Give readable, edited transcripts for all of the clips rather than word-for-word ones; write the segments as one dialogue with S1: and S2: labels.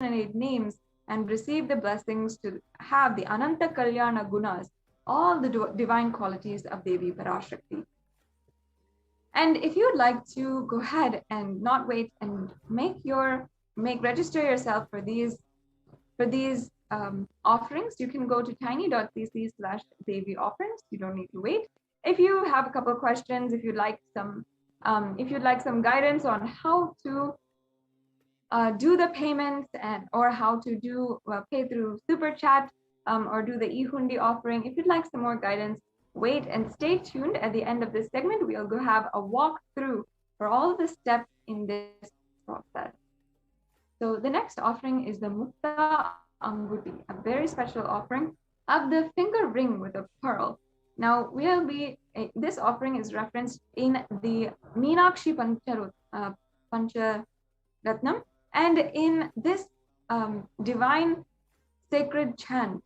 S1: names and receive the blessings to have the Ananta Kalyana Gunas, all the divine qualities of Devi Parashakti. And if you'd like to go ahead and not wait and register yourself for these offerings, you can go to tiny.cc/Devi offerings. You don't need to wait. If you have a couple of questions, if you'd like some guidance on how to do the payments or how to do pay through super chat or do the e-hundi offering, if you'd like some more guidance, wait and stay tuned. At the end of this segment, we'll go have a walkthrough for all the steps in this process. So the next offering is the Mukta Anguti, a very special offering of the finger ring with a pearl. Now this offering is referenced in the Meenakshi Pancharatnam, and in this divine sacred chant,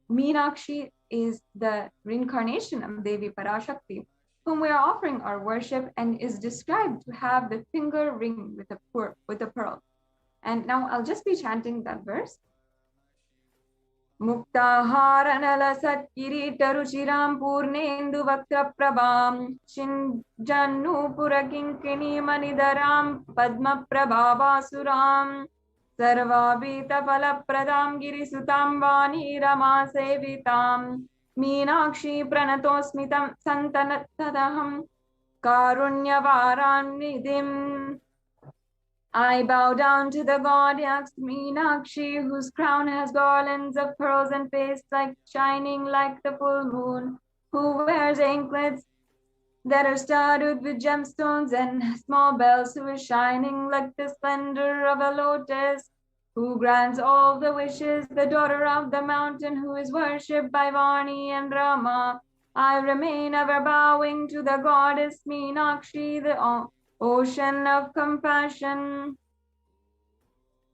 S1: Meenakshi is the reincarnation of Devi Parashakti, whom we are offering our worship, and is described to have the finger ring with a pearl. And now I'll just be chanting that verse. Muktaharanala satkiritaruchiram purnendu vaktra prabham shinjannu purakinkini manidaram padma prabhavasuram sarvabhita palapradam girisutam vani rama sevitam meenakshi pranatosmitam santanatadaham karunyavaran nidim. I bow down to the goddess Meenakshi, whose crown has garlands of pearls and face shining like the full moon, who wears anklets that are studded with gemstones and small bells, who is shining like the splendor of a lotus, who grants all the wishes, the daughter of the mountain, who is worshipped by Vani and Rama. I remain ever bowing to the goddess Meenakshi, the ocean of compassion.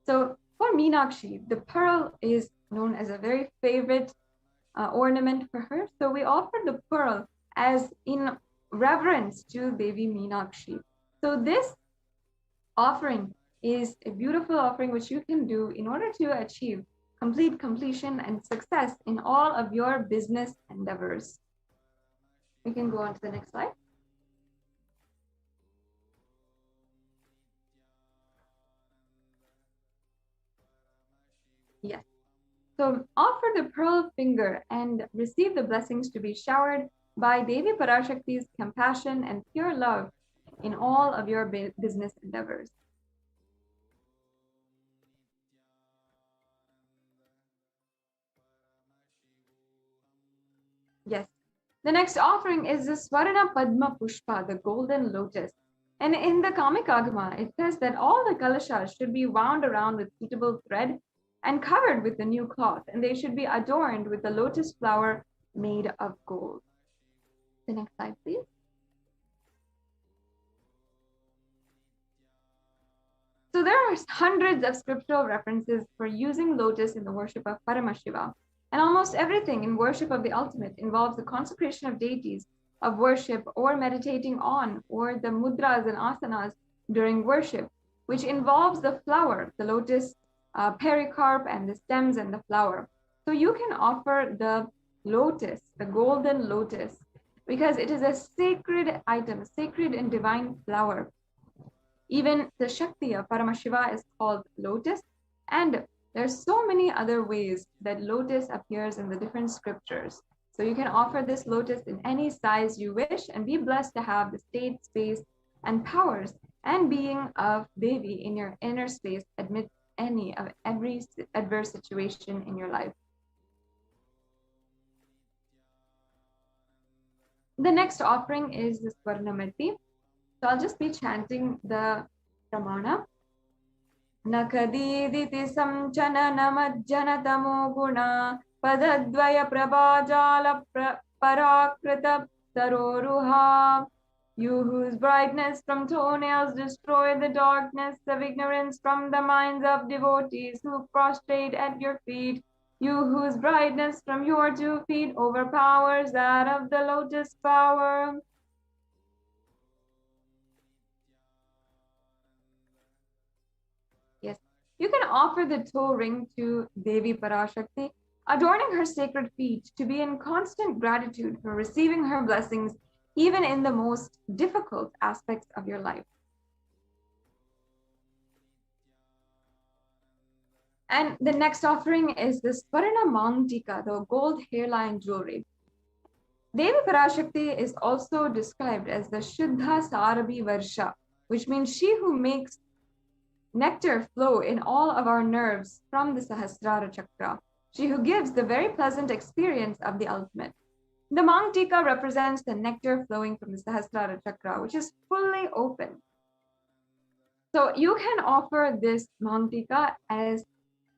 S1: So for Meenakshi, the pearl is known as a very favorite ornament for her. So we offer the pearl as in reverence to Devi Meenakshi. So this offering is a beautiful offering which you can do in order to achieve complete completion and success in all of your business endeavors. We can go on to the next slide. Yes. So offer the pearl finger and receive the blessings to be showered by Devi Parashakti's compassion and pure love in all of your business endeavors. Yes. The next offering is the Swarna Padma Pushpa, the golden lotus. And in the Kamikagama, it says that all the kalashas should be wound around with suitable thread and covered with the new cloth, and they should be adorned with the lotus flower made of gold. The next slide, please. So there are hundreds of scriptural references for using lotus in the worship of Paramashiva, and almost everything in worship of the ultimate involves the consecration of deities, of worship, or meditating on, or the mudras and asanas during worship, which involves the flower, the lotus pericarp, and the stems and the flower. So you can offer the lotus, the golden lotus, because it is a sacred item, sacred and divine flower. Even the Shakti of Paramashiva is called lotus, and there's so many other ways that lotus appears in the different scriptures. So you can offer this lotus in any size you wish and be blessed to have the state, space, and powers and being of Devi in your inner space amidst every adverse situation in your life. The next offering is the Swarnamati. So I'll just be chanting the Pramana. Nakadiditi samchana namajjana tamo guna padadvaya prabhajala parakrita taroruha. You whose brightness from toenails destroy the darkness of ignorance from the minds of devotees who prostrate at your feet. You whose brightness from your 2 feet overpowers that of the lotus flower. Yes. You can offer the toe ring to Devi Parashakti, adorning her sacred feet, to be in constant gratitude for receiving her blessings even in the most difficult aspects of your life. And the next offering is the Swarna Mangtika, the gold hairline jewelry. Devi Parashakti is also described as the Shuddha Sarabhi Varsha, which means she who makes nectar flow in all of our nerves from the Sahasrara Chakra, she who gives the very pleasant experience of the ultimate. The Mangtika represents the nectar flowing from the Sahasrara Chakra, which is fully open. So you can offer this Mangtika as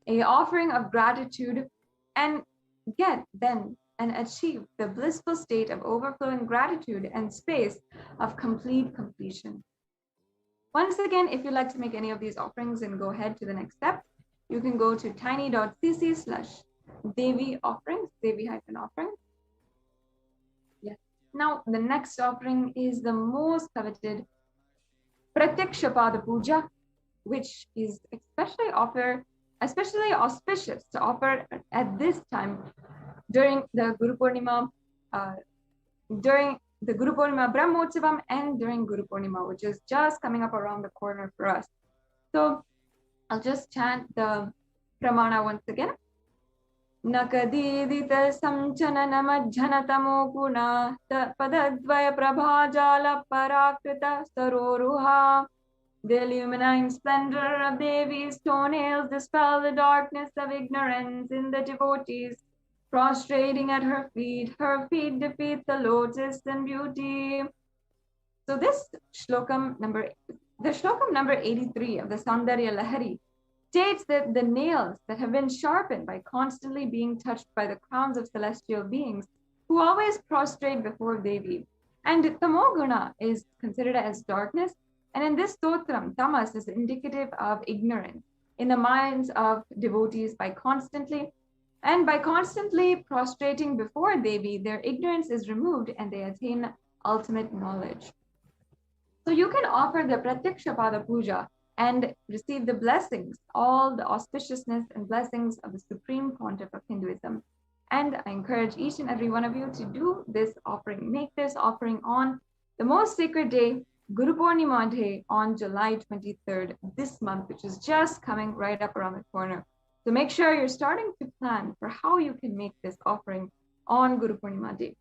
S1: an offering of gratitude and get then and achieve the blissful state of overflowing gratitude and space of complete completion. Once again, if you'd like to make any of these offerings and go ahead to the next step, you can go to tiny.cc/Devi offerings, Devi-offerings. Yes. Now, the next offering is the most coveted Pratyaksha Pada Puja, which is especially auspicious to offer at this time during the Guru Purnima, Brahmotsavam, and during Guru Purnima, which is just coming up around the corner for us. So I'll just chant the Pramana once again. Nakadidita samchanana majhanatamo guna padadvaya prabhajala parakrita saroruha. The illuminating splendor of Devi's toenails dispel the darkness of ignorance in the devotees. Prostrating at her feet defeat the lotus in beauty. So this shlokam number 83 of the Saundarya Lahari states that the nails that have been sharpened by constantly being touched by the crowns of celestial beings who always prostrate before Devi. And tamoguna is considered as darkness. And in this stotram, tamas is indicative of ignorance in the minds of devotees by constantly prostrating before Devi, their ignorance is removed and they attain ultimate knowledge. So you can offer the Pratyaksha Pada Puja and receive the blessings, all the auspiciousness and blessings of the Supreme Pontiff of Hinduism. And I encourage each and every one of you to do this offering, make this offering on the most sacred day, Guru Purnima Day, on July 23rd, this month, which is just coming right up around the corner. So make sure you're starting to plan for how you can make this offering on Guru Purnima Day.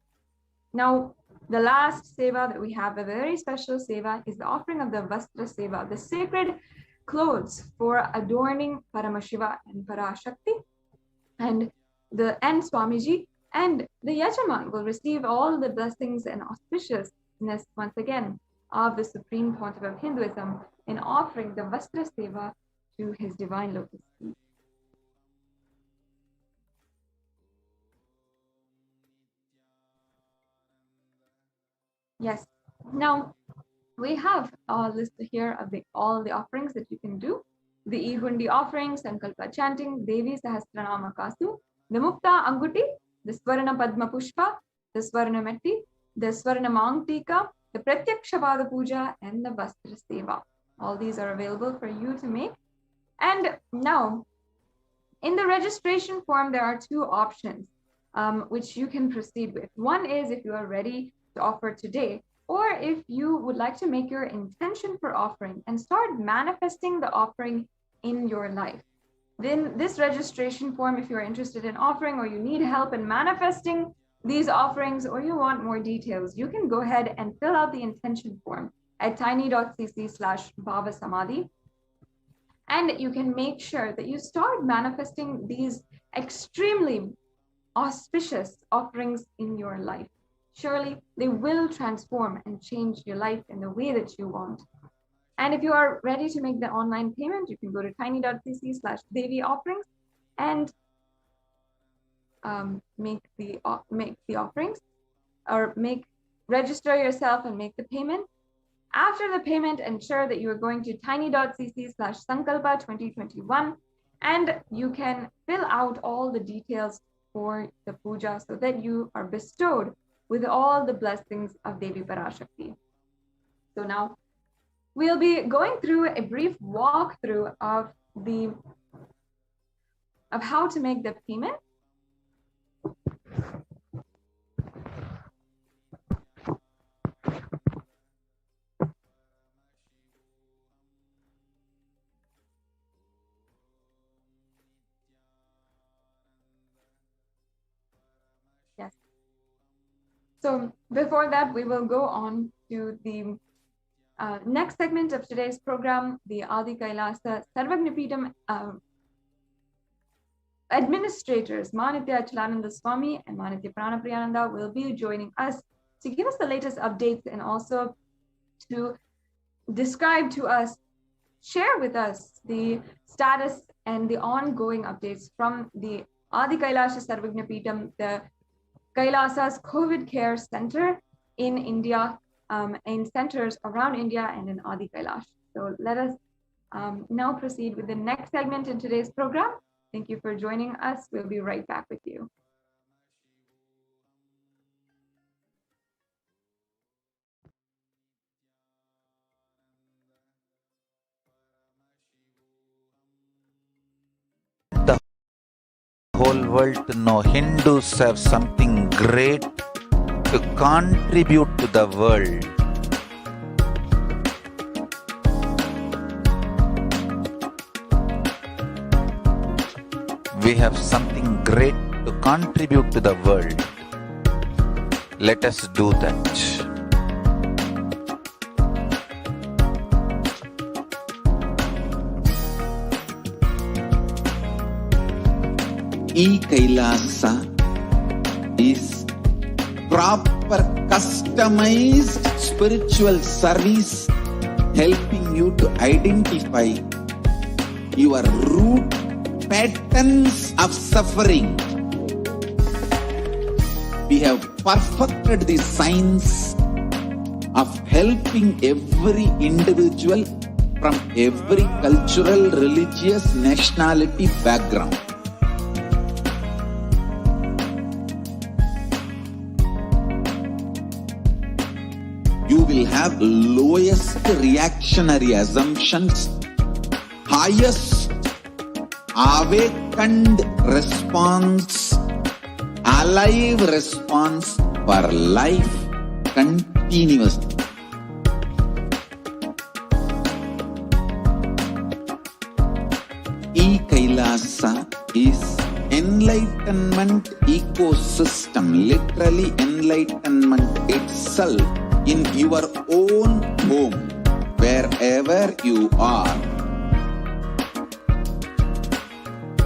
S1: Now, the last seva that we have, a very special seva, is the offering of the Vastra Seva, the sacred clothes for adorning Paramashiva and Parashakti. And Swamiji and the Yajaman will receive all the blessings and auspiciousness once again of the Supreme Pontiff of Hinduism in offering the Vastra Seva to his divine lotus feet. Yes. Now, we have a list here of all the offerings that you can do. The Ihundi offerings, Sankalpa chanting, Devi Sahasranama Kasu, the Mukta Anguti, the Swarna Padma Pushpa, the Swarna Metti, the Swarna Mangtika, the Pratyaksha Pada Puja, and the Vastra Seva. All these are available for you to make. And now, in the registration form, there are two options which you can proceed with. One is if you are ready to offer today, or if you would like to make your intention for offering and start manifesting the offering in your life. Then this registration form, if you're interested in offering or you need help in manifesting these offerings or you want more details, you can go ahead and fill out the intention form at tiny.cc/BHAVA Samadhi. And you can make sure that you start manifesting these extremely auspicious offerings in your life. Surely they will transform and change your life in the way that you want. And if you are ready to make the online payment, you can go to tiny.cc/Devi offerings and make the offerings, or register yourself and make the payment. After the payment, ensure that you are going to tiny.cc/Sankalpa 2021, and you can fill out all the details for the puja so that you are bestowed with all the blessings of Devi Parashakti. So now we'll be going through a brief walkthrough of how to make the payment. Yes. So before that, we will go on to the next segment of today's program, the Adi Kailasa Sarvagnapeetham administrators, Manitya Achalananda Swami and Manitya Pranapriyananda, will be joining us to give us the latest updates and also to describe to us, share with us the status and the ongoing updates from the Adi Kailasa Sarvagnapeetham, the Kailasa's COVID Care Center in India, in centers around India and in Adi Kailash. So let us now proceed with the next segment in today's program. Thank you for joining us. We'll be right back with you.
S2: The whole world to know Hindus have something great to contribute to the world. We have something great to contribute to the world. Let us do that.
S3: Kailasa is proper customized spiritual service helping you to identify your root patterns of suffering. We have perfected the science of helping every individual from every cultural, religious, nationality background. You will have lowest reactionary assumptions, highest awakened response, alive response for life continuously. Kailasa is enlightenment ecosystem, literally enlightenment itself in your own home, wherever you are.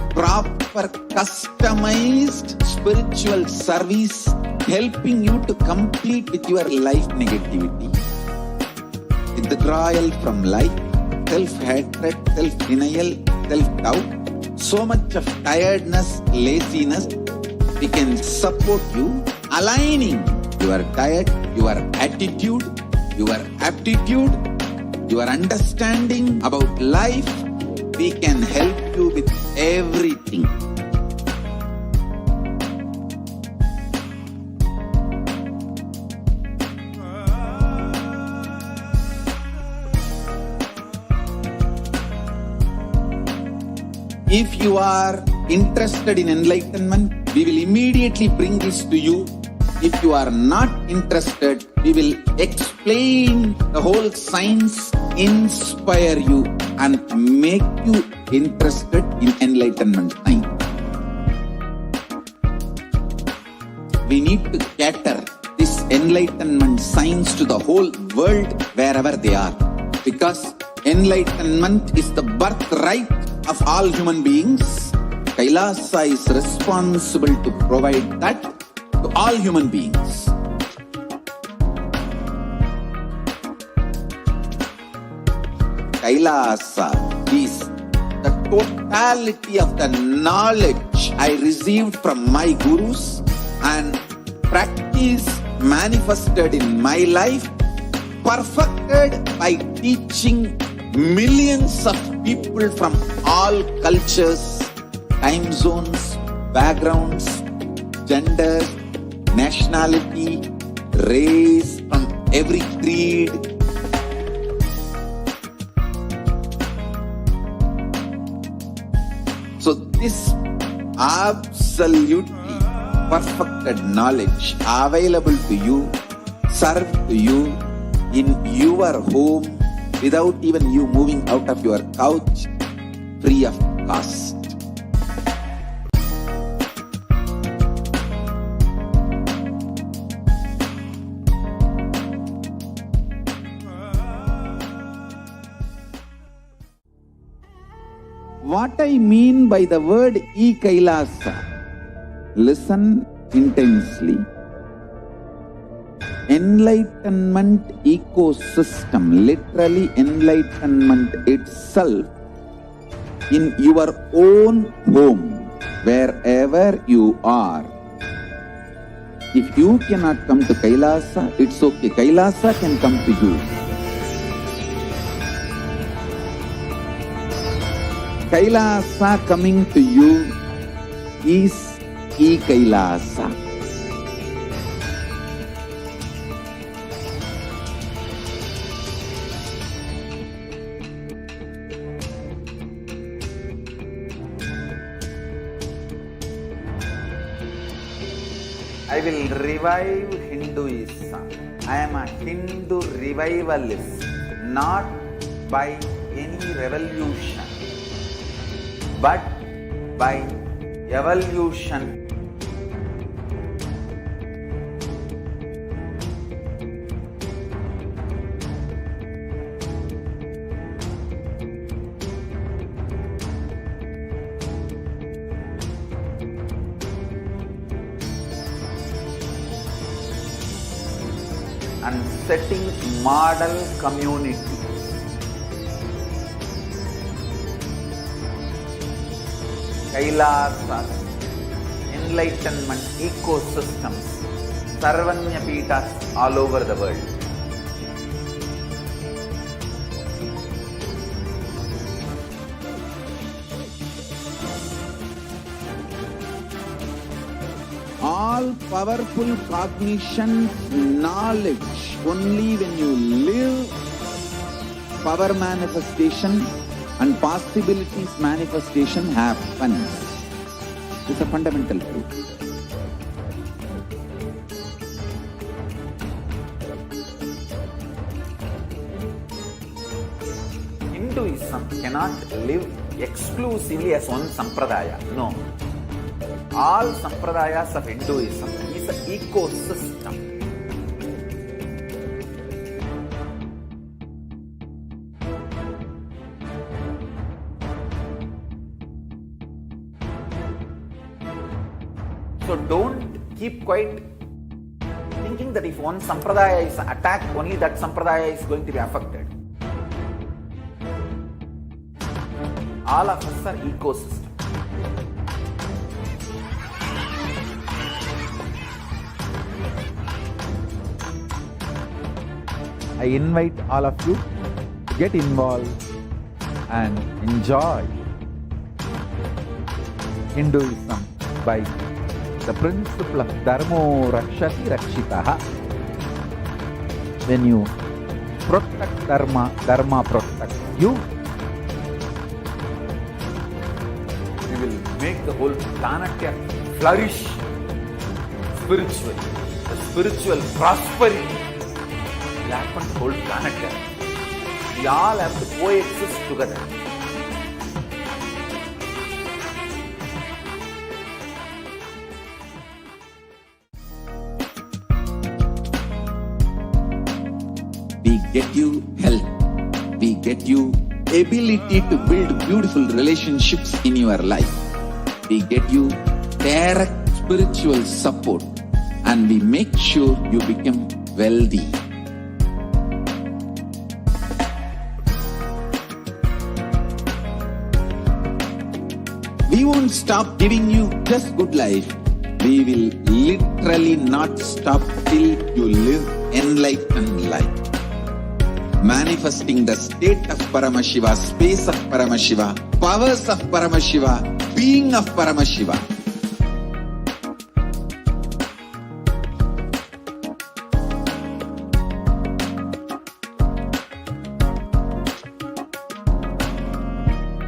S3: Proper customized spiritual service helping you to complete with your life negativity. Withdrawal from life, self-hatred, self-denial, self-doubt, so much of tiredness, laziness. We can support you aligning your diet, your attitude, your aptitude, your understanding about life. We can help you with everything. If you are interested in enlightenment, we will immediately bring this to you. If you are not interested, we will explain the whole science, inspire you and make you interested in enlightenment science. We need to cater this enlightenment science to the whole world wherever they are, because enlightenment is the birthright of all human beings. Kailasa is responsible to provide that to all human beings. Kailasa is the totality of the knowledge I received from my gurus and practice manifested in my life, perfected by teaching millions of people from all cultures, time zones, backgrounds, genders, nationality, race, from every creed. this absolutely perfected knowledge available to you, served to you in your home without even you moving out of your couch, free of cost. What I mean by the word Kailasa, listen intensely. Enlightenment ecosystem, literally enlightenment itself, in your own home, wherever you are. If you cannot come to Kailasa, it's okay. Kailasa can come to you. Kailasa coming to you is Kailasa.
S2: I will revive Hinduism. I am a Hindu revivalist, not by any revolution, but by evolution. And setting model community. Kailasa, enlightenment ecosystems, Sarvanya Pitas all over the world.
S3: All powerful cognition, knowledge, only when you live, power manifestation and possibilities manifestation happens. It's a fundamental truth.
S2: Hinduism cannot live exclusively as one sampradaya. No. All sampradayas of Hinduism is an ecosystem. So don't keep quiet thinking that if one sampradaya is attacked, only that sampradaya is going to be affected. All of us are ecosystems.
S4: I invite all of you to get involved and enjoy Hinduism by the principle of Dharmo Rakshati Rakshitaha. When you protect Dharma, Dharma protects you.
S2: We will make the whole planet flourish spiritually. The spiritual prosperity will happen to the whole planet. We all have to coexist together.
S3: We get you health. We get you ability to build beautiful relationships in your life. We get you direct spiritual support, and we make sure you become wealthy. We won't stop giving you just good life. We will literally not stop till you live enlightened life. Manifesting the state of Paramashiva, space of Paramashiva, powers of Paramashiva, being of Paramashiva.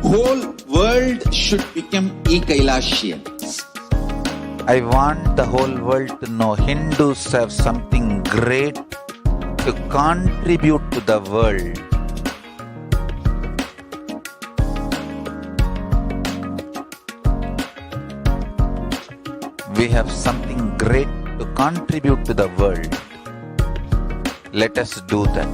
S3: Whole world world should become Kailasians.
S4: I want the whole world to know Hindus have something great to contribute to the world. We have something great to contribute to the world. Let us do that.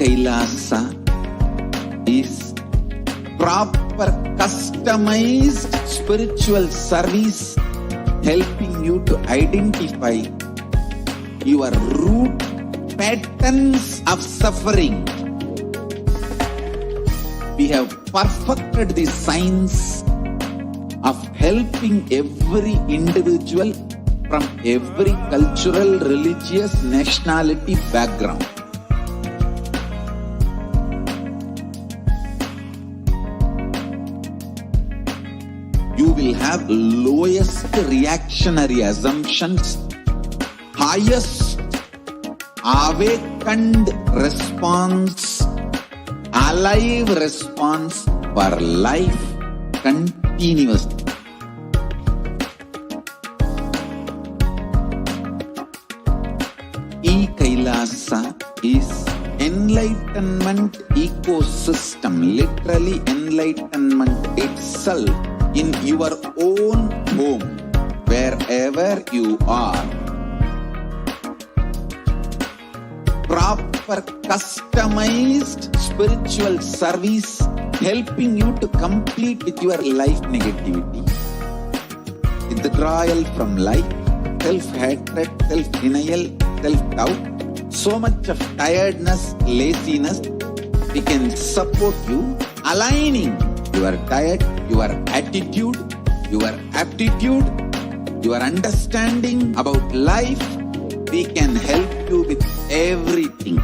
S3: Kailasa is proper customized spiritual service helping you to identify your root patterns of suffering. We have perfected the science of helping every individual from every cultural, religious, nationality background. You will have lowest reactionary assumptions, highest awakened response, alive response for life continuously. Kailasa is enlightenment ecosystem, literally enlightenment itself in your own home, wherever you are. Proper customized spiritual service helping you to complete with your life negativity, withdrawal from life, self-hatred, self-denial, self-doubt, so much of tiredness, laziness. We can support you aligning your diet, your attitude, your aptitude, your understanding about life. We can help you with everything.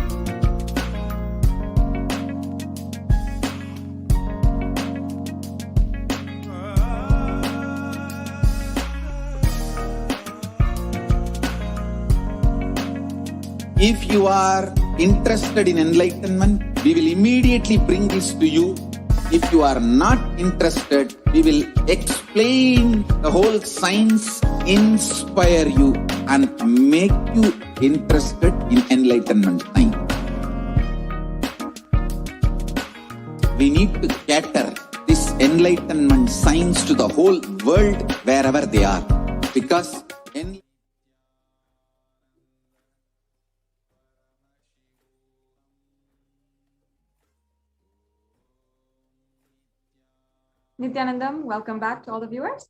S3: If you are interested in enlightenment, we will immediately bring this to you. If you are not interested, we will explain the whole science, inspire you and make you interested in enlightenment science. We need to cater this enlightenment science to the whole world wherever they are, because
S1: Nithyanandam, welcome back to all the viewers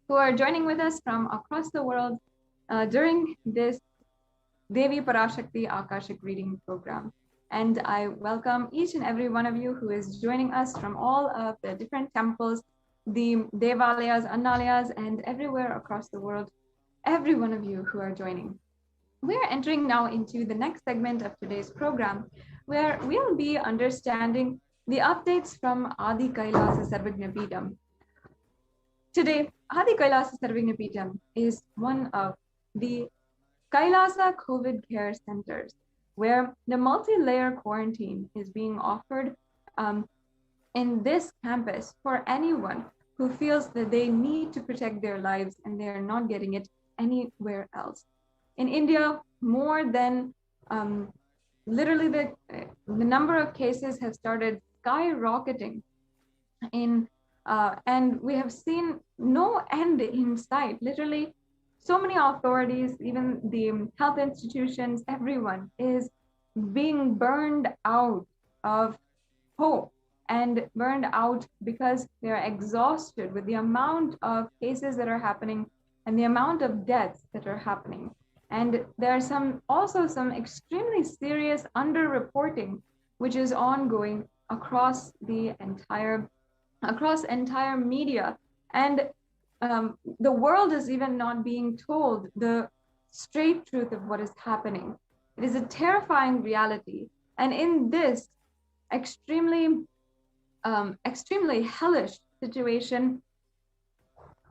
S1: who are joining with us from across the world during this Devi Parashakti Akashic reading program. And I welcome each and every one of you who is joining us from all of the different temples, the Devalayas, Annalayas, and everywhere across the world, every one of you who are joining. We are entering now into the next segment of today's program, where we'll be understanding the updates from Adi Kailasa Sarvagna Peetham. Today, Adi Kailasa Sarvagna Peetham is one of the Kailasa COVID care centers, where the multi-layer quarantine is being offered in this campus for anyone who feels that they need to protect their lives and they are not getting it anywhere else. In India, more than literally the number of cases have started skyrocketing and we have seen no end in sight. Literally, so many authorities, even the health institutions, everyone is being burned out of hope and burned out because they are exhausted with the amount of cases that are happening and the amount of deaths that are happening. And there are also some extremely serious underreporting, which is ongoing across the entire media. And the world is even not being told the straight truth of what is happening. It is a terrifying reality. And in this extremely hellish situation,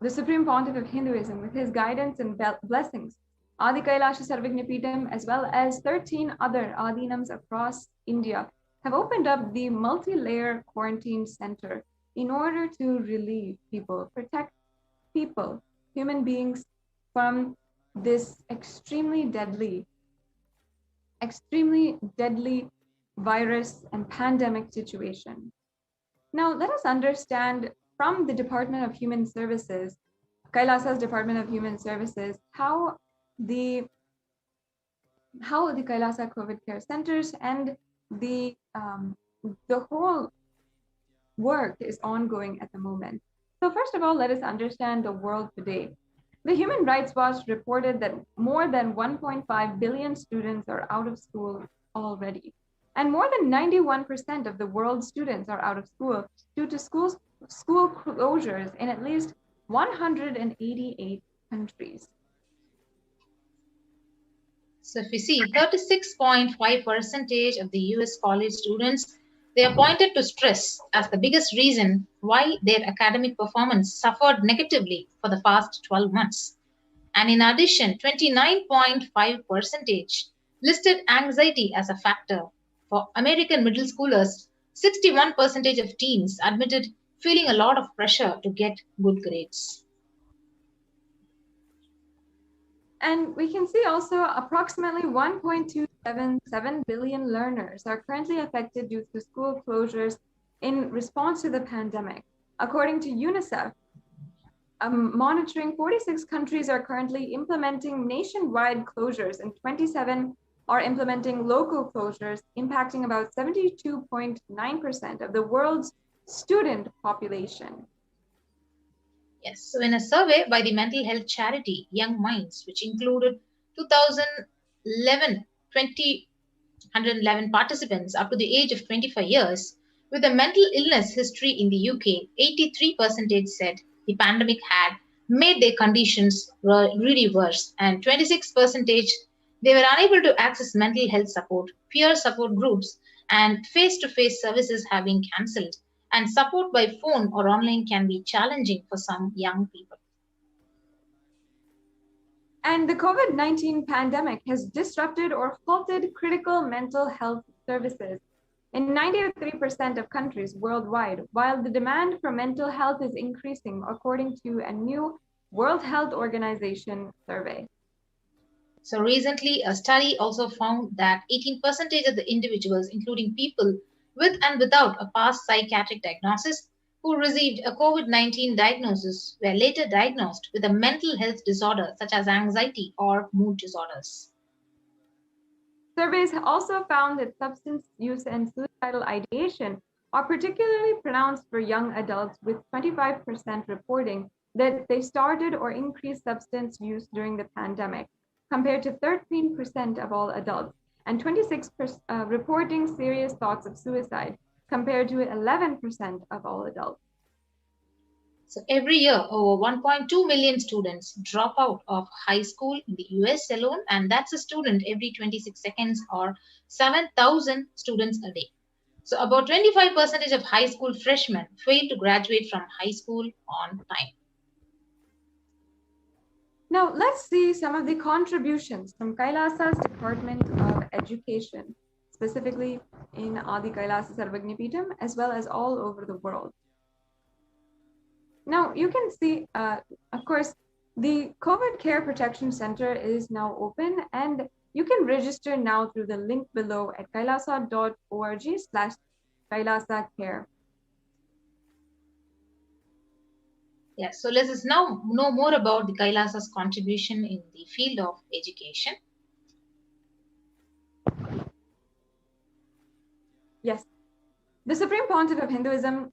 S1: the Supreme Pontiff of Hinduism, with his guidance and blessings, Adi Kailasa Sarvagnapeetham, as well as 13 other Adinams across India, have opened up the multi-layer quarantine center in order to relieve people, protect people, human beings, from this extremely deadly virus and pandemic situation. Now, let us understand from the Department of Human Services, Kailasa's Department of Human Services, how the Kailasa COVID care centers and the whole work is ongoing at the moment. So first of all, let us understand the world today. The Human Rights Watch reported that more than 1.5 billion students are out of school already. And more than 91% of the world's students are out of school due to school closures in at least 188 countries.
S5: So if we see 36.5% of the US college students, they are pointed to stress as the biggest reason why their academic performance suffered negatively for the past 12 months. And in addition, 29.5% listed anxiety as a factor. For American middle schoolers, 61% of teens admitted feeling a lot of pressure to get good grades.
S1: And we can see also approximately 1.277 billion learners are currently affected due to school closures in response to the pandemic. According to UNICEF, monitoring 46 countries are currently implementing nationwide closures and 27 are implementing local closures, impacting about 72.9% of the world's student population.
S5: Yes, so in a survey by the mental health charity Young Minds, which included 211 participants up to the age of 25 years with a mental illness history in the UK, 83% said the pandemic had made their conditions really worse, and 26% they were unable to access mental health support, peer support groups, and face-to-face services have been cancelled. And support by phone or online can be challenging for some young people.
S1: And the COVID-19 pandemic has disrupted or halted critical mental health services in 93% of countries worldwide, while the demand for mental health is increasing according to a new World Health Organization survey.
S5: So recently, a study also found that 18% of the individuals, including people with and without a past psychiatric diagnosis, who received a COVID-19 diagnosis were later diagnosed with a mental health disorder such as anxiety or mood disorders.
S1: Surveys also found that substance use and suicidal ideation are particularly pronounced for young adults, with 25% reporting that they started or increased substance use during the pandemic, compared to 13% of all adults, and 26% reporting serious thoughts of suicide, compared to 11% of all adults.
S5: So every year, over 1.2 million students drop out of high school in the US alone, and that's a student every 26 seconds or 7,000 students a day. So about 25% of high school freshmen fail to graduate from high school on time.
S1: Now, let's see some of the contributions from Kailasa's Department of Education, specifically in Adi Kailasa Sarvagnapeetham, as well as all over the world. Now, you can see, of course, the COVID Care Protection Center is now open, and you can register now through the link below at kailasa.org/KailasaCare.
S5: Yes, so let us now know more about the Kailasa's contribution in the field of education.
S1: Yes, the Supreme Pontiff of Hinduism,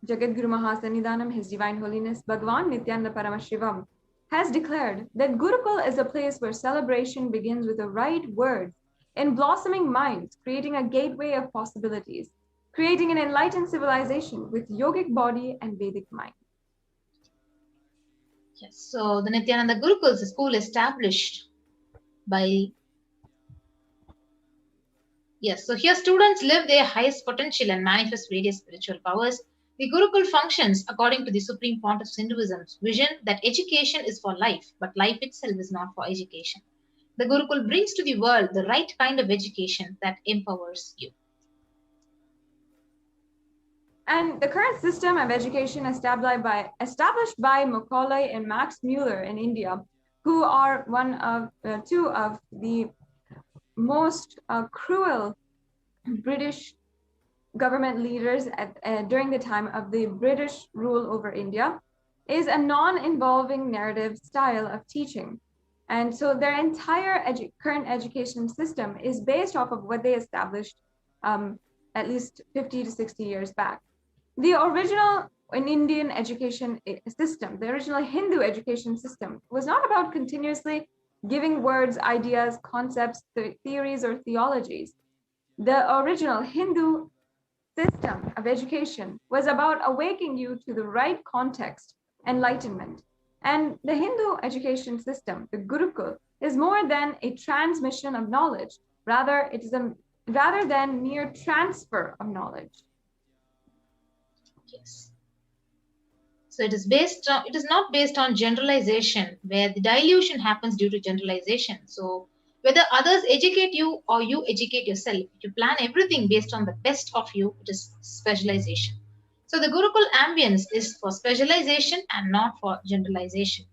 S1: Jagadguru Mahasannidhanam, His Divine Holiness Bhagavan Nithyananda Paramashivam, has declared that Gurukul is a place where celebration begins with the right words in blossoming minds, creating a gateway of possibilities, creating an enlightened civilization with yogic body and Vedic mind.
S5: Yes, so the Nithyananda Gurukul is a school established by... Yes, so here students live their highest potential and manifest various spiritual powers. The Gurukul functions according to the Supreme Pontiff's Hinduism's vision that education is for life, but life itself is not for education. The Gurukul brings to the world the right kind of education that empowers you.
S1: And the current system of education established by Macaulay and Max Muller in India, who are two of the most cruel British government leaders during the time of the British rule over India, is a non-involving narrative style of teaching. And so their entire current education system is based off of what they established at least 50 to 60 years back. The original Indian education system, the original Hindu education system, was not about continuously giving words, ideas, concepts, theories, or theologies. The original Hindu system of education was about awakening you to the right context, enlightenment. And the Hindu education system, the Gurukul, is more than a transmission of knowledge. Rather than mere transfer of knowledge.
S5: Yes. So it is not based on generalization, where the dilution happens due to generalization. So whether others educate you or you educate yourself, if you plan everything based on the best of you, it is specialization. So the Gurukul ambience is for specialization and not for generalization.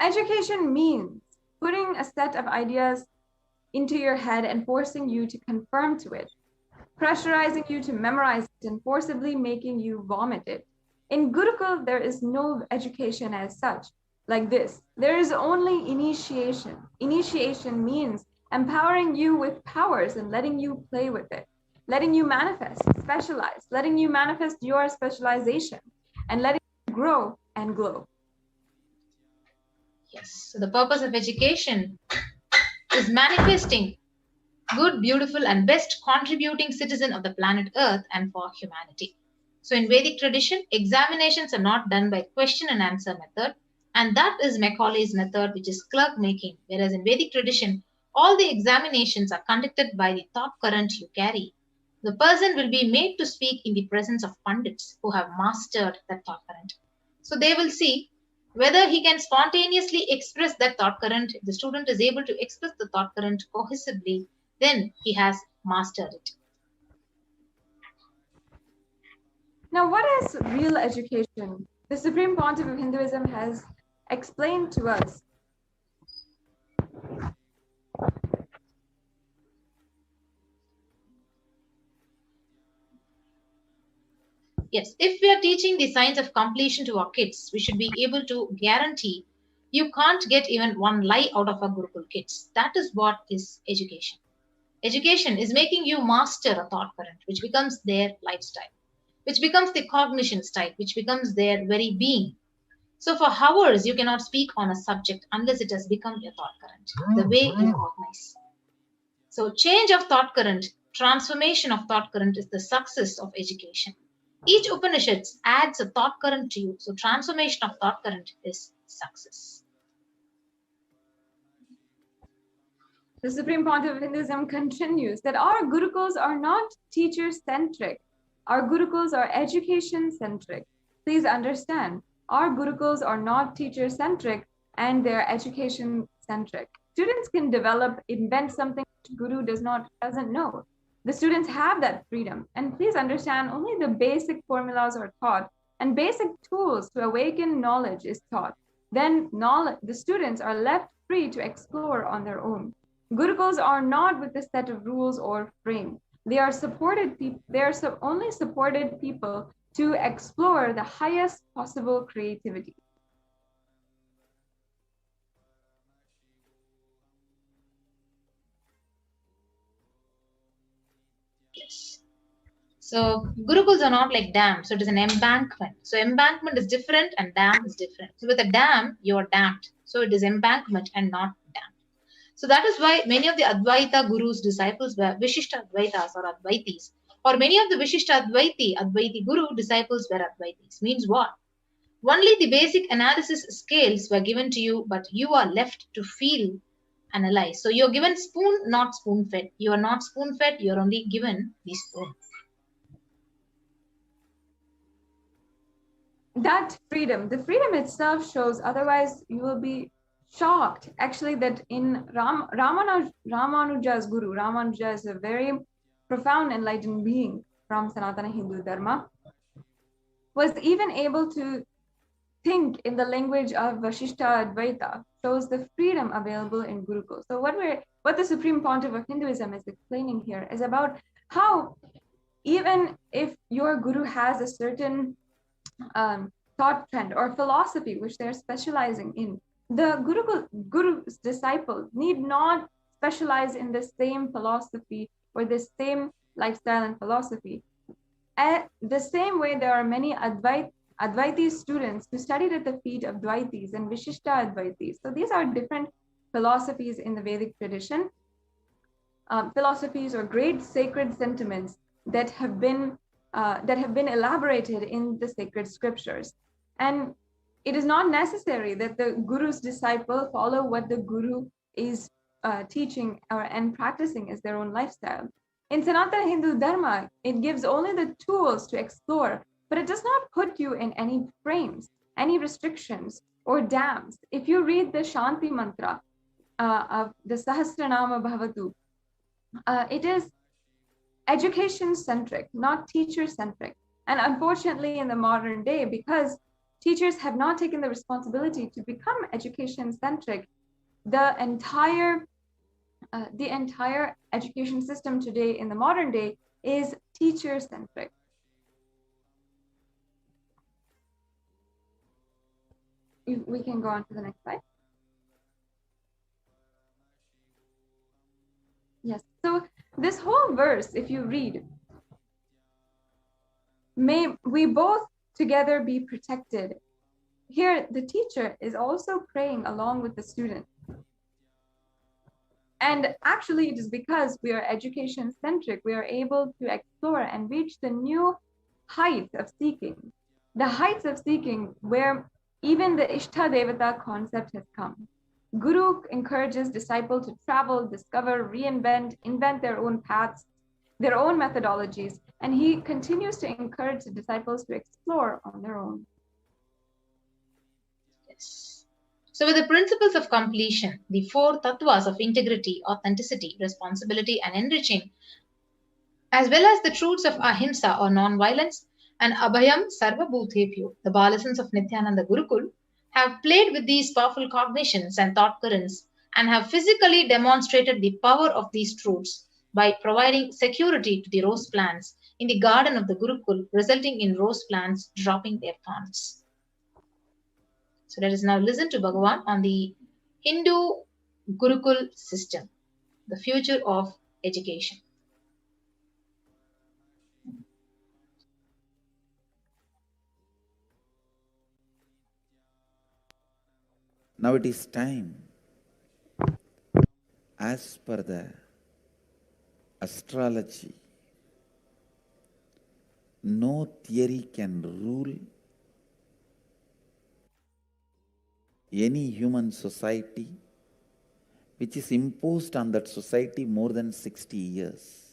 S1: Education means putting a set of ideas into your head and forcing you to conform to it, pressurizing you to memorize it and forcibly making you vomit it. In Gurukul, there is no education as such, like this. There is only initiation. Initiation means empowering you with powers and letting you play with it, letting you manifest, specialize, letting you manifest your specialization, and letting you grow and glow.
S5: Yes, so the purpose of education is manifesting good, beautiful, and best contributing citizen of the planet Earth and for humanity. So in Vedic tradition, examinations are not done by question and answer method, and that is Macaulay's method, which is clerk making, whereas in Vedic tradition, all the examinations are conducted by the thought current you carry. The person will be made to speak in the presence of Pandits who have mastered that thought current. So they will see whether he can spontaneously express that thought current. If the student is able to express the thought current cohesively, then he has mastered it.
S1: Now, what is real education? The Supreme Pontiff of Hinduism has explained to us.
S5: Yes, if we are teaching the science of completion to our kids, we should be able to guarantee you can't get even one lie out of our Gurukul kids. That is what is education. Education is making you master a thought current, which becomes their lifestyle, which becomes the cognition style, which becomes their very being. So for hours, you cannot speak on a subject unless it has become your thought current, the way you cognize. So change of thought current, transformation of thought current is the success of education. Each Upanishad adds a thought current to you. So transformation of thought current is success.
S1: The Supreme Pontiff of Hinduism continues that our Gurukuls are not teacher-centric. Our Gurukuls are education-centric. Please understand, our Gurukuls are not teacher-centric and they're education-centric. Students can invent something Guru doesn't know. The students have that freedom. And please understand, only the basic formulas are taught and basic tools to awaken knowledge is taught. Then the students are left free to explore on their own. Gurukuls are not with a set of rules or frame. They are only supported people to explore the highest possible creativity.
S5: Yes. So Gurukuls are not like dams. So it is an embankment. So embankment is different and dam is different. So with a dam, you are dammed. So it is embankment and not dam. So that is why many of the Advaita Guru's disciples were Vishishta Advaitas or Advaitis. Or many of the Vishishta Advaiti Guru disciples were Advaitis. Means what? Only the basic analysis scales were given to you, but you are left to feel, analyze. So you're given spoon, not spoon-fed. You are not spoon-fed, you're only given the spoon.
S1: that freedom, the freedom itself shows, otherwise you will be shocked actually that in Ramanuja's guru, Ramanuja is a very profound enlightened being from Sanatana Hindu Dharma, was even able to think in the language of Vashishta Advaita, shows the freedom available in Gurukul. So what the Supreme Pontiff of Hinduism is explaining here is about how even if your guru has a certain thought trend or philosophy which they're specializing in, the guru's disciple need not specialize in the same philosophy or the same lifestyle and philosophy. At the same way, there are many Advaiti students who studied at the feet of Dvaitis and Vishishta Advaitis. So these are different philosophies in the Vedic tradition, philosophies or great sacred sentiments that have been elaborated in the sacred scriptures. And it is not necessary that the guru's disciple follow what the guru is teaching and practicing as their own lifestyle. In Sanatana Hindu Dharma, it gives only the tools to explore, but it does not put you in any frames, any restrictions or dams. If you read the Shanti mantra of the Sahasranama Bhavatu, it is education-centric, not teacher-centric. And unfortunately, in the modern day, because teachers have not taken the responsibility to become education-centric, the entire education system today in the modern day is teacher-centric. We can go on to the next slide. Yes, so this whole verse, if you read, may we both together be protected. Here, the teacher is also praying along with the student. And actually, it is because we are education-centric, we are able to explore and reach the new heights of seeking. The heights of seeking where even the Ishta Devata concept has come. Guru encourages disciples to travel, discover, reinvent, invent their own paths, their own methodologies, and he continues to encourage the disciples to explore on their own.
S5: Yes. So with the principles of completion, the four tattvas of integrity, authenticity, responsibility, and enriching, as well as the truths of ahimsa or non-violence, and abhayam sarva bhutebhyo, the lessons of Nithyananda Gurukul, have played with these powerful cognitions and thought currents and have physically demonstrated the power of these truths by providing security to the rose plants in the garden of the Gurukul, resulting in rose plants dropping their thorns. So let us now listen to Bhagavan on the Hindu Gurukul system, the future of education.
S3: Now it is time, as per the astrology, no theory can rule any human society which is imposed on that society more than 60 years.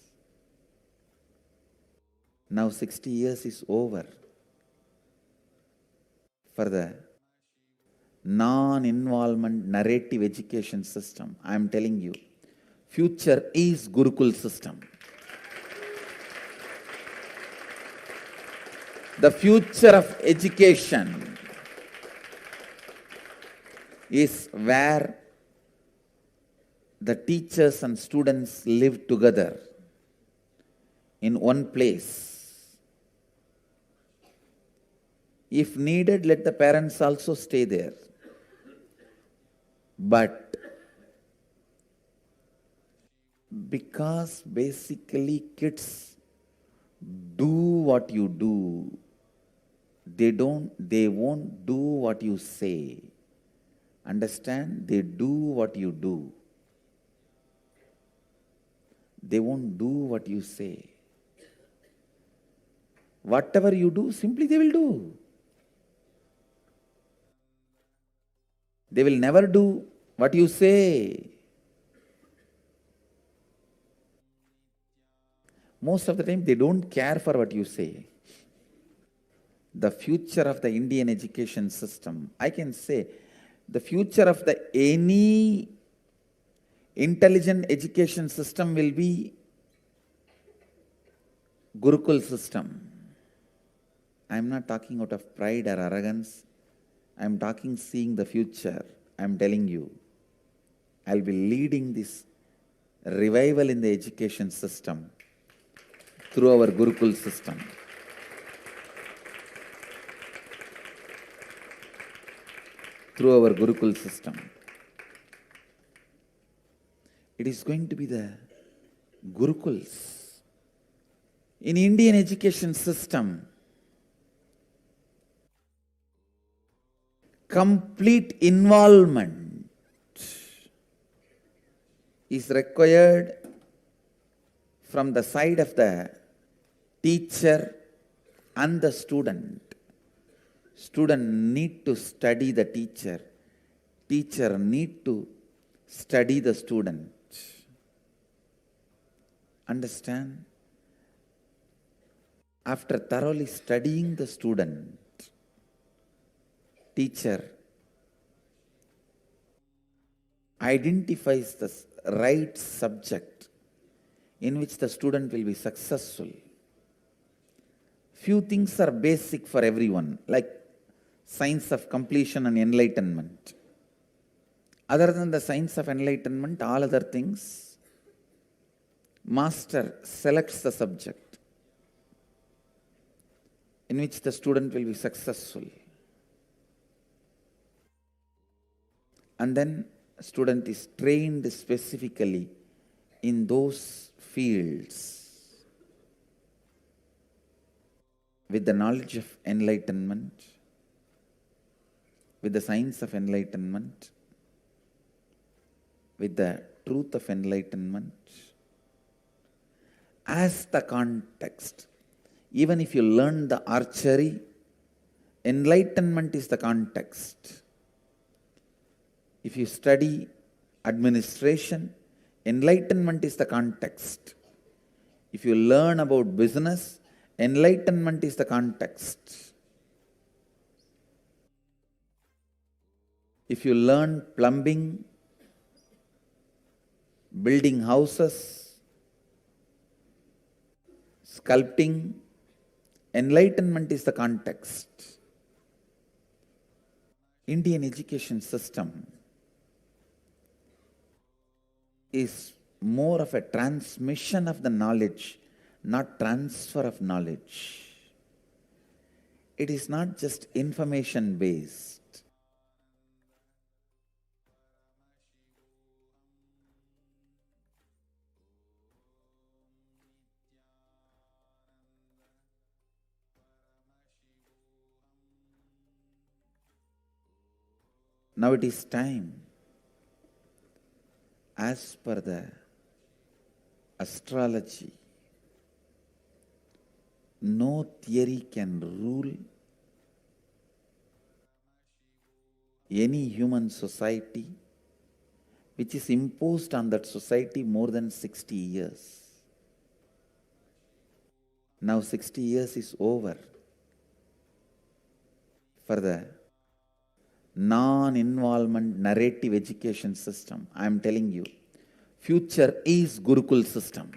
S3: Now 60 years is over for the non-involvement narrative education system. I am telling you, future is Gurukul system. The future of education is where the teachers and students live together in one place. If needed, let the parents also stay there. But because basically kids do what you do, they won't do what you say. Understand? They do what you do. They won't do what you say. Whatever you do, simply they will do. They will never do what you say. Most of the time, they don't care for what you say. the future of the Indian education system, I can say the future of the any intelligent education system will be Gurukul system. I am not talking out of pride or arrogance. I am talking seeing the future. I am telling you, I will be leading this revival in the education system through our Gurukul system. Through our Gurukul system. It is going to be the Gurukuls. In Indian education system, complete involvement is required from the side of the teacher and the student. Student need to study the teacher. Teacher need to study the student. Understand? After thoroughly studying the student, teacher identifies the right subject in which the student will be successful. Few things are basic for everyone, like science of completion and enlightenment. Other than the science of enlightenment, all other things, master selects the subject in which the student will be successful. And then student is trained specifically in those fields with the knowledge of enlightenment, with the science of enlightenment, with the truth of enlightenment as the context. Even if you learn the archery, enlightenment is the context. If you study administration, enlightenment is the context. If you learn about business, enlightenment is the context. If you learn plumbing, building houses, sculpting, enlightenment is the context. Indian education system is more of a transmission of the knowledge, not transfer of knowledge. It is not just information based. Now it is time, as per the astrology, no theory can rule any human society which is imposed on that society more than 60 years. Now 60 years is over for the non-involvement narrative education system. I am telling you, future is Gurukul system.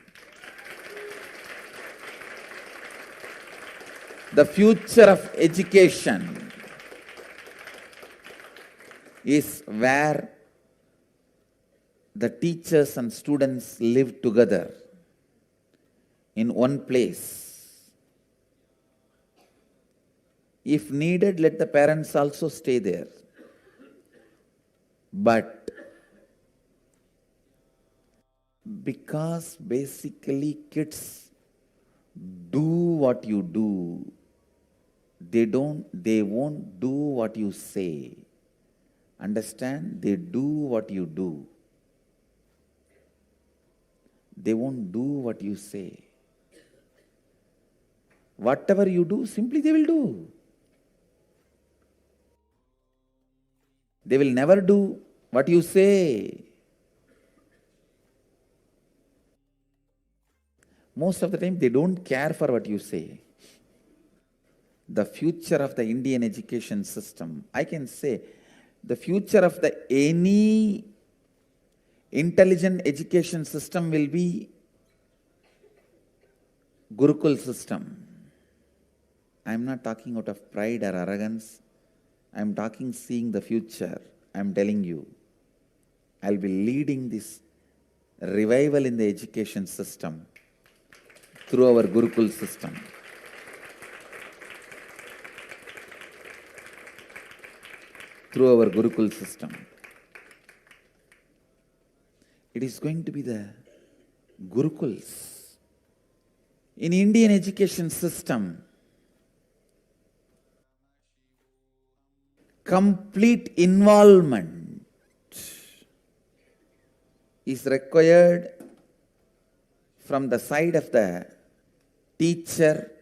S3: The future of education is where the teachers and students live together in one place. If needed, let the parents also stay there. But because basically kids do what you do, they won't do what you say. Understand? They do what you do. They won't do what you say. Whatever you do, simply they will do. They will never do what you say. Most of the time, they don't care for what you say. the future of the Indian education system, I can say the future of the any intelligent education system will be Gurukul system. I am not talking out of pride or arrogance. I am talking seeing the future. I am telling you, I will be leading this revival in the education system through our Gurukul system. Through our Gurukul system. It is going to be the Gurukuls. In Indian education system, complete involvement is required from the side of the teacher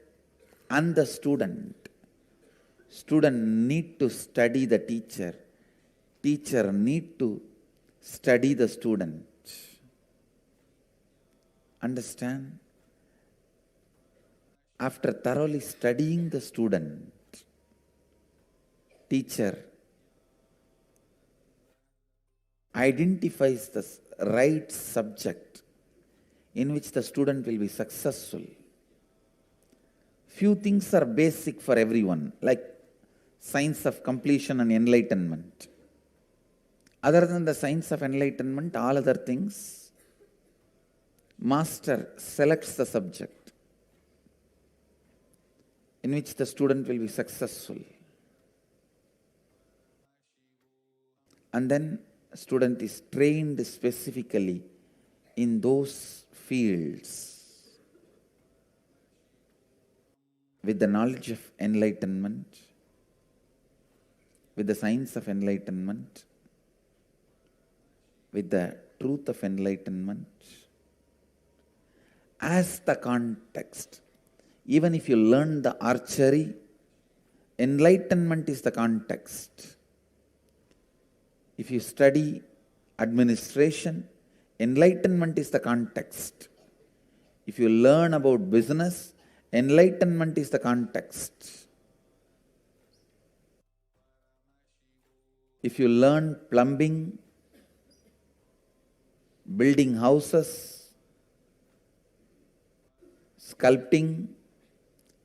S3: and the student. Student need to study the teacher. Teacher need to study the student. Understand? After thoroughly studying the student, teacher identifies the right subject in which the student will be successful. Few things are basic for everyone, like science of completion and enlightenment. Other than the science of enlightenment, all other things, master selects the subject in which the student will be successful. And then student is trained specifically in those fields with the knowledge of enlightenment, with the science of enlightenment, with the truth of enlightenment as the context. Even if you learn the archery, enlightenment is the context. If you study administration, enlightenment is the context. If you learn about business, enlightenment is the context. If you learn plumbing, building houses, sculpting,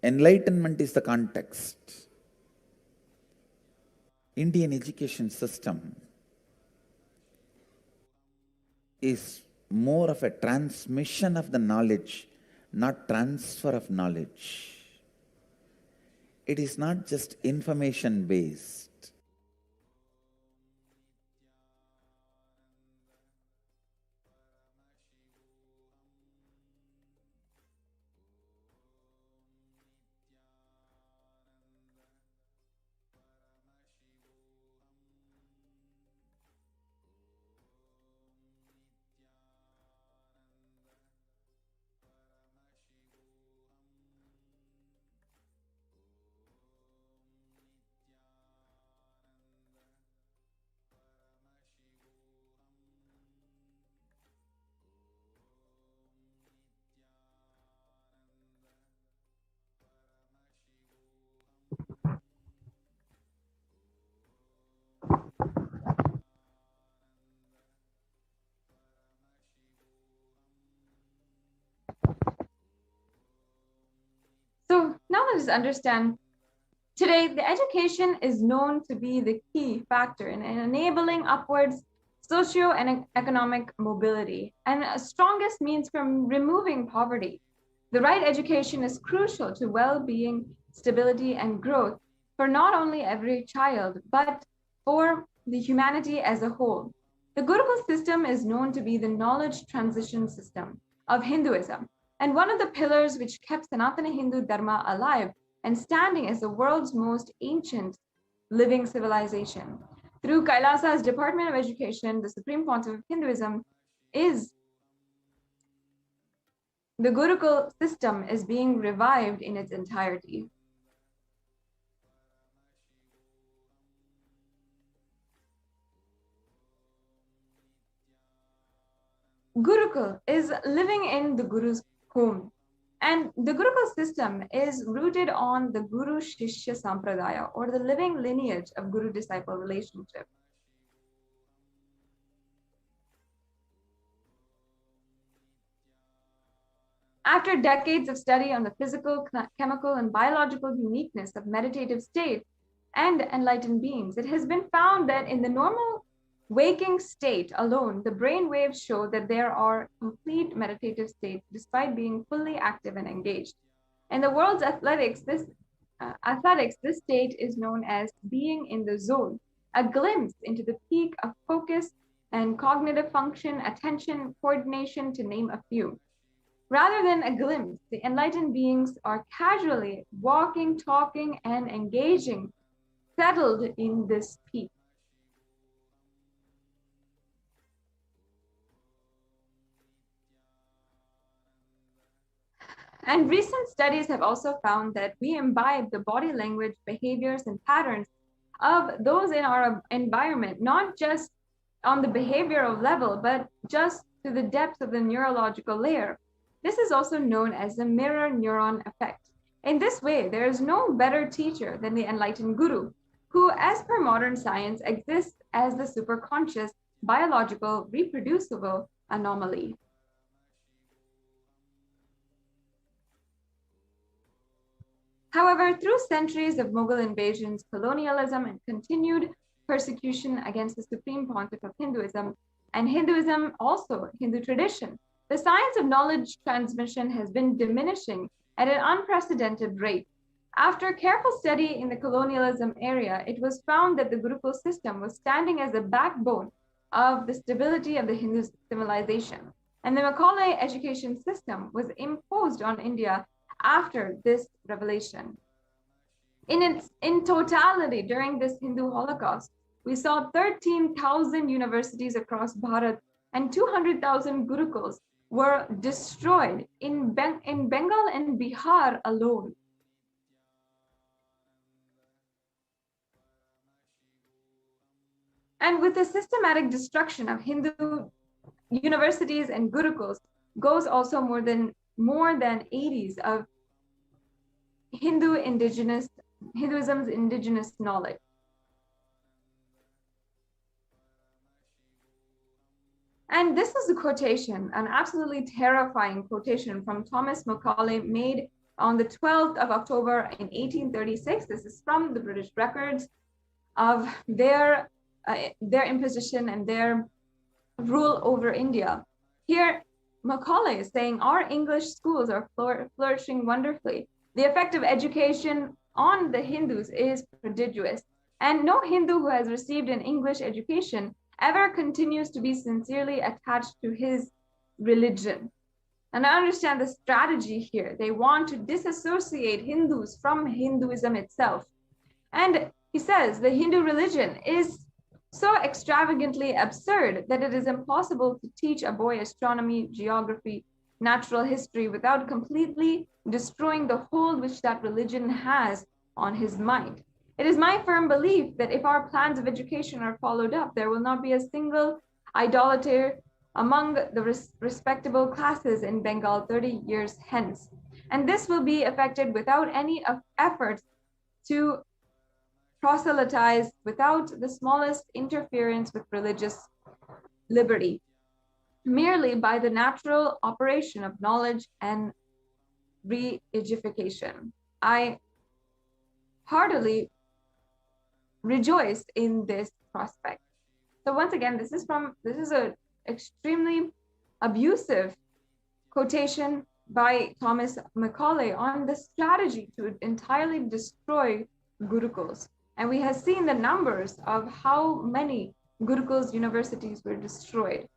S3: enlightenment is the context. Indian education system is more of a transmission of the knowledge, not transfer of knowledge. It is not just information based.
S1: So now let us understand. Today, the education is known to be the key factor in enabling upwards socio and economic mobility and strongest means from removing poverty. The right education is crucial to well-being, stability, and growth for not only every child, but for the humanity as a whole. The Gurukul system is known to be the knowledge transition system of Hinduism and one of the pillars which kept Sanatana Hindu Dharma alive and standing as the world's most ancient living civilization. Through Kailasa's Department of Education, the Supreme Pontiff of Hinduism is the Gurukul system is being revived in its entirety. Gurukul is living in the Guru's home And the Gurukul system is rooted on the Guru Shishya Sampradaya, or the living lineage of Guru-disciple relationship. After decades of study on the physical, chemical, and biological uniqueness of meditative states and enlightened beings, it has been found that in the normal waking state alone, the brain waves show that there are complete meditative states despite being fully active and engaged. In the world's athletics, this state is known as being in the zone, a glimpse into the peak of focus and cognitive function, attention, coordination, to name a few. Rather than a glimpse, the enlightened beings are casually walking, talking, and engaging, settled in this peak. And recent studies have also found that we imbibe the body language, behaviors, and patterns of those in our environment, not just on the behavioral level, but just to the depth of the neurological layer. This is also known as the mirror neuron effect. In this way, there is no better teacher than the enlightened guru, who, as per modern science, exists as the superconscious, biological, reproducible anomaly. However, through centuries of Mughal invasions, colonialism, and continued persecution against the supreme pontiff of Hinduism, and Hinduism also Hindu tradition, the science of knowledge transmission has been diminishing at an unprecedented rate. After careful study in the colonialism area, it was found that the Gurukul system was standing as the backbone of the stability of the Hindu civilization. And the Macaulay education system was imposed on India after this revelation. In totality, during this Hindu Holocaust, we saw 13,000 universities across Bharat and 200,000 Gurukuls were destroyed in Bengal and Bihar alone. And with the systematic destruction of Hindu universities and Gurukuls goes also more than 80s of Hinduism's indigenous knowledge. And this is a quotation, an absolutely terrifying quotation from Thomas Macaulay, made on the 12th of October in 1836. This is from the British records of their imposition and their rule over India. Here, Macaulay is saying, our English schools are flourishing wonderfully. The effect of education on the Hindus is prodigious, and no Hindu who has received an English education ever continues to be sincerely attached to his religion. And I understand the strategy here. They want to disassociate Hindus from Hinduism itself. And he says the Hindu religion is so extravagantly absurd that it is impossible to teach a boy astronomy, geography, natural history without completely destroying the hold which that religion has on his mind. It is my firm belief that if our plans of education are followed up, there will not be a single idolater among the respectable classes in Bengal 30 years hence. And this will be effected without any efforts to proselytize, without the smallest interference with religious liberty, merely by the natural operation of knowledge and re-edification. I heartily rejoice in this prospect. So once again, this is an extremely abusive quotation by Thomas Macaulay on the strategy to entirely destroy Gurukuls. And we have seen the numbers of how many Gurukuls universities were destroyed.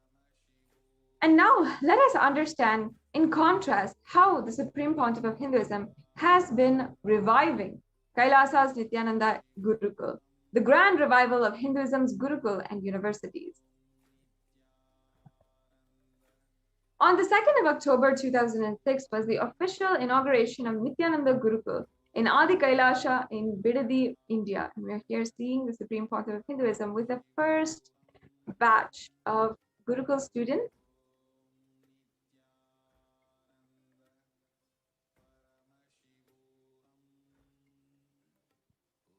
S1: And now let us understand, in contrast, how the Supreme Pontiff of Hinduism has been reviving Kailasa's Nithyananda Gurukul, the grand revival of Hinduism's Gurukul and universities. On the 2nd of October 2006 was the official inauguration of Nithyananda Gurukul in Adi Kailasa in Bidadi, India. And we're here seeing the Supreme Pontiff of Hinduism with the first batch of Gurukul students.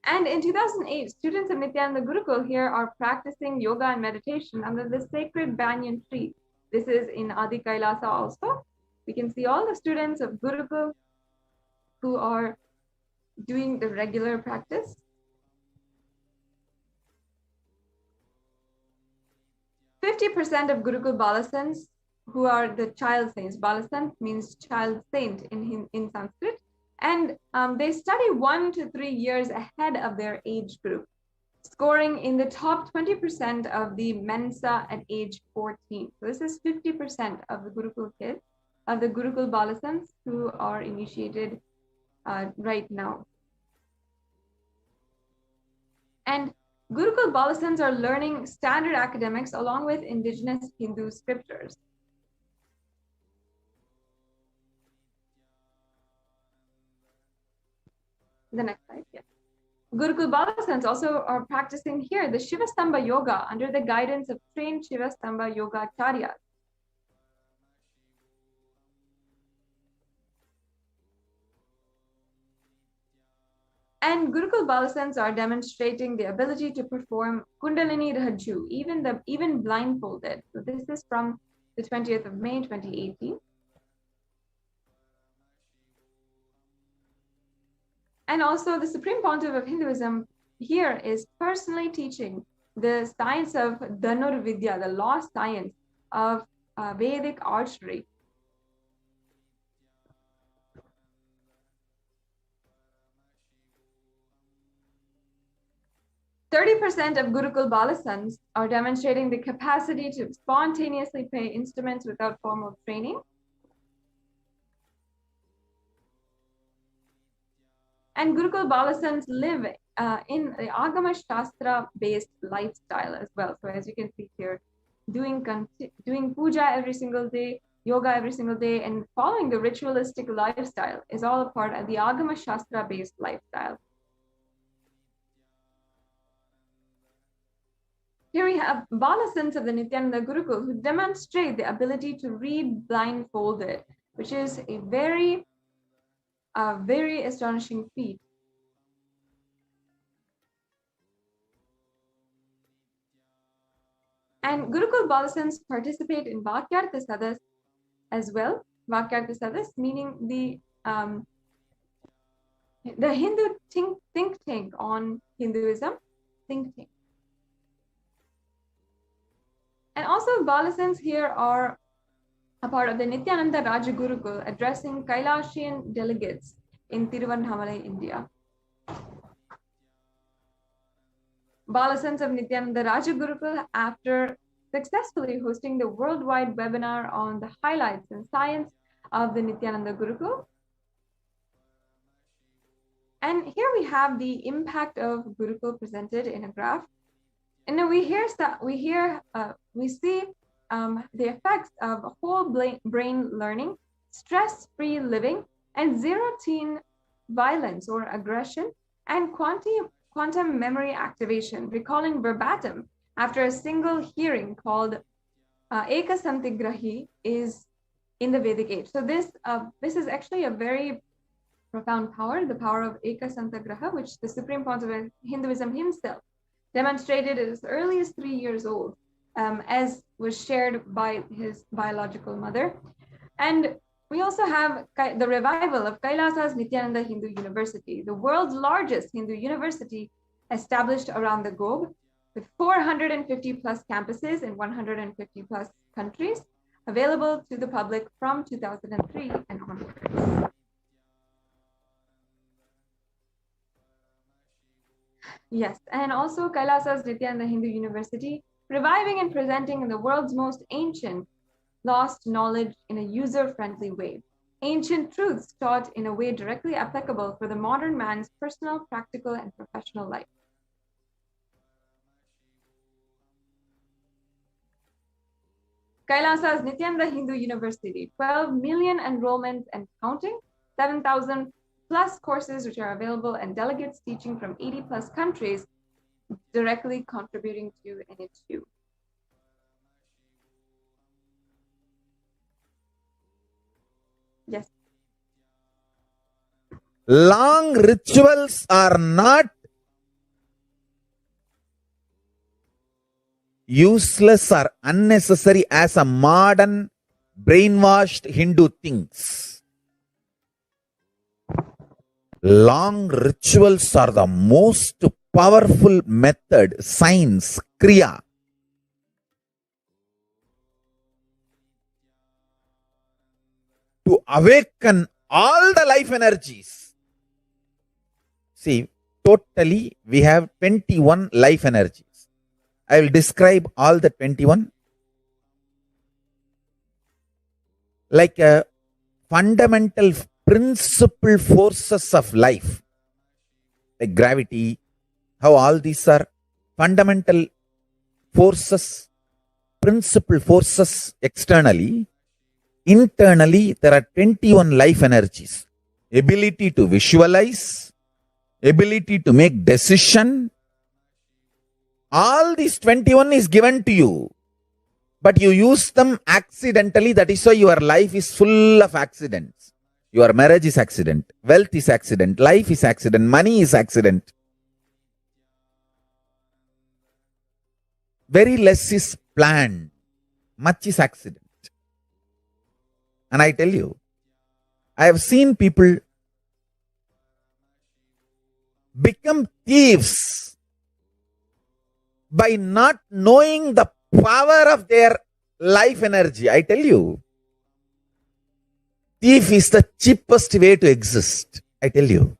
S1: And in 2008, students of Nithyananda Gurukul here are practicing yoga and meditation under the sacred banyan tree. This is in Adi Kailasa also. We can see all the students of Gurukul who are doing the regular practice. 50% of Gurukul Balasants who are the child saints. Balasant means child saint in Sanskrit. And they study 1 to 3 years ahead of their age group, scoring in the top 20% of the Mensa at age 14. So this is 50% of the Gurukul kids, of the Gurukul Balasants who are initiated right now. And Gurukul Balasants are learning standard academics along with indigenous Hindu scriptures. The next slide, yes. Gurukul Balasants also are practicing here the Shivastamba Yoga under the guidance of trained Shivastamba Yoga Acharyas. And Gurukul Balasants are demonstrating the ability to perform Kundalini Raju, even blindfolded. So this is from the 20th of May, 2018. And also the Supreme Pontiff of Hinduism here is personally teaching the science of Dhanur Vidya, the lost science of Vedic archery. %30 of Gurukul Balasants are demonstrating the capacity to spontaneously play instruments without formal training. And Gurukul Balasants live in the Agama Shastra based lifestyle as well. So as you can see here, doing puja every single day, yoga every single day, and following the ritualistic lifestyle is all a part of the Agama Shastra based lifestyle. Here we have Balasants of the Nithyananda Gurukul who demonstrate the ability to read blindfolded, which is a very astonishing feat. And Gurukul Balasants participate in Vakyartha Sadas as well. Vakyartha Sadas meaning the Hindu think tank on Hinduism, think tank. And also Balasants here are a part of the Nithyananda Raja Gurukul addressing Kailasian delegates in Tiruvannamalai, India. Balasants of Nithyananda Raja Gurukul, after successfully hosting the worldwide webinar on the highlights and science of the Nithyananda Gurukul. And here we have the impact of Gurukul presented in a graph. And then we see the effects of whole brain learning, stress-free living, and zero-teen violence or aggression, and quantum memory activation, recalling verbatim after a single hearing called Eka Santigrahi is in the Vedic age. So this is actually a very profound power, the power of Eka Santigraha, which the Supreme Pontiff of Hinduism himself demonstrated as early as 3 years old, as was shared by his biological mother. And we also have the revival of Kailasa's Nithyananda Hindu University, the world's largest Hindu university established around the globe, with 450 plus campuses in 150 plus countries, available to the public from 2003 and onwards. Yes, and also Kailasa's Nithyananda Hindu University, reviving and presenting in the world's most ancient lost knowledge in a user-friendly way. Ancient truths taught in a way directly applicable for the modern man's personal, practical, and professional life. Kailasa's Nithyananda Hindu University, 12 million enrollments and counting, 7,000 plus courses which are available, and delegates teaching from 80 plus countries directly contributing to NHU. Yes.
S4: Long rituals are not useless or unnecessary as a modern brainwashed Hindu thinks. Long rituals are the most powerful method, science, kriya, to awaken all the life energies. See, totally we have 21 life energies. I will describe all the 21 like a fundamental principal forces of life, like gravity, how all these are fundamental forces, principal forces externally. Internally, there are 21 life energies. Ability to visualize, ability to make decision. All these 21 is given to you, but you use them accidentally. That is why your life is full of accidents. Your marriage is accident, wealth is accident, life is accident, money is accident. Very less is planned, much is accident. And I tell you, I have seen people become thieves by not knowing the power of their life energy. I tell you, thief is the cheapest way to exist. I tell you.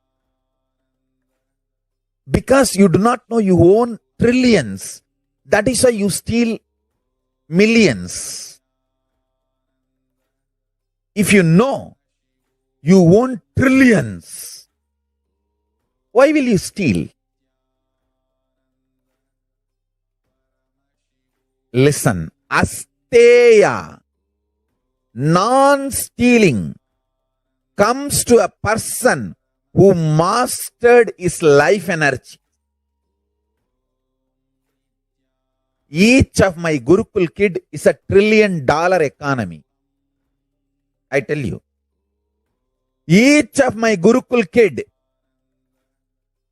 S4: Because you do not know you own trillions. That is why you steal millions. If you know you own trillions, why will you steal? Listen, asteya, non-stealing, comes to a person who mastered his life energy. Each of my Gurukul kid is $1 trillion economy. I tell you, each of my Gurukul kid,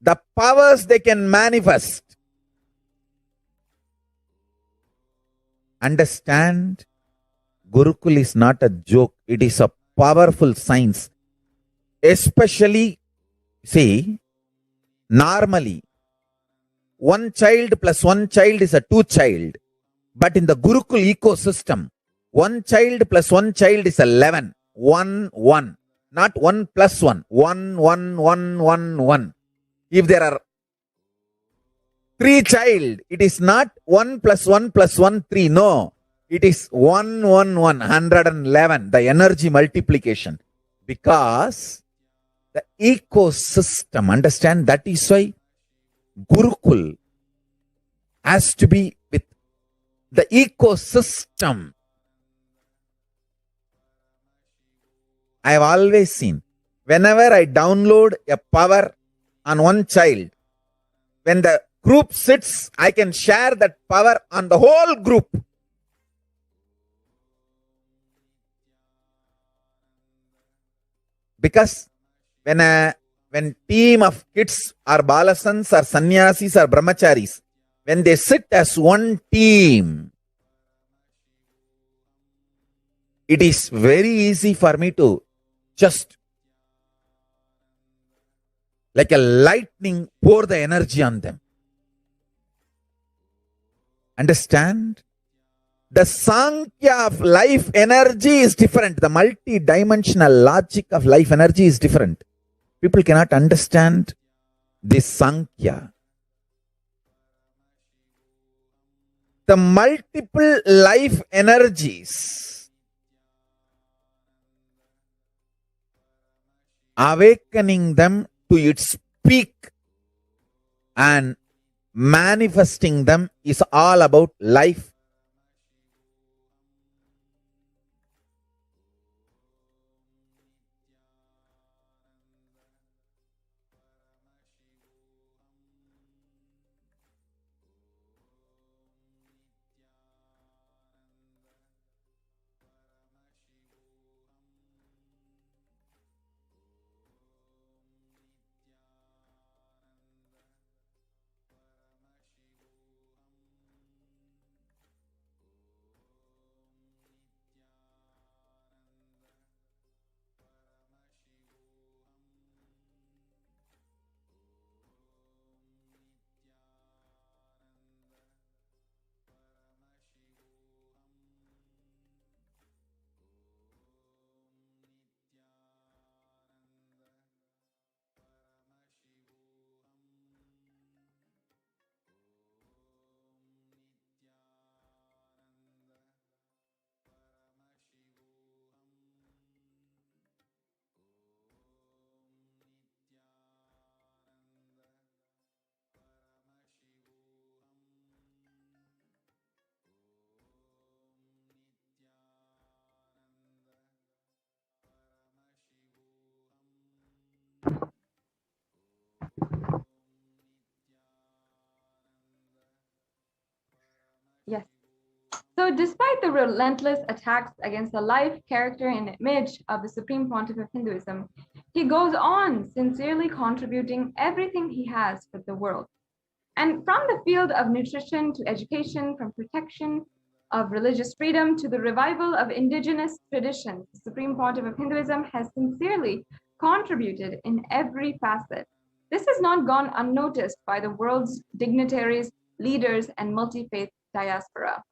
S4: the powers they can manifest. Understand, Gurukul is not a joke. It is a powerful science. Especially, see, normally, one child plus one child is a two child. But in the Gurukul ecosystem, one child plus one child is 11. 1, 1. Not 1 plus 1. 1, 1, 1, 1, 1. If there are 3 child, it is not 1 plus 1 plus 1, 3. No. It is 1, 1, 1. 111. The energy multiplication. Because the ecosystem, understand, that is why Gurukul has to be with the ecosystem. I have always seen, whenever I download a power on one child, when the group sits, I can share that power on the whole group. Because when team of kids or balasans or sannyasis or brahmacharis, when they sit as one team, it is very easy for me to just like a lightning pour the energy on them. Understand? The Sankhya of life energy is different. The multi-dimensional logic of life energy is different. People cannot understand this Sankhya. The multiple life energies, awakening them to its peak and manifesting them is all about life.
S1: Yes. So despite the relentless attacks against the life, character, and image of the Supreme Pontiff of Hinduism, he goes on sincerely contributing everything he has for the world. And from the field of nutrition to education, from protection of religious freedom to the revival of indigenous traditions, the Supreme Pontiff of Hinduism has sincerely contributed in every facet. This has not gone unnoticed by the world's dignitaries, leaders, and multi-faith diaspora.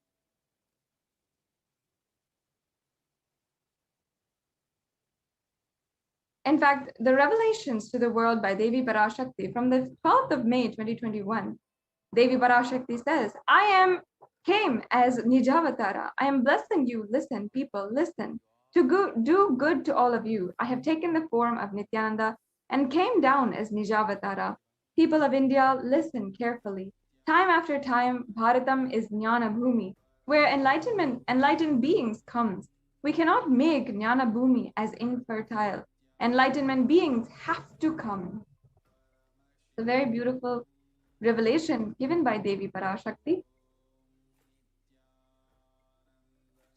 S1: In fact, the revelations to the world by Devi Parashakti from the 12th of May 2021, Devi Parashakti says, came as Nijavatara. I am blessing you. Listen, people, listen. To do good to all of you. I have taken the form of Nithyananda and came down as Nijavatara. People of India, listen carefully. Time after time, Bharatam is Jnana Bhumi, where enlightened beings comes. We cannot make Jnana Bhumi as infertile. Enlightenment beings have to come. It's a very beautiful revelation given by Devi Parashakti.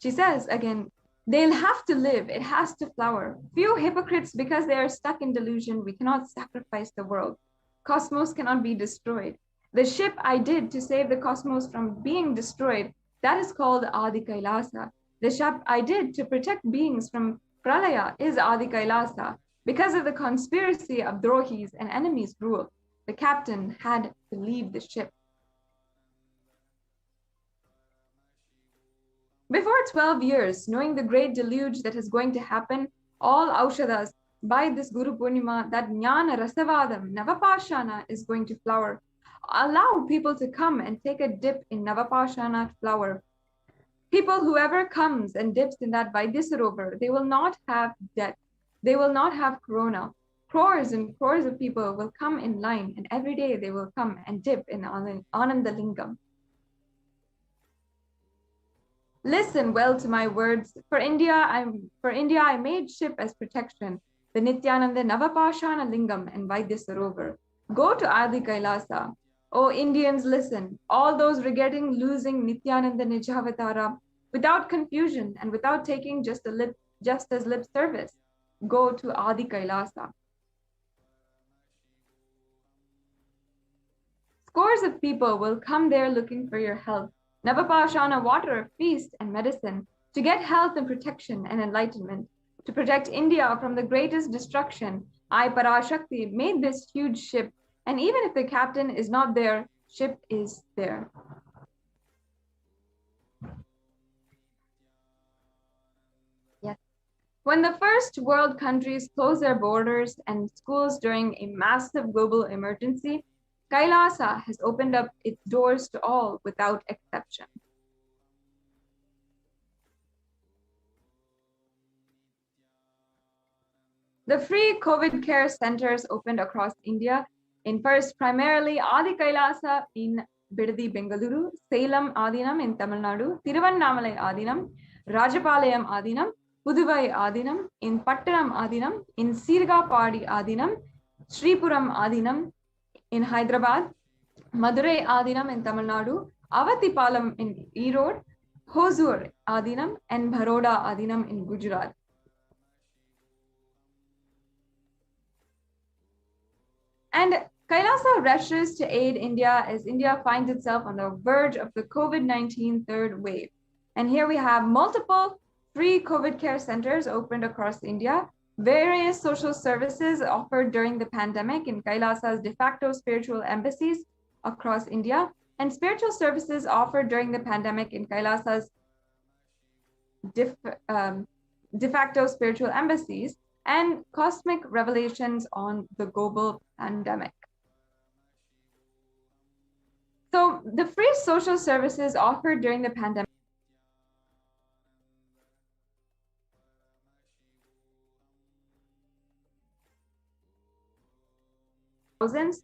S1: She says again, they'll have to live, it has to flower. Few hypocrites, because they are stuck in delusion, we cannot sacrifice the world. Cosmos cannot be destroyed. The ship I did to save the cosmos from being destroyed, that is called Adi Kailasa. The ship I did to protect beings from Pralaya is Adi Kailasa. Because of the conspiracy of Drohis and enemies' rule, the captain had to leave the ship. Before 12 years, knowing the great deluge that is going to happen, all Aushadas, by this Guru Purnima, that Jnana Rasavadam, Navapashana is going to flower. Allow people to come and take a dip in Navapashana flower. People, whoever comes and dips in that Vaidyasarovar, they will not have death. They will not have corona. Crores and crores of people will come in line, and every day they will come and dip in Anandalingam. Listen well to my words. For India, I made ship as protection, the Nithyananda Navapashana Lingam and Vaidyasarovar. Go to Adi Kailasa. O Indians, listen. All those regretting losing Nithyananda Nijavatara, without confusion and without taking just as lip service, go to Adi Kailasa. Scores of people will come there looking for your help. Navapashana water, feast, and medicine, to get health and protection and enlightenment, to protect India from the greatest destruction. I, Parashakti, made this huge ship, and even if the captain is not there, ship is there. Yes. When the first world countries closed their borders and schools during a massive global emergency, Kailasa has opened up its doors to all without exception. The free COVID care centers opened across India, in first primarily Adi Kailasa in Bidadi, Bengaluru, Salem Adinam in Tamil Nadu, Tiruvannamalai Adinam, Rajapalayam Adinam, Puduvai Adinam, in Pattanam Adinam, in Sirgapadi Adinam, Sripuram Adinam, in Hyderabad, Madurai Adinam in Tamil Nadu, Avatipalam in Erode, Hosur Adinam, and Baroda Adinam in Gujarat. And Kailasa rushes to aid India as India finds itself on the verge of the COVID-19 third wave. And here we have multiple free COVID care centers opened across India, various social services offered during the pandemic in Kailasa's de facto spiritual embassies across India, and spiritual services offered during the pandemic in Kailasa's de facto spiritual embassies, and cosmic revelations on the global pandemic. So the free social services offered during the pandemic thousands.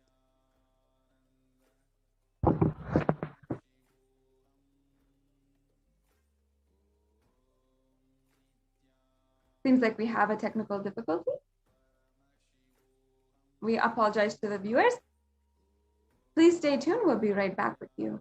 S1: Seems like we have a technical difficulty. We apologize to the viewers. Please stay tuned. We'll be right back with you.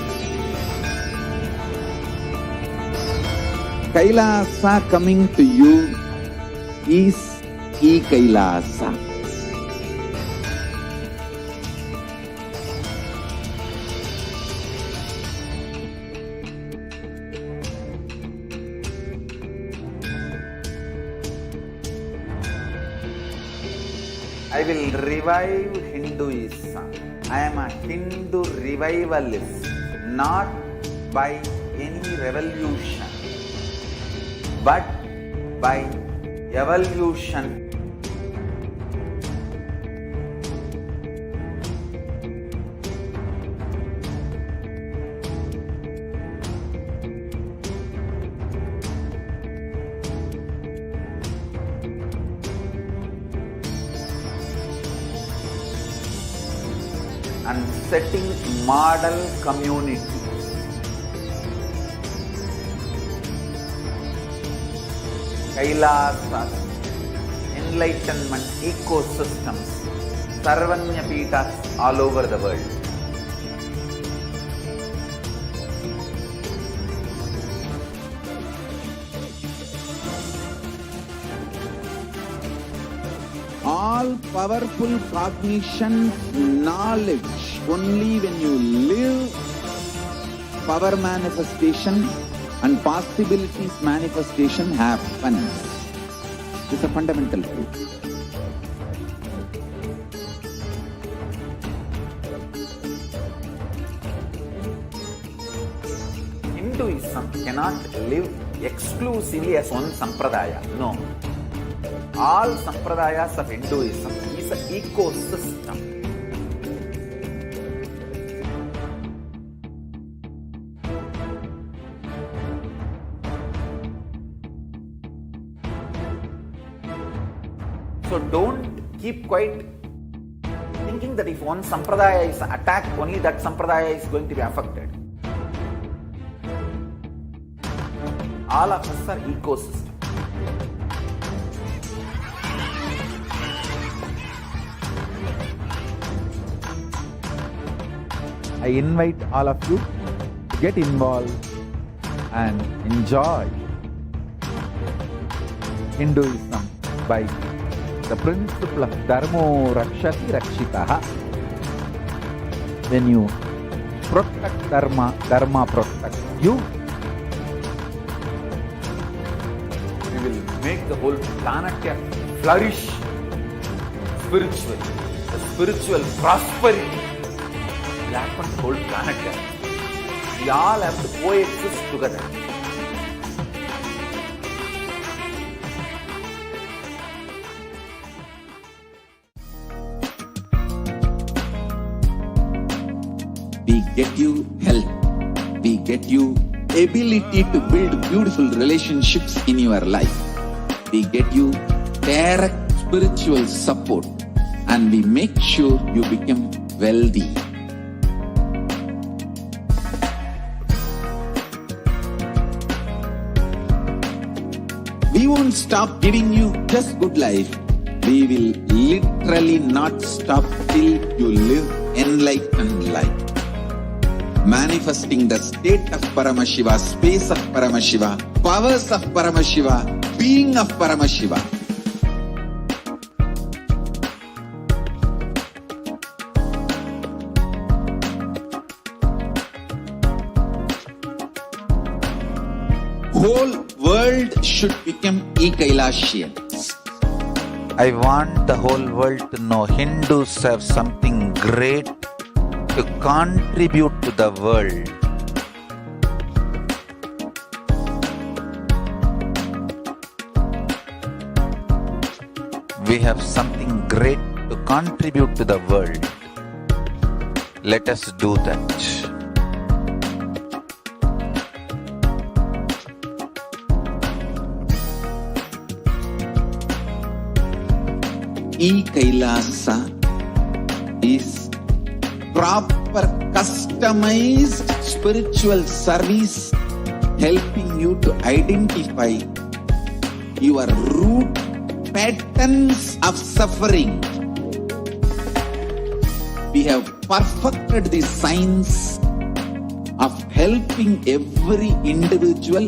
S3: Kailasa coming to you is Kailasa.
S2: I will revive Hinduism. I am a Hindu revivalist, not by any revolution, but by evolution. And setting model community. Kailasa, enlightenment ecosystems, Sarvanya Pitas all over the world.
S3: All powerful cognition, knowledge, only when you live power manifestation and possibilities manifestation happens. It's a fundamental truth.
S2: Hinduism cannot live exclusively as one sampradaya. No. All sampradayas of Hinduism is an ecosystem. So don't keep quiet thinking that if one sampradaya is attacked, only that sampradaya is going to be affected. All of us are ecosystem.
S4: I invite all of you to get involved and enjoy Hinduism by the principle of Dharmo Rakshati Rakshitaha. When you protect Dharma, Dharma protects you.
S2: We will make the whole planet flourish spiritually. The spiritual prosperity will happen to the whole planet. We all have to coexist together.
S3: We get you health. We get you ability to build beautiful relationships in your life. We get you direct spiritual support, and we make sure you become wealthy. We won't stop giving you just good life. We will literally not stop till you live enlightened life. Manifesting the state of Paramashiva, space of Paramashiva, powers of Paramashiva, being of Paramashiva. Whole world should become Kailasians.
S4: I want the whole world to know Hindus have something great to contribute to the world. We have something great to contribute to the world. Let us do that.
S3: Kailasa is proper customized spiritual service, helping you to identify your root patterns of suffering. We have perfected the science of helping every individual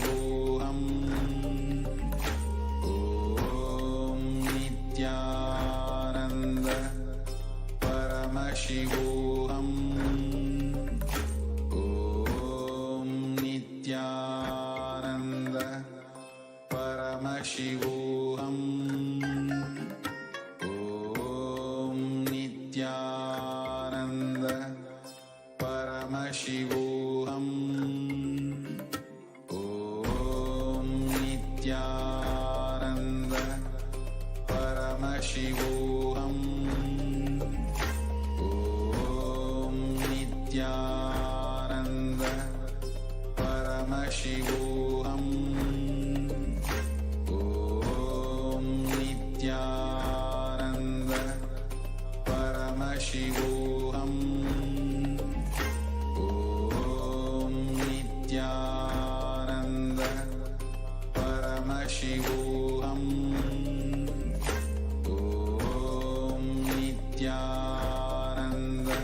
S6: Paramashivoham. Om Nithyananda Paramashivoham. Om Nithyananda Paramashivoham. Om Nithyananda Paramashivoham. Om Nithyananda Paramashivoham. Om Nithyananda Paramashivoham. Om Nithyananda Paramashivoham. Om Nithyananda Paramashivoham. Om Nithyananda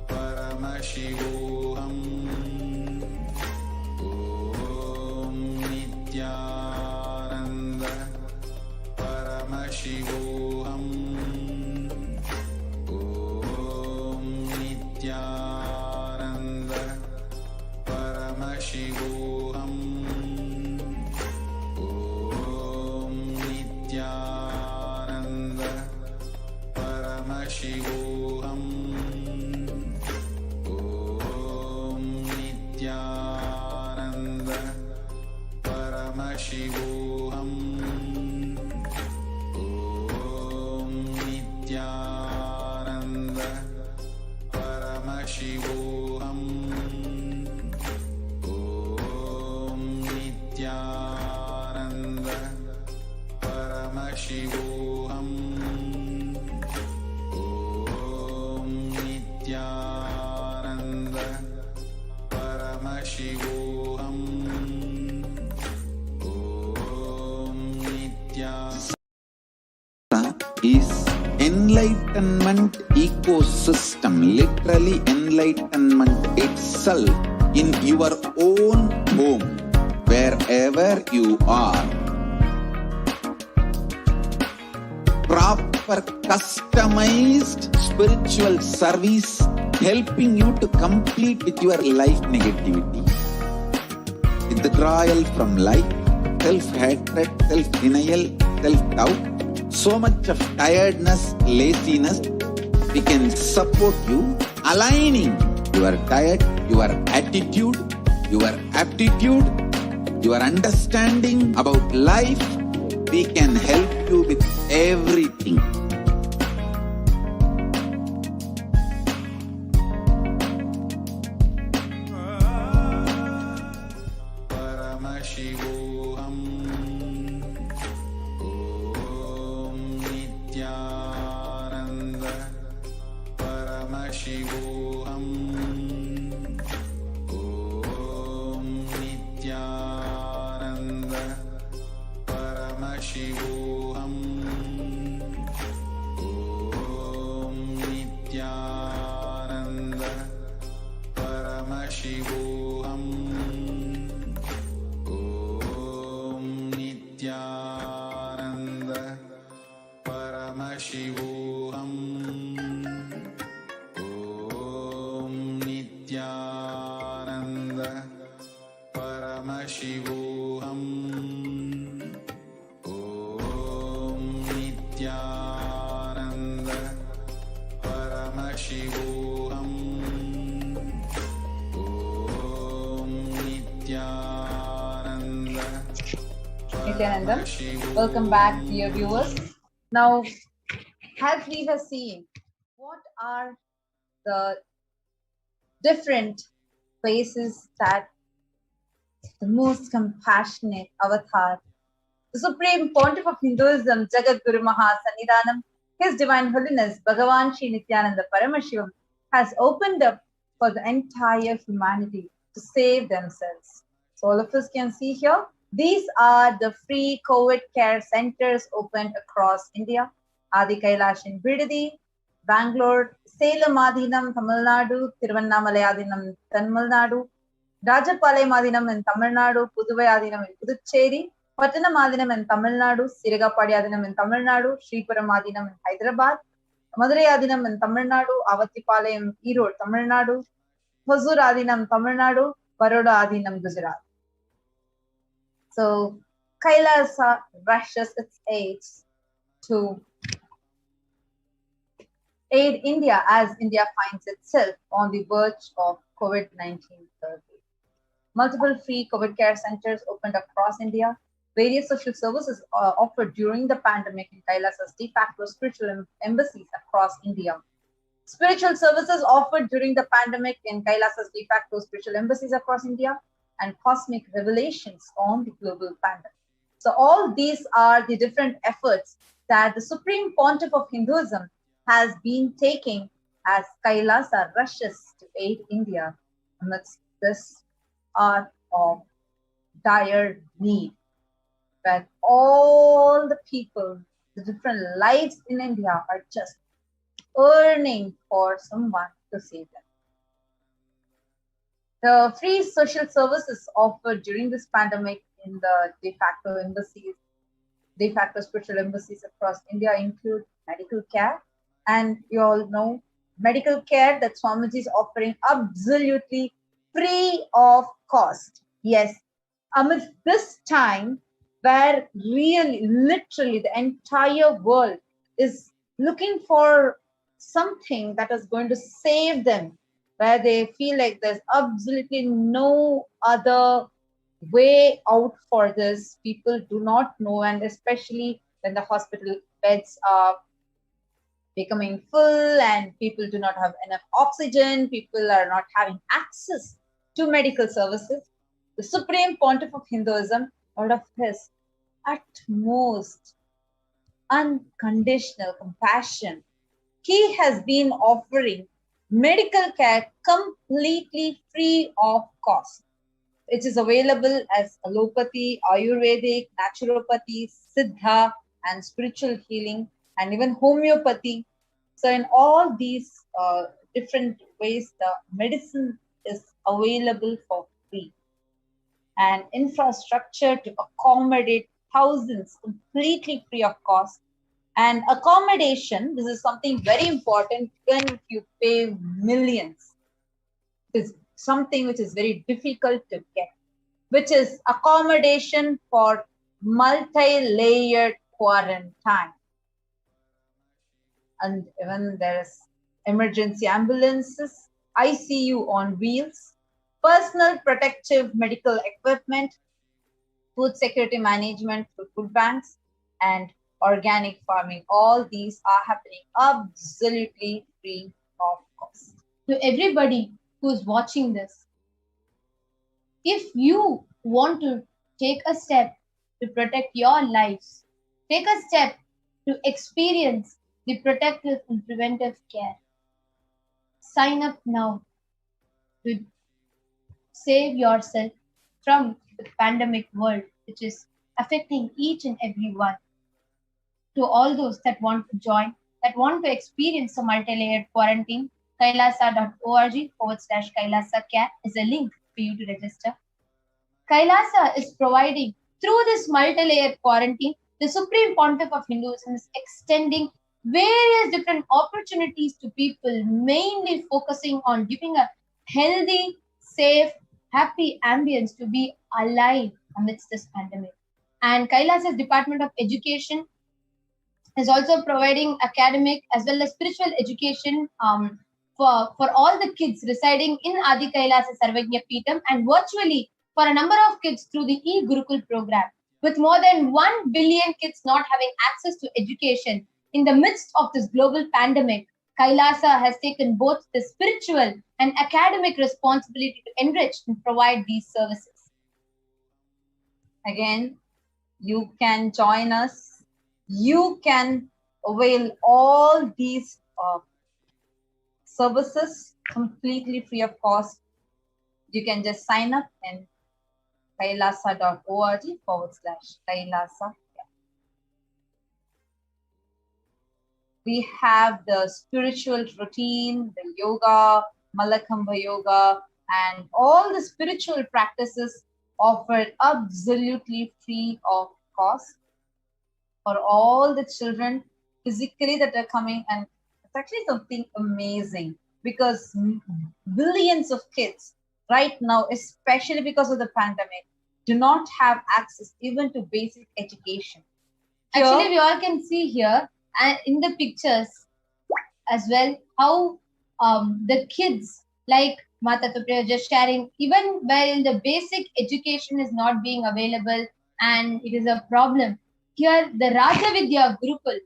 S6: Paramashivoham. Om Nithyananda Paramashivoham. Om Nithyananda Paramashivoham. Om Nithyananda Paramashivoham. Om Nithyananda Paramashivoham. Om Nithyananda Paramashivoham. Om Nithyananda Paramashivoham. Om Nithyananda Paramashivoham. Om Nithyananda
S3: is enlightenment ecosystem, literally enlightenment itself in your own home, wherever you are. Proper customized spiritual service helping you to complete with your life negativity, withdrawal from life, self-hatred, self-denial, self-doubt, so much of tiredness, laziness. We can support you aligning your diet, your attitude, your aptitude, your understanding about life. We can help you with everything.
S6: Paramashivoham. Om Nithyananda Paramashivoham. Om Nithyananda Paramashivoham. Om Nithyananda Paramashivoham. Om Nithyananda Paramashivoham. Om Nithyananda Paramashivoham. Om Nithyananda Paramashivoham. Om Nithyananda
S1: Nithyananda, welcome back, dear viewers. Now, as we have seen, what are the different places that the most compassionate avatar, the Supreme Pontiff of Hinduism, Jagat Guru Mahasannidhanam, His Divine Holiness Bhagavan Sri Nithyananda Paramashivam, has opened up for the entire humanity to save themselves. So all of us can see here, these are the free COVID care centers opened across India. Adi Kailasa in Bidadi, Bangalore, Salem Adhinam, Tamil Nadu, Tiruvannamalai Adhinam, Tamil Nadu, Rajapalayam Adinam in Tamil Nadu, Puduvai Adinam in Puducherry, Pattanam Adinam in Tamil Nadu, Sirigapadi Adinam in Tamil Nadu, Sripuram Adinam in Hyderabad, Madurai Adinam in Tamil Nadu, Avattipalayam, Erode, Tamil Nadu, Hosur Adinam, Tamil Nadu, Baroda Adinam, Gujarat. So Kailasa rushes its aids to aid India as India finds itself on the verge of COVID-19 third wave. Multiple free COVID care centers opened across India. Various social services offered during the pandemic in Kailasa's de facto spiritual embassies across India. Spiritual services offered during the pandemic in Kailasa's de facto spiritual embassies across India, and cosmic revelations on the global pandemic. So all these are the different efforts that the Supreme Pontiff of Hinduism has been taking as Kailasa rushes to aid India amidst this hour of dire need, where all the people, the different lives in India are just yearning for someone to save them. The free social services offered during this pandemic in the de facto embassies, de facto spiritual embassies across India include medical care. And you all know medical care that Swamiji is offering absolutely free of cost. Yes, amidst this time where really, literally the entire world is looking for something that is going to save them, where they feel like there's absolutely no other way out for this. People do not know, and especially when the hospital beds are becoming full and people do not have enough oxygen, people are not having access to medical services. The Supreme Pontiff of Hinduism, out of his utmost unconditional compassion, he has been offering medical care completely free of cost. It is available as allopathy, Ayurvedic, naturopathy, Siddha, and spiritual healing, and even homeopathy. So in all these different ways, the medicine is available for free. And infrastructure to accommodate thousands completely free of cost. And accommodation, this is something very important, even if you pay millions, is something which is very difficult to get, which is accommodation for multi-layered quarantine. And even there is emergency ambulances, ICU on wheels, personal protective medical equipment, food security management through food banks, and organic farming. All these are happening absolutely free of cost.
S5: To everybody who's watching this, if you want to take a step to protect your lives, take a step to experience the protective and preventive care. Sign up now to save yourself from the pandemic world, which is affecting each and every one. To all those that want to join, that want to experience a multi-layered quarantine, kailasa.org/Kailasa Care is a link for you to register. Kailasa is providing, through this multi-layered quarantine, the Supreme Pontiff of Hinduism is extending various different opportunities to people, mainly focusing on giving a healthy, safe, happy ambience to be alive amidst this pandemic. And Kailasa's Department of Education is also providing academic as well as spiritual education for all the kids residing in Adi Kailasa Sarvajna Peetham and virtually for a number of kids through the e-Gurukul program. With more than 1 billion kids not having access to education in the midst of this global pandemic, Kailasa has taken both the spiritual and academic responsibility to enrich and provide these services.
S1: Again, you can join us. You can avail all these services completely free of cost. You can just sign up in kailasa.org/Kailasa. We have the spiritual routine, the yoga, Malakhamba yoga,
S5: and all the spiritual practices offered absolutely free of cost for all the children physically that are coming. And it's actually something amazing because billions of kids right now, especially because of the pandemic, do not have access even to basic education. Actually, we all can see here and in the pictures as well how the kids, like Mata Tupriya was just sharing, even while the basic education is not being available and it is a problem, here the Raja Vidya Gurukul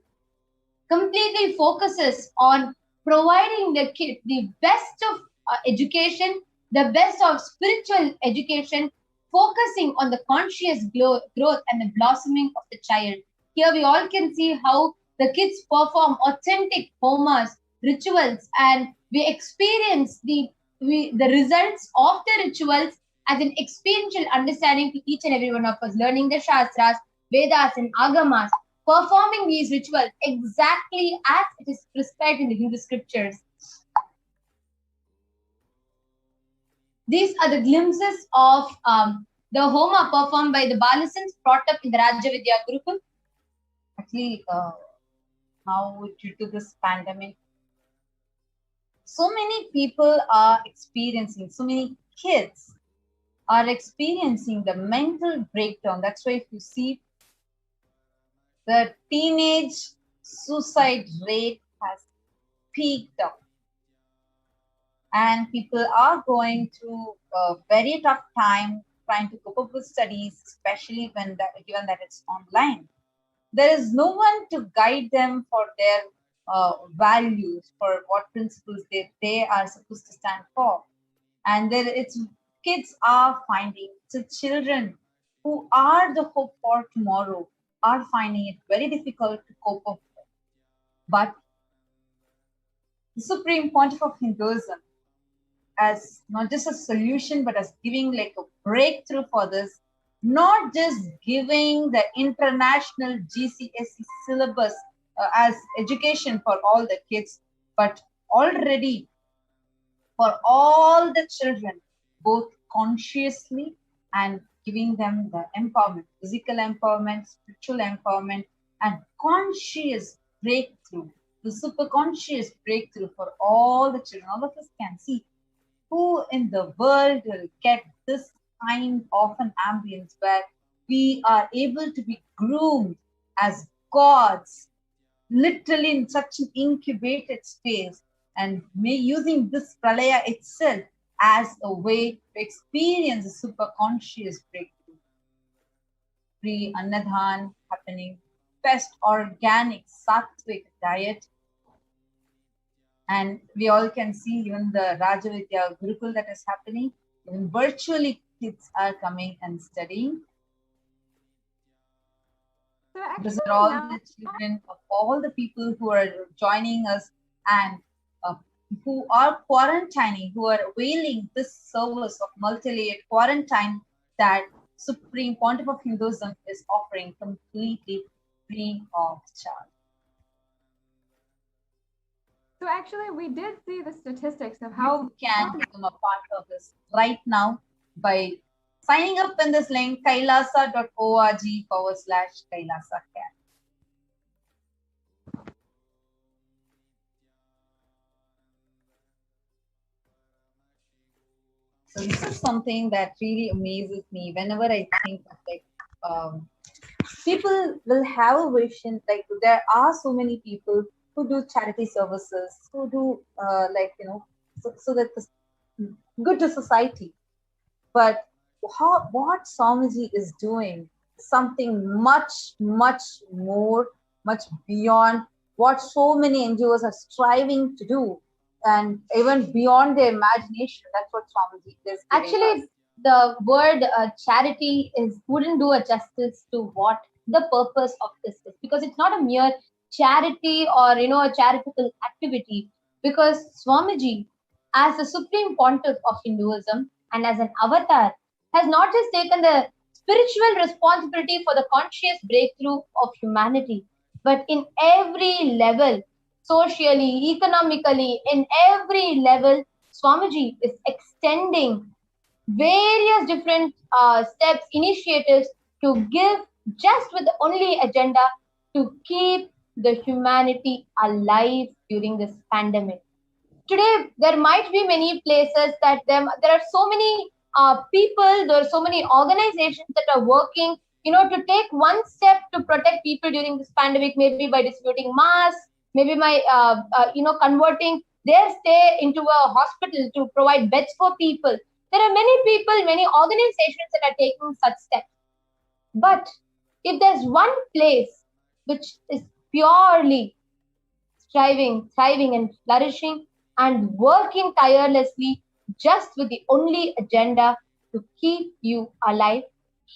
S5: completely focuses on providing the kid the best of education, the best of spiritual education, focusing on the conscious growth and the blossoming of the child. Here we all can see how the kids perform authentic homas, rituals, and we experience the results of the rituals as an experiential understanding to each and every one of us, learning the Shastras, Vedas, and Agamas, performing these rituals exactly as it is prescribed in the Hindu scriptures. These are the glimpses of the Homa performed by the Balasans brought up in the Raja Vidya Gurukul. Actually, now due to this pandemic, so many people are experiencing, so many kids are experiencing the mental breakdown. That's why if you see the teenage suicide rate has peaked up. And people are going through a very tough time trying to cope up with studies, especially when given that it's online. There is no one to guide them for their values, for what principles they are supposed to stand for. And kids are finding, so children who are the hope for tomorrow are finding it very difficult to cope up with. But the Supreme Pontiff of Hinduism, as not just a solution, but as giving like a breakthrough for this, not just giving the international GCSE syllabus as education for all the kids, but already for all the children, both consciously and giving them the empowerment, physical empowerment, spiritual empowerment, and conscious breakthrough, the super conscious breakthrough for all the children. All of us can see who in the world will get this kind of an ambience where we are able to be groomed as gods, literally in such an incubated space, and using this pralaya itself as a way to experience a super conscious breakthrough. Free Annadhan happening, best organic sattvic diet. And we all can see even the Raja Vidya Gurukul that is happening. Even virtually kids are coming and studying.
S1: So actually,
S5: These are all the children of all the people who are joining us and who are quarantining, who are availing this service of multi-layered quarantine that Supreme Pontiff of Hinduism is offering completely free of charge.
S1: So actually, we did see the statistics of
S5: How you can become a part of this right now by signing up in this link, kailasa.org/Kailasa Camp. So this is something that really amazes me whenever I think of like people will have a vision, like there are so many people who do charity services, who do so that it's good to society. But what Swamiji is doing something much, much more, much beyond what so many NGOs are striving to do, and even beyond their imagination. That's what Swamiji is. Actually, the word charity wouldn't do a justice to what the purpose of this is, because it's not a mere charity or a charitable activity, because Swamiji, as the Supreme Pontiff of Hinduism and as an avatar, has not just taken the spiritual responsibility for the conscious breakthrough of humanity, but in every level, socially, economically, in every level,
S7: Swamiji is extending various different steps, initiatives to give just with the only agenda to keep the humanity alive during this pandemic. Today, there might be many places that there are so many people, there are so many organizations that are working, to take one step to protect people during this pandemic, maybe by distributing masks, maybe by, converting their stay into a hospital to provide beds for people. There are many people, many organizations that are taking such steps. But if there's one place which is purely striving, thriving, and flourishing, and working tirelessly just with the only agenda to keep you alive,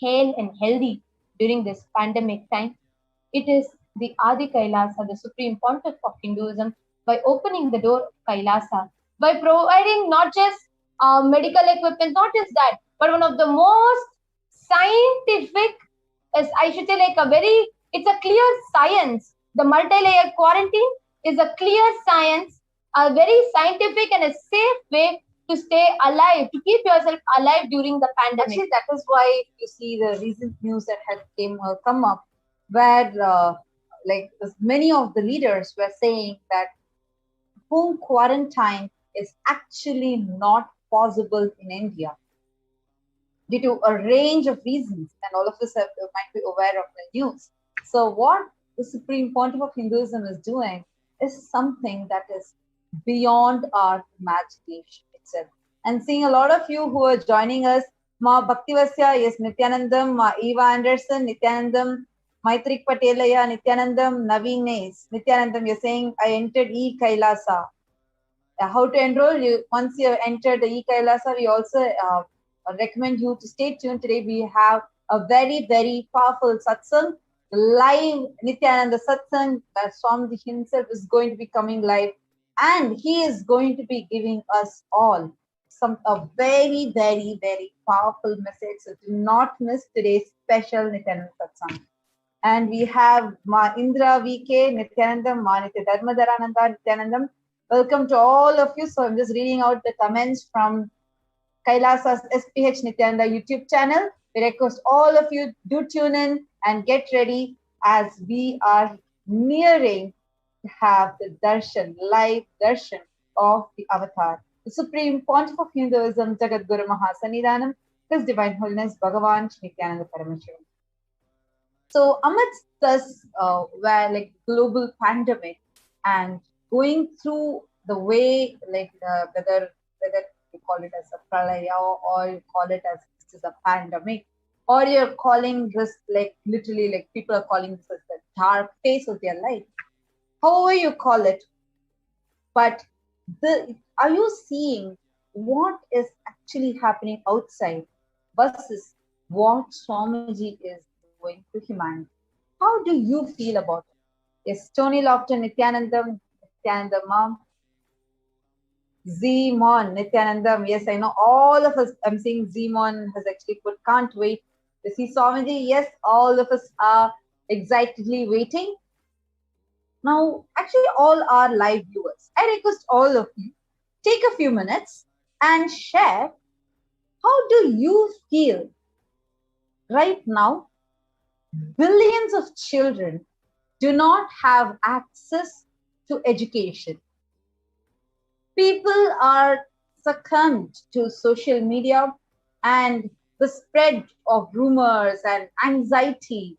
S7: hale, and healthy during this pandemic time, it is the Adi Kailasa, the Supreme Pontiff of Hinduism, by opening the door of Kailasa, by providing not just medical equipment, not just that, but one of the most scientific, as I should say, it's a clear science. The multi-layer quarantine is a clear science, a very scientific and a safe way to stay alive, to keep yourself alive during the pandemic.
S1: Actually, that is why you see the recent news that had come up, where many of the leaders were saying that home quarantine is actually not possible in India due to a range of reasons, and all of us might be aware of the news. So what the Supreme Pontiff of Hinduism is doing is something that is beyond our imagination itself. And seeing a lot of you who are joining us, Ma Bhaktivasya, yes, Nithyanandam, Ma Eva Anderson, Nithyanandam, Maitrik Patelaya, Nithyanandam, Naveen Nithyanandam, you're saying, I entered E-Kailasa. How to enroll? Once you enter the E-Kailasa, we also recommend you to stay tuned. Today we have a very, very powerful satsang, live Nithyananda satsang. Swamiji himself is going to be coming live, and he is going to be giving us all a very, very, very powerful message. So do not miss today's special Nithyananda satsang. And we have Ma Indra VK, Nithyanandam, Ma Nitya Dharmadarananda, Nithyanandam. Welcome to all of you. So I'm just reading out the comments from Kailasa's SPH Nithyananda YouTube channel. We request all of you do tune in and get ready as we are nearing to have the darshan, live darshan of the avatar, the Supreme Pontiff of Hinduism, Jagat Guru Mahasannidhanam, His Divine Holiness Bhagavan Nithyananda Paramashivam. So amidst this global pandemic and going through the way whether you call it as a pralaya or you call it as this is a pandemic, or you're calling this literally people are calling this as the dark phase of their life, however you call it. But are you seeing what is actually happening outside versus what Swamiji is doing to humanity? How do you feel about it? Yes, Tony Lofton, Nithyanandam, Mom. Zmon, Nithyanandam. Yes, I know all of us. I'm seeing Zmon has actually put, can't wait to see Swamiji. Yes, all of us are excitedly waiting. Now, actually, all our live viewers, I request all of you, take a few minutes and share how do you feel right now. Billions of children do not have access to education. People are succumbed to social media and the spread of rumors and anxiety.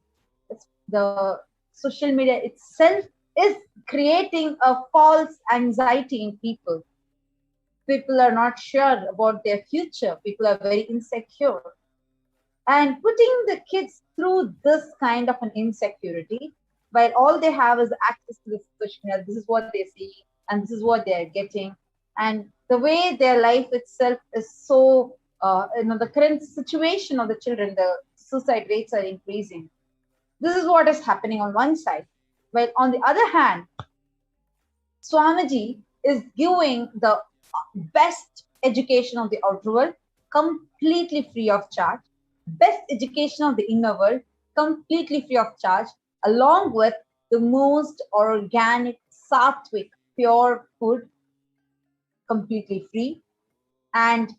S1: The social media itself is creating a false anxiety in people. People are not sure about their future. People are very insecure. And putting the kids through this kind of an insecurity, while all they have is access to the social media, this is what they see and this is what they are getting. And the way their life itself is so, the current situation of the children, the suicide rates are increasing. This is what is happening on one side. While on the other hand, Swamiji is giving the best education of the outer world, completely free of charge. Best education of the inner world, completely free of charge, along with the most organic, sattvic, pure food, completely free.
S8: And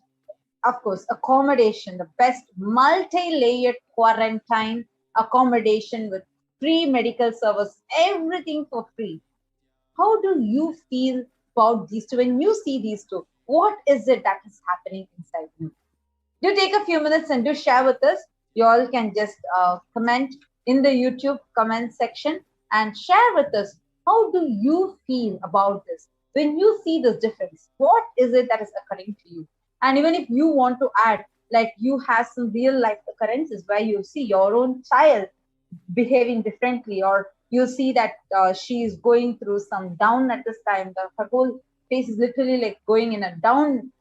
S8: of course, accommodation, the best multi-layered quarantine accommodation with free medical service, everything for free. How do you feel about these two? When you see these two, what is it that is happening inside you? Do take a few minutes and do share with us. You all can just comment in the YouTube comment section and share with us. How do you feel about this? When you see this difference, what is it that is occurring to you? And even if you want to add, like you have some real life occurrences where you see your own child behaving differently, or you see that she is going through some down at this time, her whole face is literally like going in a down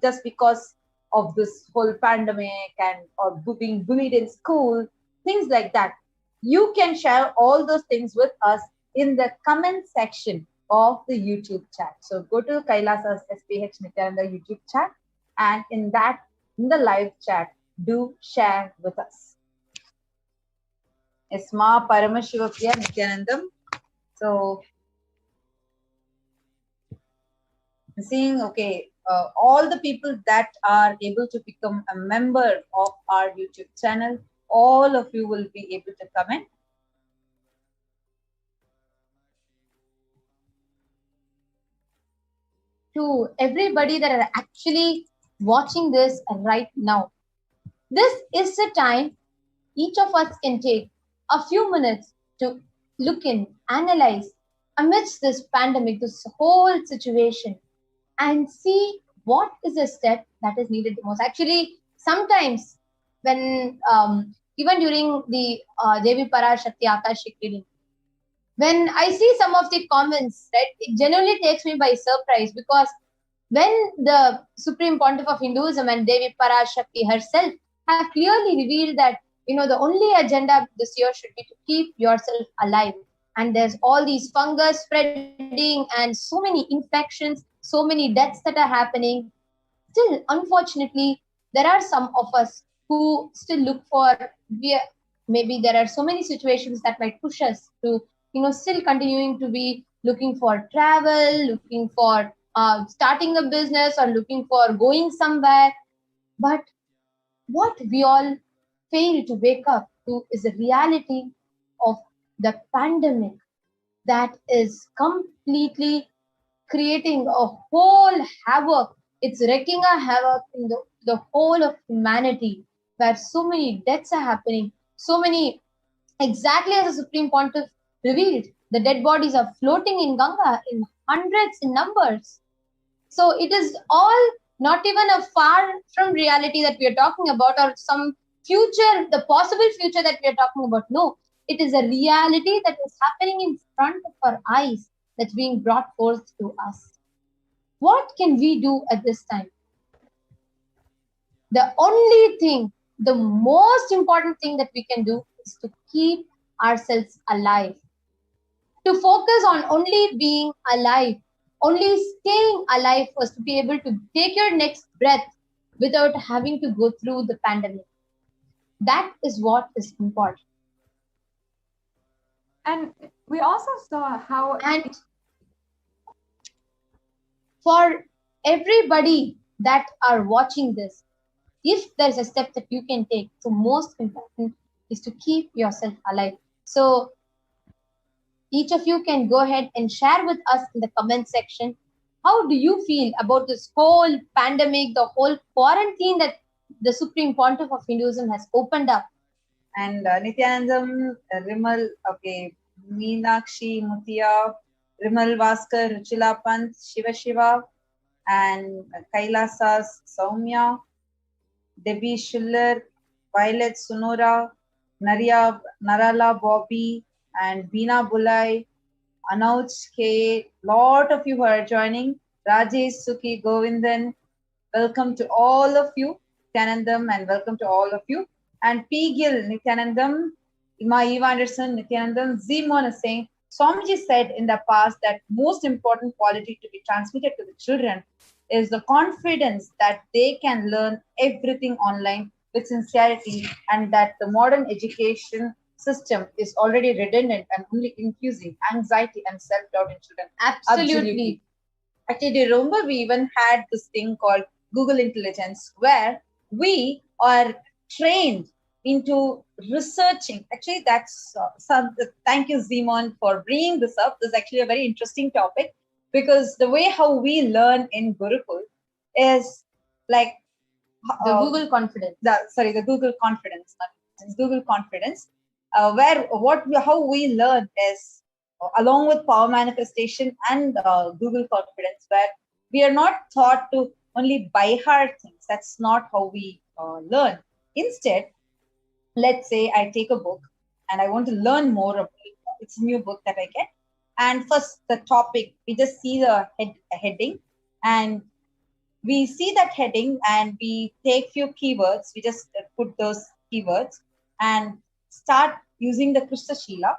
S8: just because of this whole pandemic and or being bullied in school, things like that. You can share all those things with us in the comment section of the YouTube chat. So go to Kailasa's SPH Nithyananda YouTube chat, and in the live chat, do share with us. Esma Paramashivoham Nithyanandam. So seeing, okay, all the people that are able to become a member of our YouTube channel, all of you will be able to comment.
S7: To everybody that are actually watching this right now, this is the time each of us can take a few minutes to look in, analyze amidst this pandemic, this whole situation, and see what is the step that is needed the most. Actually, sometimes when even during the Devi Parashakti Akashik reading, when I see some of the comments, right, it genuinely takes me by surprise, because when the Supreme Pontiff of Hinduism and Devi Parashakti herself have clearly revealed that, the only agenda this year should be to keep yourself alive. And there's all these fungus spreading and so many infections, so many deaths that are happening. Still, unfortunately, there are some of us who still look for, maybe there are so many situations that might push us to, still continuing to be looking for travel, looking for starting a business, or looking for going somewhere. But what we all fail to wake up to is the reality of the pandemic that is completely creating a whole havoc. It's wreaking a havoc in the whole of humanity, where so many deaths are happening, so many, exactly as the Supreme Pontiff revealed, the dead bodies are floating in Ganga in hundreds in numbers. So it is all not even a far from reality that we are talking about, or some future, the possible future that we are talking about. No, it is a reality that is happening in front of our eyes, that's being brought forth to us. What can we do at this time? The only thing, the most important thing that we can do is to keep ourselves alive. To focus on only being alive, only staying alive first, to be able to take your next breath without having to go through the pandemic. That is what is important.
S1: And we also saw how...
S7: And for everybody that are watching this, if there's a step that you can take, the most important is to keep yourself alive. So each of you can go ahead and share with us in the comment section. How do you feel about this whole pandemic, the whole quarantine that the Supreme Pontiff of Hinduism has opened up?
S8: And Nithyanandam, Rimal, okay, Meenakshi, Muthiya, Rimal Vaskar, Ruchila Pant, Shiva, and Kailasa's Soumya, Debbie Schiller, Violet Sunora, Narala Bobby, and Beena Bulai, Anouch K. Lot of you who are joining. Rajesh, Suki, Govindan, welcome to all of you. Nithyanandam, and welcome to all of you. And P. Gill, Nithyanandam, Ima Eva Anderson, Nithyanandam, Zimon is saying, Swamiji said in the past that most important quality to be transmitted to the children is the confidence that they can learn everything online with sincerity, and that the modern education system is already redundant and only infusing anxiety and self-doubt in children.
S7: Absolutely.
S8: Actually, remember we even had this thing called Google Intelligence, where we are trained into researching. Actually, that's thank you, Zimon, for bringing this up. This is actually a very interesting topic, because the way how we learn in Gurukul is like
S7: The Google confidence.
S8: the Google confidence, it's Google confidence, how we learn is along with power manifestation and Google confidence, where we are not taught to only by heart things. That's not how we learn. Instead, let's say I take a book and I want to learn more of it. It's a new book that I get. And first, the topic, we just see the heading, and we see that heading and we take few keywords. We just put those keywords and start using the Krishna Shila,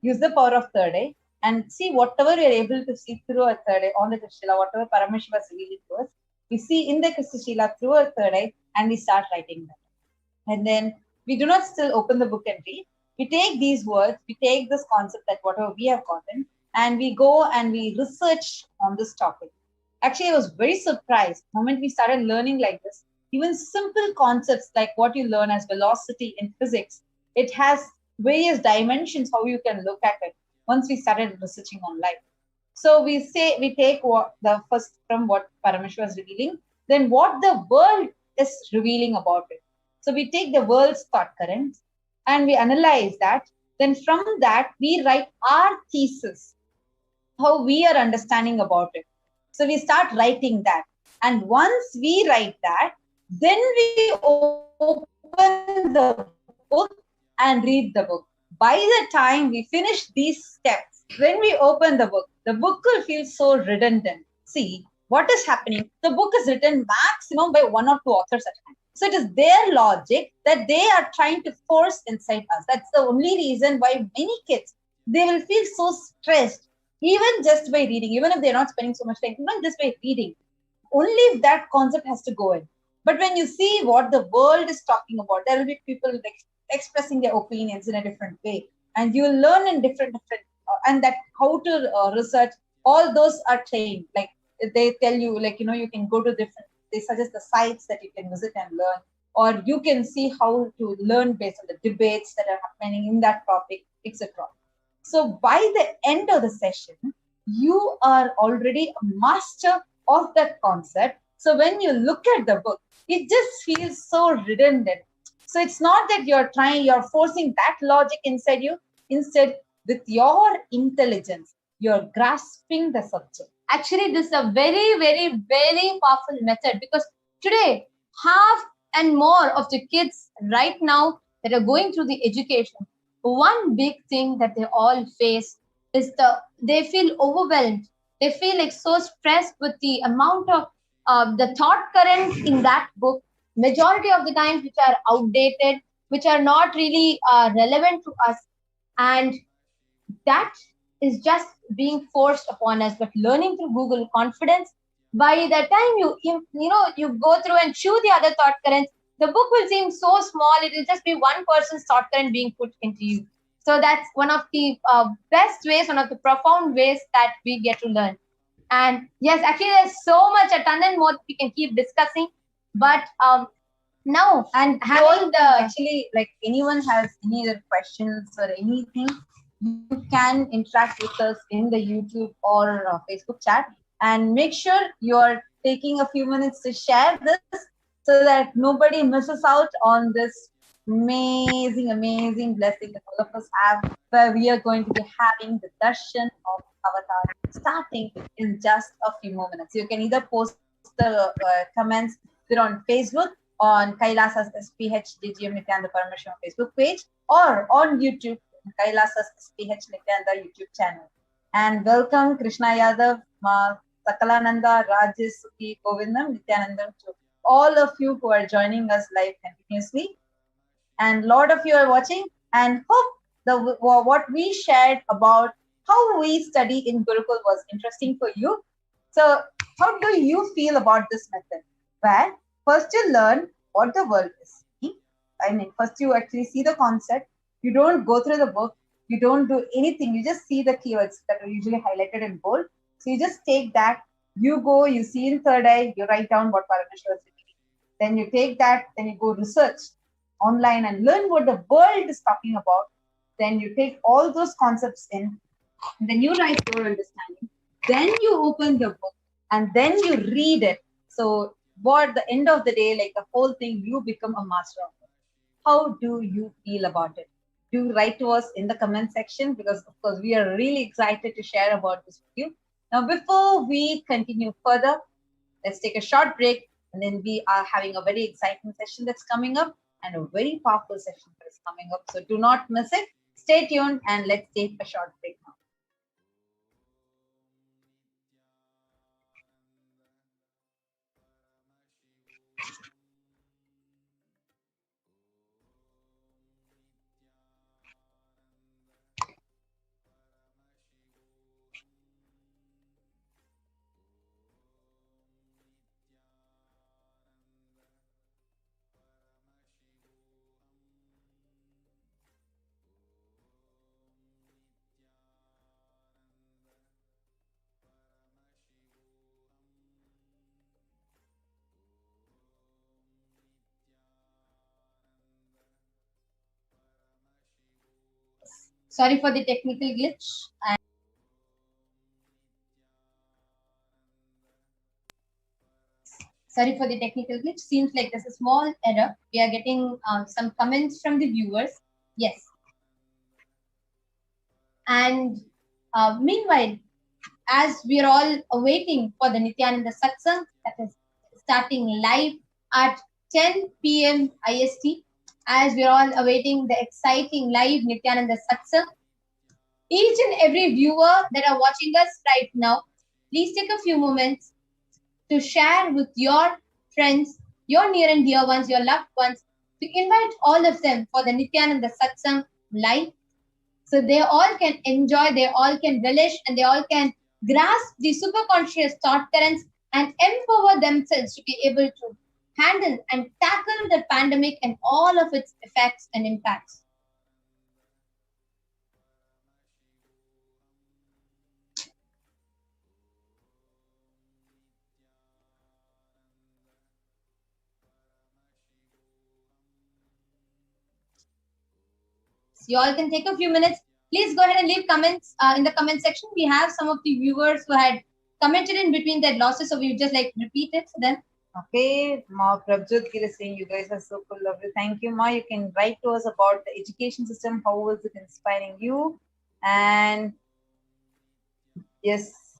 S8: use the power of third eye, and see whatever we are able to see through a third eye on the Krishna Shila, whatever Paramashiva is revealing to us, we see in the Krishna Shila through a third eye, and we start writing that. And then we do not still open the book and read. We take these words, we take this concept that whatever we have gotten, and we go and we research on this topic. Actually, I was very surprised the moment we started learning like this. Even simple concepts like what you learn as velocity in physics, it has various dimensions how you can look at it once we started researching online. So we take the first from what Paramashiva is revealing, then what the world is revealing about it. So we take the world's thought currents and we analyze that. Then from that, we write our thesis, how we are understanding about it. So we start writing that. And once we write that, then we open the book and read the book. By the time we finish these steps, when we open the book will feel so redundant. See, what is happening? The book is written maximum by 1 or 2 authors at a time. So it is their logic that they are trying to force inside us. That's the only reason why many kids, they will feel so stressed, even just by reading, even if they're not spending so much time, even just by reading. Only if that concept has to go in. But when you see what the world is talking about, there will be people expressing their opinions in a different way. And you will learn in different and that how to research, all those are trained. Like they tell you, you can go to different, they suggest the sites that you can visit and learn, or you can see how to learn based on the debates that are happening in that topic, etc. So by the end of the session, you are already a master of that concept. So when you look at the book, it just feels so redundant. So it's not that you're forcing that logic inside you. Instead, with your intelligence, you're grasping the subject.
S7: Actually, this is a very, very, very powerful method, because today, half and more of the kids right now that are going through the education, one big thing that they all face is they feel overwhelmed. They feel like so stressed with the amount of the thought currents in that book, majority of the times which are outdated, which are not really relevant to us. And that is just being forced upon us. But learning through Google Confidence, by the time you go through and chew the other thought currents, the book will seem so small. It will just be one person's thought current being put into you. So that's one of the best ways, one of the profound ways that we get to learn. And yes, actually, there's so much, a ton and more that we can keep discussing. But now, and having
S8: actually, like anyone has any other questions or anything, you can interact with us in the YouTube or Facebook chat, and make sure you're taking a few minutes to share this so that nobody misses out on this amazing blessing that all of us have, where we are going to be having the darshan of Avatar starting in just a few more minutes. You can either post the comments either on Facebook, on Kailasa's SPH Nithyananda Paramashivam Facebook page, or on YouTube, Kailasa's SPH Nithyananda YouTube channel. And welcome Krishna Yadav, Sakalananda, Rajesh, Sukhi, Govindam, Nithyanandam, to all of you who are joining us live continuously. And a lot of you are watching, and hope what we shared about how we study in Gurukul was interesting for you. So how do you feel about this method? Where first you learn what the world is. First you actually see the concept. You don't go through the book. You don't do anything. You just see the keywords that are usually highlighted in bold. So you just take that You go, you see in third eye, you write down what Paramashiva is repeating. Then you take that, then you go research online and learn what the world is talking about. Then you take all those concepts in, and then you write your understanding. Then you open the book and then you read it. So, what the end of the day, like the whole thing, you become a master of it. How do you feel about it? Do write to us in the comment section, because of course we are really excited to share about this with you. Now, before we continue further, let's take a short break, and then we are having a very exciting session that's coming up and a very powerful session that is coming up. So do not miss it. Stay tuned and let's take a short break now. Sorry for the technical glitch. Sorry for the technical glitch. Seems like there's a small error. We are getting some comments from the viewers. Yes. And meanwhile, as we are all awaiting for the Nithyananda Satsang that is starting live at 10 p.m. IST, as we are all awaiting the exciting live Nithyananda Satsang, each and every viewer that are watching us right now, please take a few moments to share with your friends, your near and dear ones, your loved ones, to invite all of them for the Nithyananda Satsang live, so they all can enjoy, they all can relish, and they all can grasp the superconscious thought currents and empower themselves to be able to handle and tackle the pandemic and all of its effects and impacts. So you all can take a few minutes. Please go ahead and leave comments in the comment section. We have some of the viewers who had commented in between their losses, so we just like repeat it. So then, okay, Ma Prabjot Giri is saying you guys are so cool, lovely. Thank you, Ma. You can write to us about the education system. How was it inspiring you? And yes,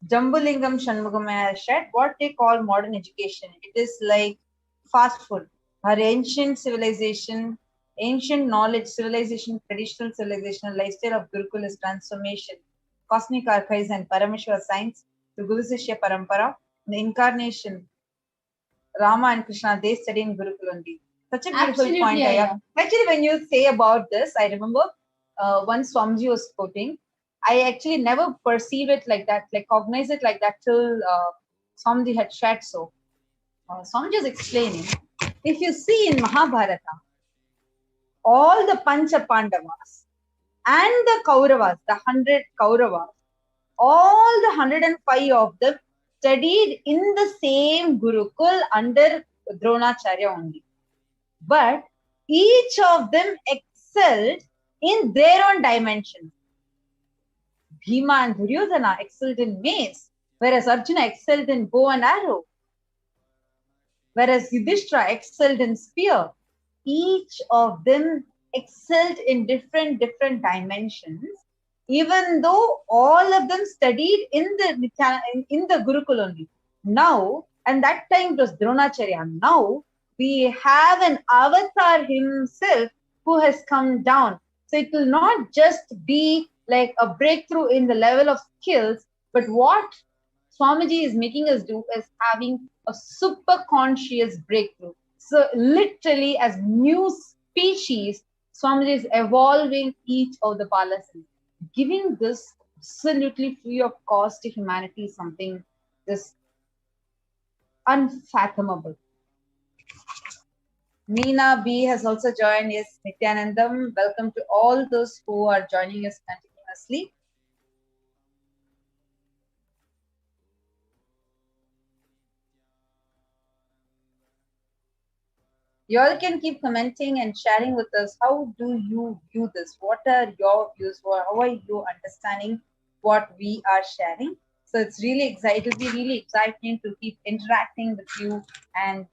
S8: Jambulingam Shanmugam has shared what they call modern education. It is like fast food. Our ancient civilization, ancient knowledge, civilization, traditional civilization, lifestyle of Gurukul is transformation, cosmic archives and Paramashiva science to Guru Sishya Parampara, the incarnation, Rama and Krishna, they study in Gurukul only. Such a beautiful point. Yeah. Actually, when you say about this, I remember once Swamiji was quoting, I actually never perceived it like that, like cognize it like that till Swamiji had shared so. Swamiji was explaining, if you see in Mahabharata, all the Pancha Pandavas and the Kauravas, the 100 Kauravas, all the 105 of them studied in the same Gurukul under Dronacharya only. But each of them excelled in their own dimensions. Bhima and Duryodhana excelled in mace, whereas Arjuna excelled in bow and arrow, whereas Yudhishthira excelled in spear. Each of them excelled in different dimensions, even though all of them studied in the Gurukul only. Now, and that time it was Dronacharya. Now we have an avatar himself who has come down. So it will not just be like a breakthrough in the level of skills, but what Swamiji is making us do is having a super conscious breakthrough. So literally as new species, Swamiji is evolving each of the palaces. Giving this absolutely free of cost to humanity is something just unfathomable. Meena B has also joined. Yes, Nithyanandam. Welcome to all those who are joining us continuously. You all can keep commenting and sharing with us. How do you view this? What are your views? How are you understanding what we are sharing? So it's really exciting. It'll be really exciting to keep interacting with you and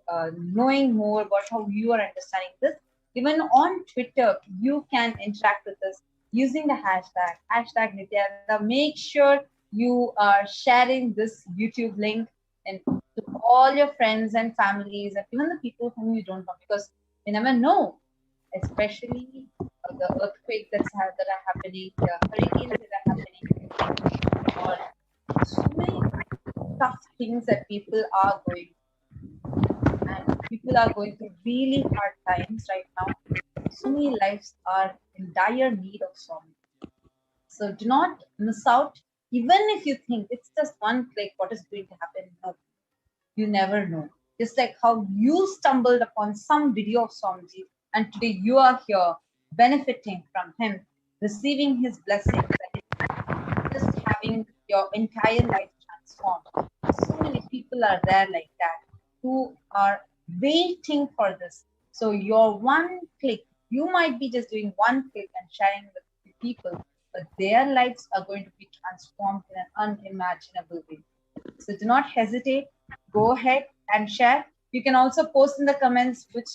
S8: knowing more about how you are understanding this. Even on Twitter, you can interact with us using the hashtag Nithyananda. Make sure you are sharing this YouTube link and to all your friends and families and even the people whom you don't know, because you never know, especially the earthquake that are happening, the hurricanes that are happening, or so many tough things that people are going through. And people are going through really hard times right now. So many lives are in dire need of song. So do not miss out. Even if you think it's just one click, what is going to happen? No, you never know. Just like how you stumbled upon some video of Swamiji and today you are here benefiting from him, receiving his blessings, and just having your entire life transformed. So many people are there like that who are waiting for this. So your one click, you might be just doing one click and sharing with the people, but their lives are going to be transformed in an unimaginable way. So do not hesitate. Go ahead and share. You can also post in the comments which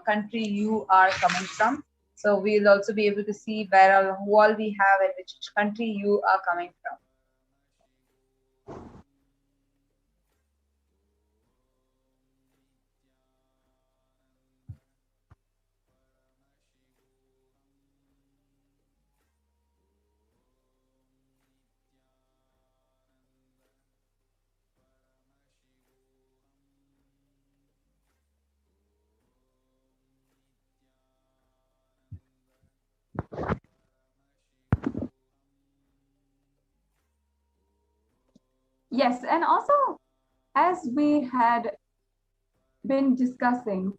S8: country you are coming from. So we'll also be able to see where all, who all we have and which country you are coming from.
S1: Yes, and also, as we had been discussing,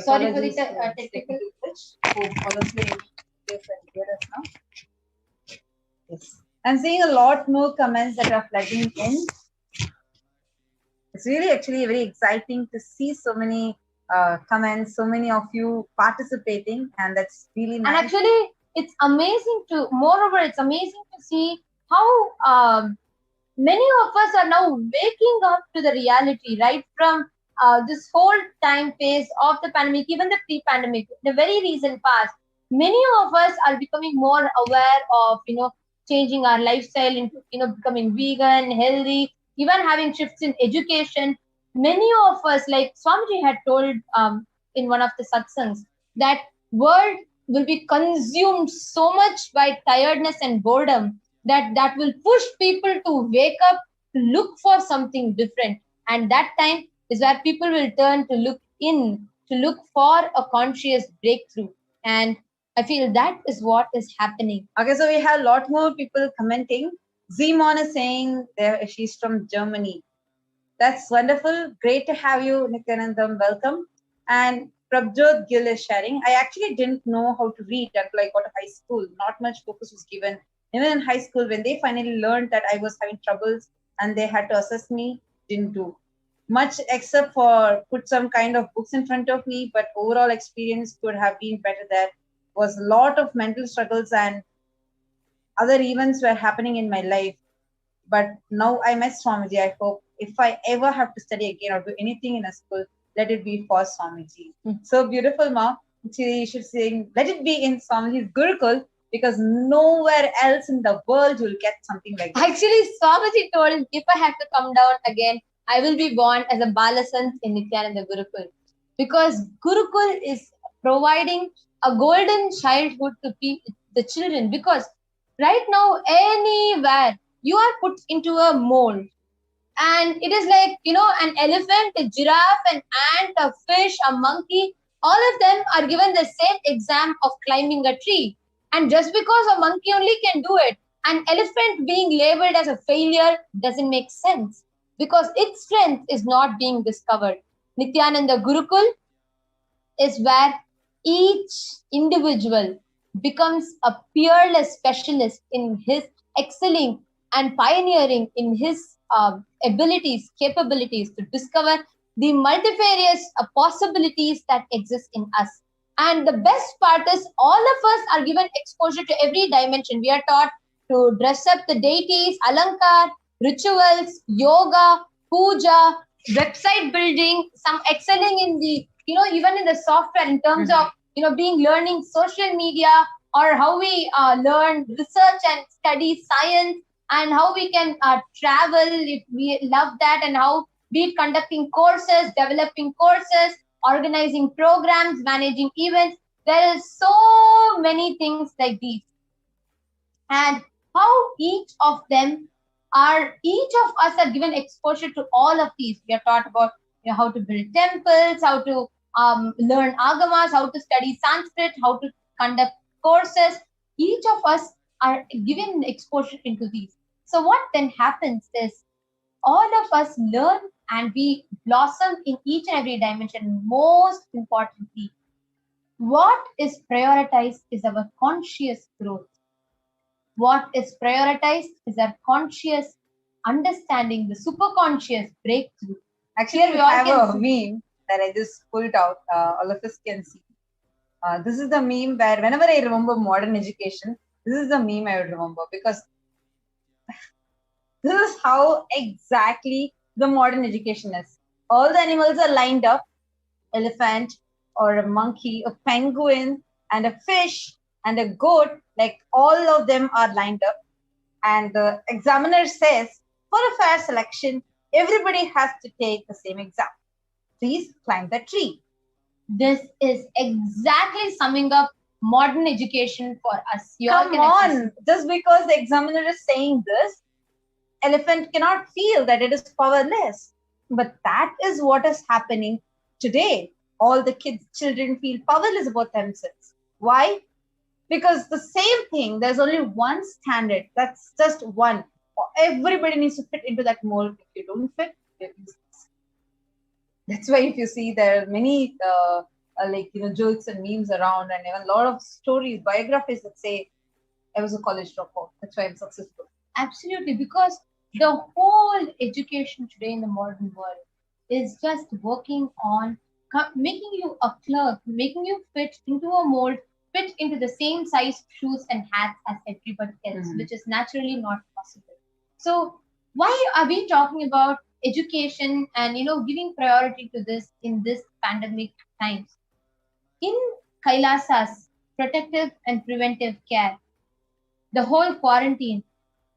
S7: Sorry for the
S8: Apologies,
S7: technical.
S8: glitch. Hope all of you are able to hear us now. Yes. I'm seeing a lot more comments that are flooding in. It's really actually very exciting to see so many comments, so many of you participating, and that's really nice.
S7: And actually, it's amazing moreover, it's amazing to see how many of us are now waking up to the reality, right from this whole time phase of the pandemic, even the pre-pandemic, the very recent past. Many of us are becoming more aware of, changing our lifestyle into, becoming vegan, healthy, even having shifts in education. Many of us, like Swamiji had told in one of the satsangs, that world will be consumed so much by tiredness and boredom that will push people to wake up, to look for something different. And that time is where people will turn to look in, to look for a conscious breakthrough. And I feel that is what is happening.
S8: Okay, so we have a lot more people commenting. Zimon is saying she's from Germany. That's wonderful. Great to have you, Nithyanandam. Welcome. And Prabjot Gill is sharing. I actually didn't know how to read until I got to high school. Not much focus was given. Even in high school, when they finally learned that I was having troubles and they had to assess me, didn't do much except for put some kind of books in front of me. But overall experience could have been better there. Was a lot of mental struggles and other events were happening in my life. But now I met Swamiji. I hope if I ever have to study again or do anything in a school, let it be for Swamiji. So beautiful, Ma. She should sing, let it be in Swamiji's Gurukul, because nowhere else in the world you'll get something like that.
S7: Actually, Swamiji told him, if I have to come down again, I will be born as a Balasant in Nithyananda Gurukul. Because Gurukul is providing a golden childhood to the children. Because right now, anywhere, you are put into a mold. And it is like, an elephant, a giraffe, an ant, a fish, a monkey, all of them are given the same exam of climbing a tree. And just because a monkey only can do it, an elephant being labeled as a failure doesn't make sense, because its strength is not being discovered. Nithyananda Gurukul is where each individual becomes a peerless specialist in his excelling and pioneering in his abilities, capabilities to discover the multifarious possibilities that exist in us. And the best part is all of us are given exposure to every dimension. We are taught to dress up the deities, alankar, rituals, yoga, puja, website building, some excelling in the, even in the software in terms of, learning social media, or how we learn research and study science, and how we can travel if we love that, and how be it conducting courses, developing courses, organizing programs, managing events. There is so many things like these. And how each of us are given exposure to all of these. We are taught about how to build temples, how to learn agamas, how to study Sanskrit, how to conduct courses. Each of us are given exposure into these. So what then happens is all of us learn and we blossom in each and every dimension. Most importantly, what is prioritized is our conscious growth. What is prioritized is our conscious understanding, the superconscious breakthrough.
S8: Actually, we have a meme that I just pulled out. All of us can see. This is the meme where whenever I remember modern education, this is the meme I would remember, because this is how exactly the modern education is. All the animals are lined up, elephant or a monkey, a penguin and a fish and a goat, like all of them are lined up. And the examiner says, for a fair selection, everybody has to take the same exam. Please climb the tree.
S7: This is exactly summing up modern education for us.
S8: Come on, just because the examiner is saying this, elephant cannot feel that it is powerless. But that is what is happening today. All the children feel powerless about themselves. Why? Because the same thing, there's only one standard. That's just one. Everybody needs to fit into that mold. If you don't fit, you're useless. That's why if you see there are many jokes and memes around, and even a lot of stories, biographies that say I was a college dropout. That's why I'm successful.
S7: Absolutely, because the whole education today in the modern world is just working on making you a clerk, making you fit into a mold, fit into the same size shoes and hats as everybody else, which is naturally not possible. So, why are we talking about education and giving priority to this in this pandemic times? In Kailasa's protective and preventive care, the whole quarantine,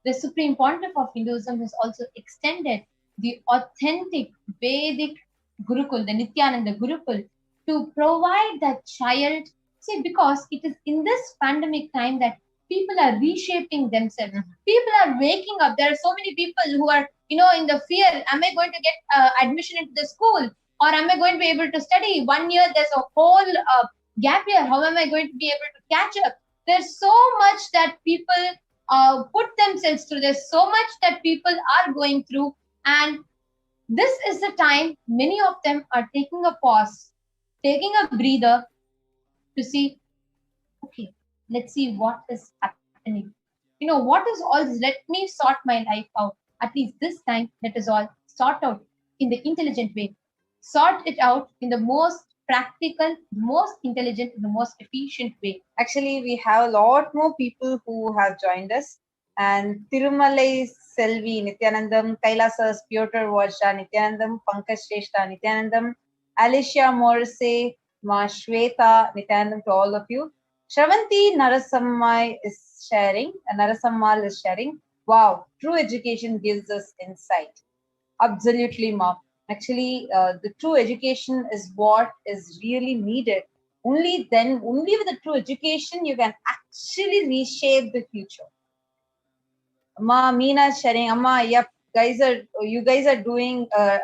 S7: the Supreme Pontiff of Hinduism has also extended the authentic Vedic Gurukul, the Nithyananda Gurukul, to provide that child. See, because it is in this pandemic time that people are reshaping themselves. People are waking up. There are so many people who are, in the fear. Am I going to get admission into the school? Or am I going to be able to study? 1 year, there's a whole gap year. How am I going to be able to catch up? There's so much that people put themselves through. There's so much that people are going through, and this is the time many of them are taking a pause, taking a breather to see, okay, let's see what is happening. What is all this? Let me sort my life out. At least this time, let us all sort out in the intelligent way. Sort it out in the most practical, most intelligent, the most efficient way.
S8: Actually, we have a lot more people who have joined us. And Tirumalai Selvi, Nithyanandam, Kailasas, Piotr Varsha, Nithyanandam, Pankaj Shrestha, Nithyanandam, Alicia Morrissey, Ma Shweta, Nithyanandam to all of you. Shravanti Narasammal is sharing. Wow, true education gives us insight. Absolutely, Ma. Actually, the true education is what is really needed. Only then, only with the true education, you can actually reshape the future. Amma, Meena sharing, Amma, yep, you guys are doing a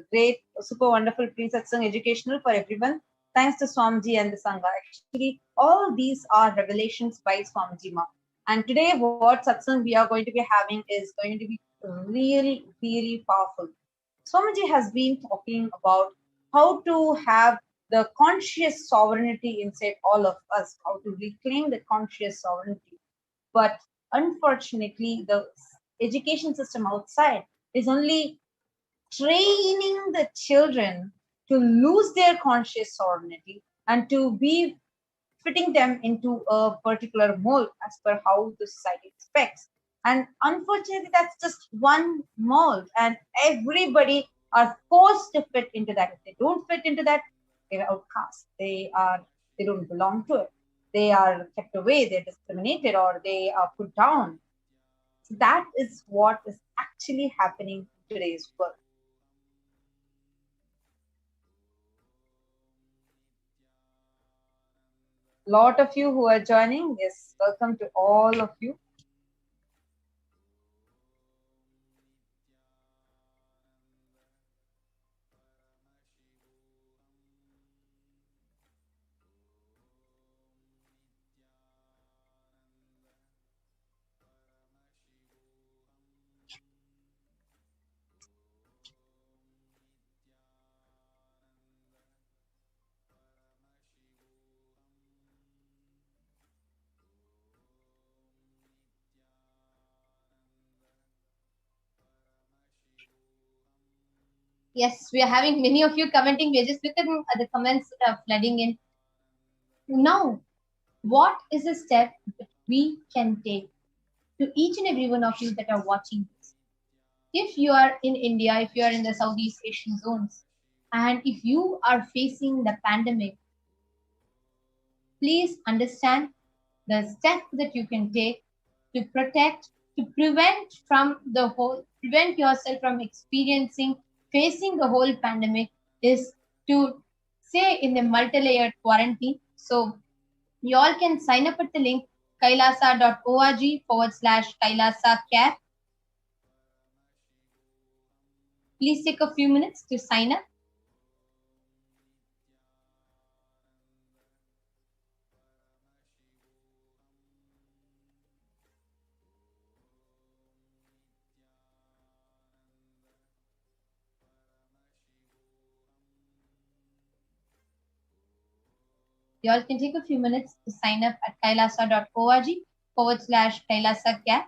S8: great, super wonderful pre-satsang educational for everyone. Thanks to Swamiji and the Sangha. Actually, all these are revelations by Swamiji Ma. And today, what satsang we are going to be having is going to be really, really powerful. Swamiji has been talking about how to have the conscious sovereignty inside all of us, how to reclaim the conscious sovereignty. But unfortunately, the education system outside is only training the children to lose their conscious sovereignty and to be fitting them into a particular mold as per how the society expects. And unfortunately, that's just one mold, and everybody are forced to fit into that. If they don't fit into that, they're outcast. They don't belong to it. They are kept away, they're discriminated, or they are put down. So that is what is actually happening in today's world. Lot of you who are joining, yes, welcome to all of you.
S7: Yes, we are having many of you commenting. We are just looking at the comments that are flooding in. Now, what is a step that we can take to each and every one of you that are watching this? If you are in India, if you are in the Southeast Asian zones, and if you are facing the pandemic, please understand the step that you can take to protect, to prevent yourself from facing the whole pandemic is to stay in the multi-layered quarantine. So you all can sign up at the link kailasa.org/Kailasa care. Please take a few minutes to sign up. You all can take a few minutes to sign up at kailasa.org/Kailasa Camp.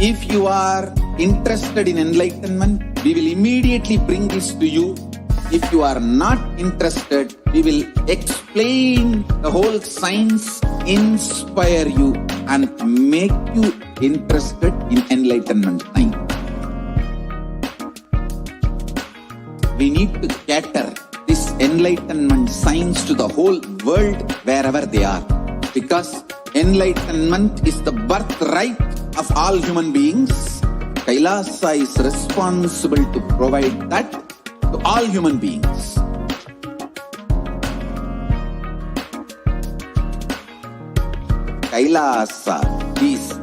S3: If you are interested in enlightenment, we will immediately bring this to you. If you are not interested, we will explain the whole science, inspire you and make you interested in enlightenment science. We need to cater this enlightenment science to the whole world wherever they are. Because enlightenment is the birthright of all human beings. Kailasa is responsible to provide that to all human beings. Kailasa is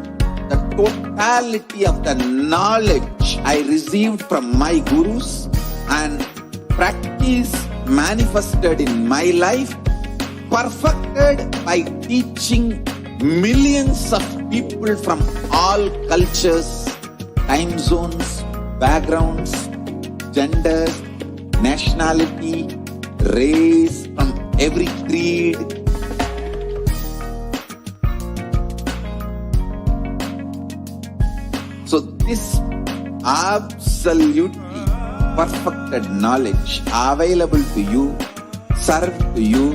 S3: the totality of the knowledge I received from my gurus and practice manifested in my life, perfected by teaching millions of people from all cultures, time zones, backgrounds, genders, nationality, race, from every creed. So this absolutely perfected knowledge available to you, served to you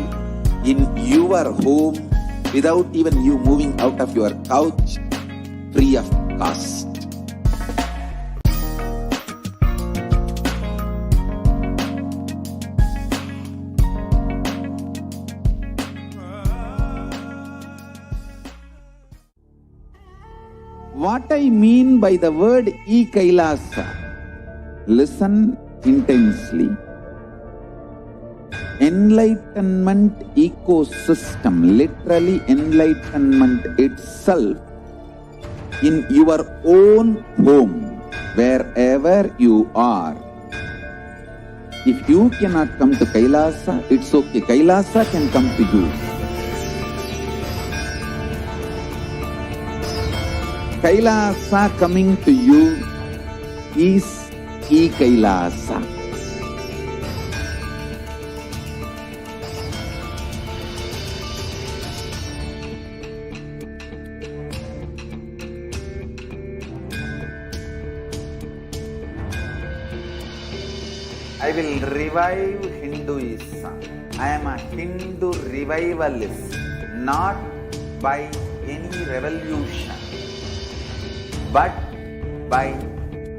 S3: in your home without even you moving out of your couch, free of cost. What I mean by the word Kailasa, listen intensely. Enlightenment ecosystem, literally enlightenment itself, in your own home, wherever you are. If you cannot come to Kailasa, it's okay. Kailasa can come to you. Kailasa coming to you is Kailasa.
S2: I will revive Hinduism. I am a Hindu revivalist, not by any revolution, but by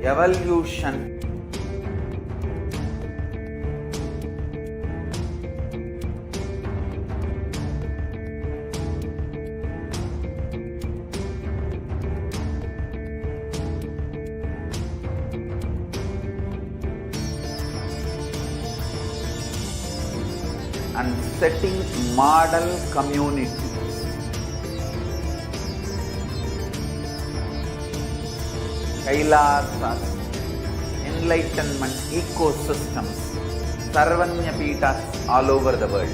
S2: evolution. And setting model communities. Kailasas, enlightenment ecosystems, Sarvanya Pitas all over the world.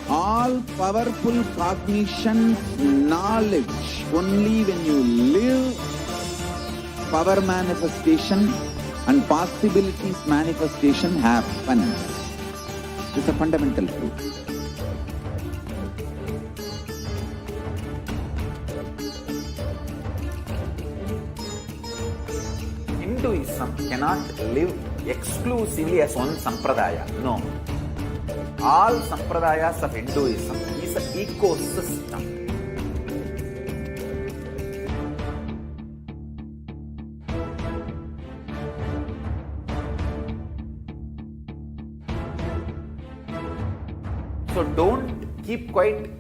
S3: All powerful cognition, knowledge, only when you live, power manifestation and possibilities manifestation happens. It's a fundamental truth.
S2: Hinduism cannot live exclusively as one sampradaya. No. All sampradayas of Hinduism is an ecosystem. So don't keep quiet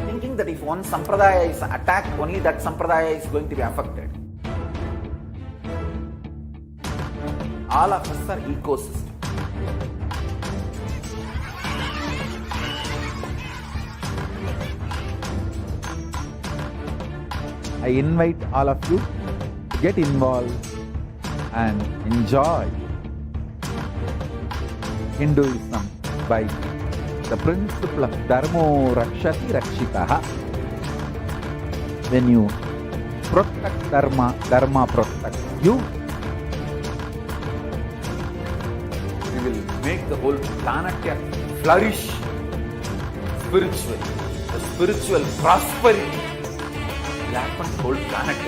S2: thinking that if one sampradaya is attacked, only that sampradaya is going to be affected. All of us are ecosystems.
S4: I invite all of you to get involved and enjoy Hinduism by the principle of Dharmo Rakshati Rakshitaha. When you protect Dharma, Dharma protects you.
S2: make the whole planet flourish spiritually. The spiritual prosperity will happen to the whole planet.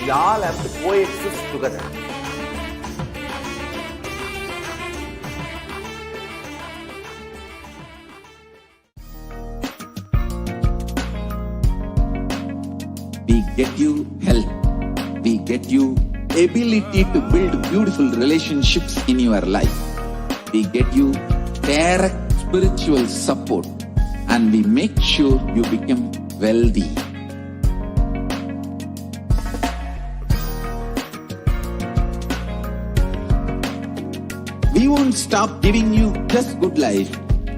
S2: We all have to coexist together.
S3: We get you health. We get you ability to build beautiful relationships in your life. We get you direct spiritual support, and we make sure you become wealthy. We won't stop giving you just good life.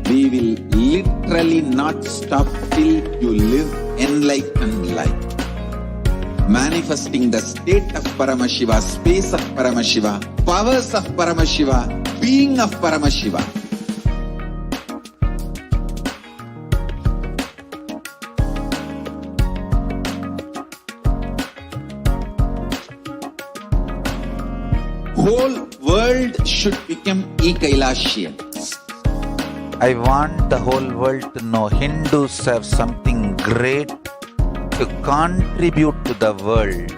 S3: We will literally not stop till you live enlightened life. Manifesting the state of Paramashiva, space of Paramashiva, powers of Paramashiva, being of Paramashiva. Whole world should become Kailasians.
S4: I want the whole world to know Hindus have something great to contribute to the world.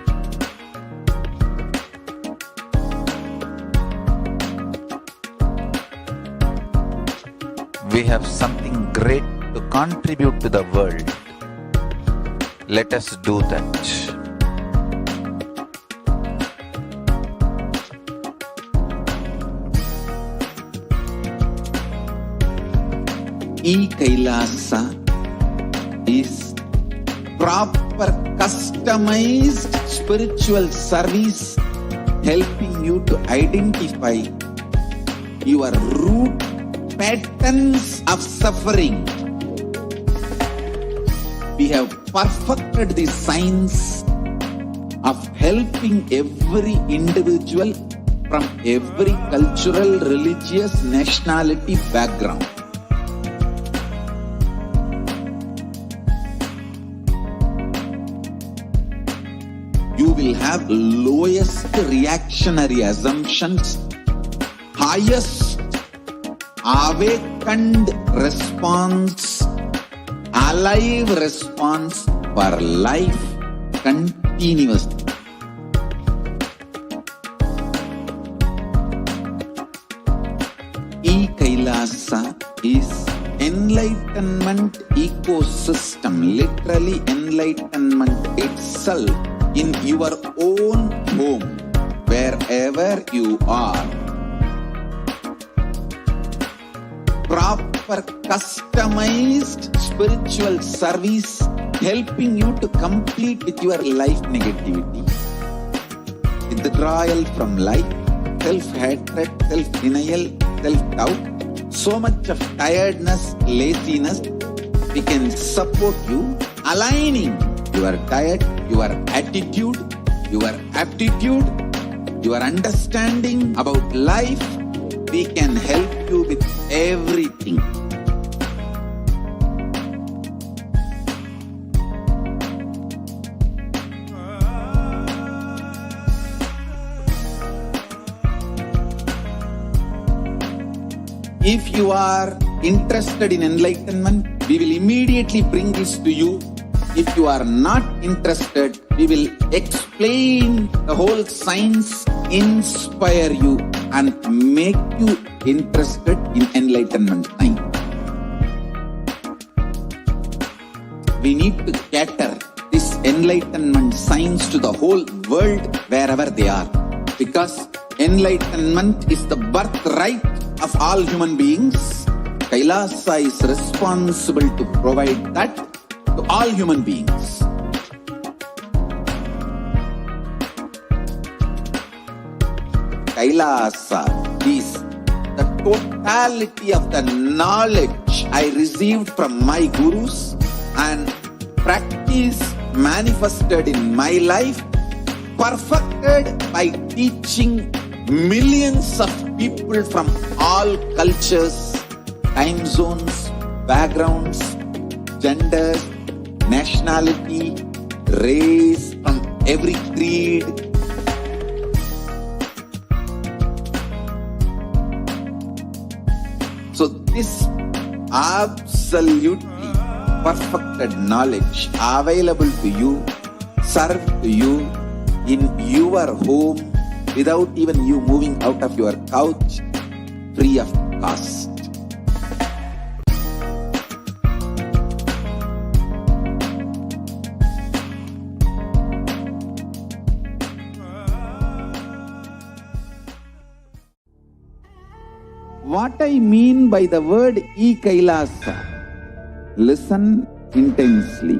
S4: We have something great to contribute to the world. Let us do that.
S3: Kailasa is proper customized spiritual service helping you to identify your root patterns of suffering. We have perfected the science of helping every individual from every cultural, religious, nationality background. You will have lowest reactionary assumptions, highest awakened response, alive response for life continuously. Kailasa is enlightenment ecosystem, literally enlightenment itself in your own home, wherever you are. Proper customized spiritual service helping you to complete with your life negativity. Withdrawal from life, self-hatred, self-denial, self-doubt, so much of tiredness, laziness. We can support you aligning your diet, your attitude, your aptitude, your understanding about life. We can help you with everything. If you are interested in enlightenment, we will immediately bring this to you. If you are not interested, we will explain the whole science, inspire you and make you interested in enlightenment time. We need to cater this enlightenment science to the whole world wherever they are, because enlightenment is the birthright of all human beings. Kailasa is responsible to provide that to all human beings. Kailasa is the totality of the knowledge I received from my gurus and practice manifested in my life, perfected by teaching millions of people from all cultures, time zones, backgrounds, genders, nationality, race, from every creed. this absolutely perfected knowledge available to you, served to you in your home without even you moving out of your couch, free of cost. What I mean by the word Kailasa, listen intensely.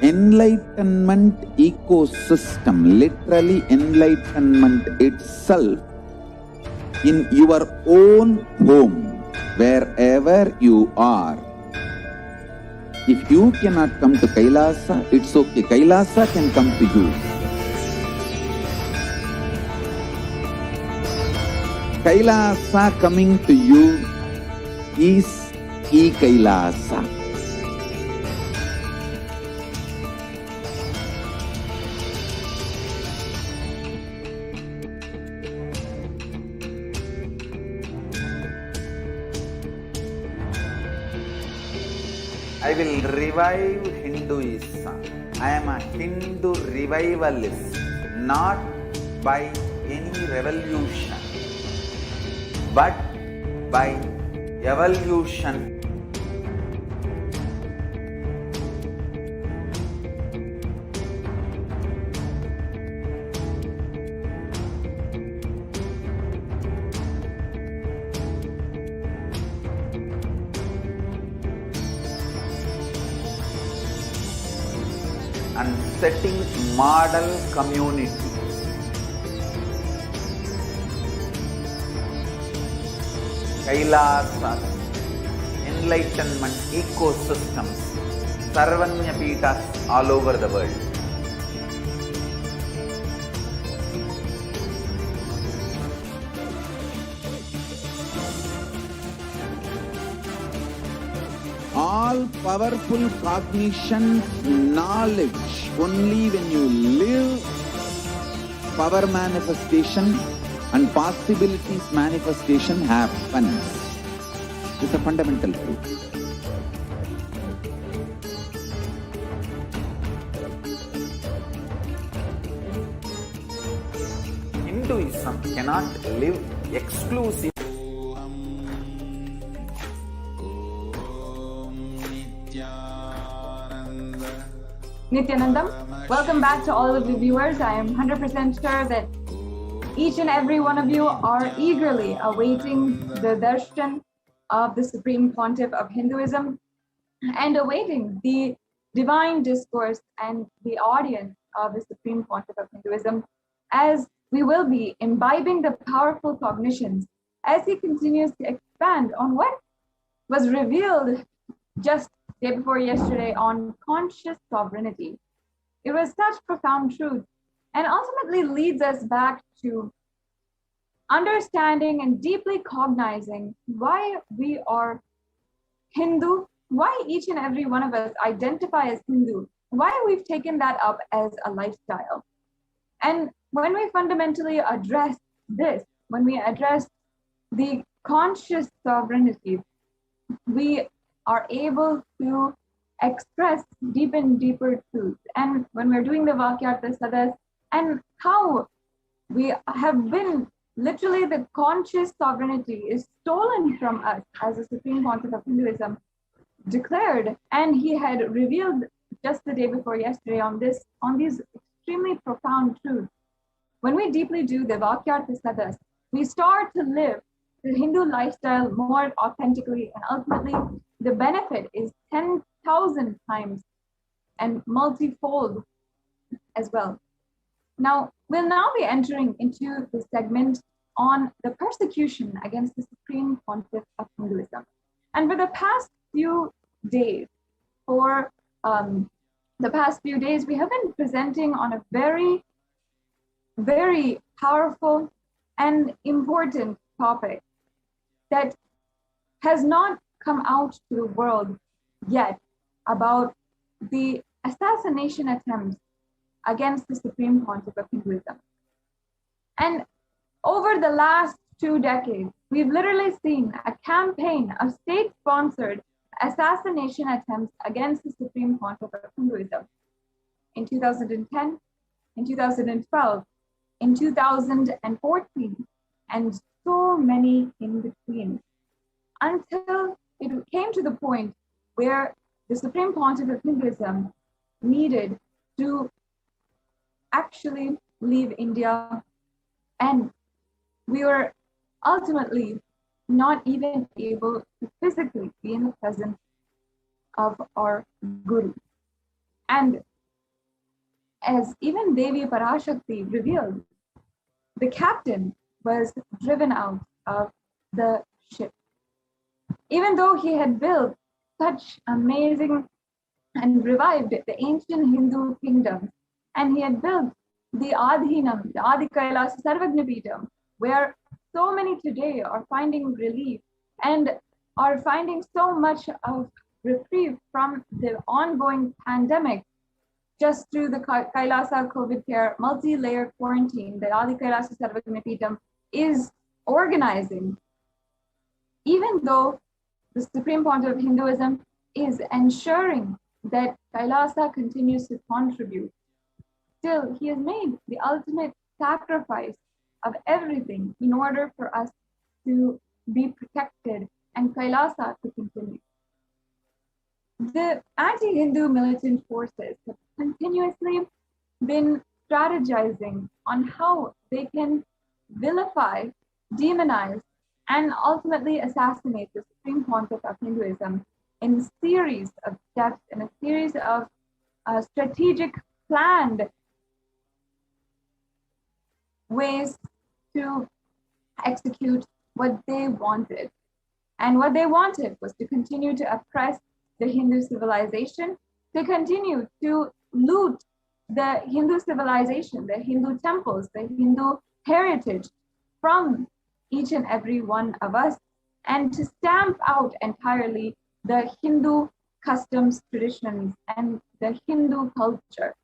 S3: Enlightenment ecosystem, literally enlightenment itself, in your own home, wherever you are. If you cannot come to Kailasa, it's okay. Kailasa can come to you. Kailasa coming to you is Kailasa.
S2: I will revive Hinduism. I am a Hindu revivalist, not by any revolution, but by evolution. And setting model community. Kailasa, enlightenment ecosystems, Sarvanya Peethas all over the world.
S3: All powerful cognition, knowledge, only when you live, power manifestation and possibilities manifestation happens. It's a fundamental truth.
S2: Hinduism cannot live exclusively.
S1: Nithyanandam, welcome back to all of the viewers. I am 100% sure that each and every one of you are eagerly awaiting the darshan of the Supreme Pontiff of Hinduism and awaiting the divine discourse and the audience of the Supreme Pontiff of Hinduism, as we will be imbibing the powerful cognitions as he continues to expand on what was revealed just day before yesterday on conscious sovereignty. It was such profound truth and ultimately leads us back to understanding and deeply cognizing why we are Hindu, why each and every one of us identify as Hindu, why we've taken that up as a lifestyle. And when we fundamentally address this, when we address the conscious sovereignty, we are able to express deep and deeper truth. And when we're doing the Vakyartha Sadas, and how we have been literally the conscious sovereignty is stolen from us as the Supreme Pontiff of Hinduism declared, and he had revealed just the day before yesterday on these extremely profound truths. When we deeply do the Vakyartha Sadas, we start to live the Hindu lifestyle more authentically, and ultimately the benefit is 10,000 times and multifold as well. Now, we'll now be entering into the segment on the persecution against the Supreme Pontiff of Hinduism. And for the past few days, we have been presenting on a very, very powerful and important topic that has not come out to the world yet about the assassination attempts against the Supreme Pontiff of Hinduism. And over the last 2 decades, we've literally seen a campaign of state-sponsored assassination attempts against the Supreme Pontiff of Hinduism in 2010, in 2012, in 2014, and so many in between, until it came to the point where the Supreme Pontiff of Hinduism needed to actually leave India, and we were ultimately not even able to physically be in the presence of our Guru. And as even Devi Parashakti revealed, the captain was driven out of the ship. Even though he had built such amazing and revived the ancient Hindu kingdoms, and he had built the Adhinam, the Adi Kailasa Sarvagnapitam, where so many today are finding relief and are finding so much of reprieve from the ongoing pandemic just through the Kailasa COVID care multi-layer quarantine that Adi Kailasa Sarvagnapitam is organizing. Even though the Supreme Pontiff of Hinduism is ensuring that Kailasa continues to contribute, still he has made the ultimate sacrifice of everything in order for us to be protected and Kailasa to continue. The anti-Hindu militant forces have continuously been strategizing on how they can vilify, demonize, and ultimately assassinate the Supreme Pontiff of Hinduism in a series of steps, in a series of strategic, planned ways to execute what they wanted. And what they wanted was to continue to oppress the Hindu civilization, to continue to loot the Hindu civilization, the Hindu temples, the Hindu heritage from each and every one of us, and to stamp out entirely the Hindu customs, traditions, and the Hindu culture.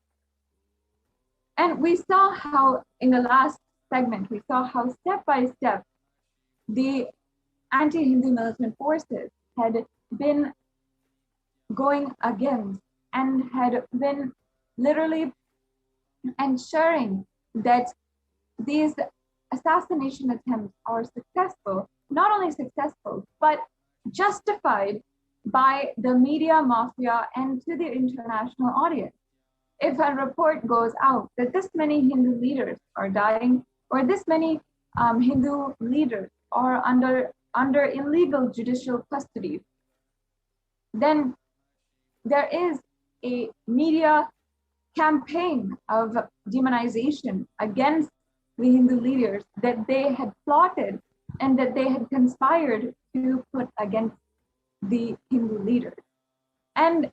S1: And we saw how in the last segment, we saw how step by step the anti-Hindu militant forces had been going against and had been literally ensuring that these assassination attempts are successful, not only successful, but justified by the media mafia and to the international audience. If a report goes out that this many Hindu leaders are dying, or this many Hindu leaders are under illegal judicial custody, then there is a media campaign of demonization against the Hindu leaders that they had plotted and that they had conspired to put against the Hindu leaders. And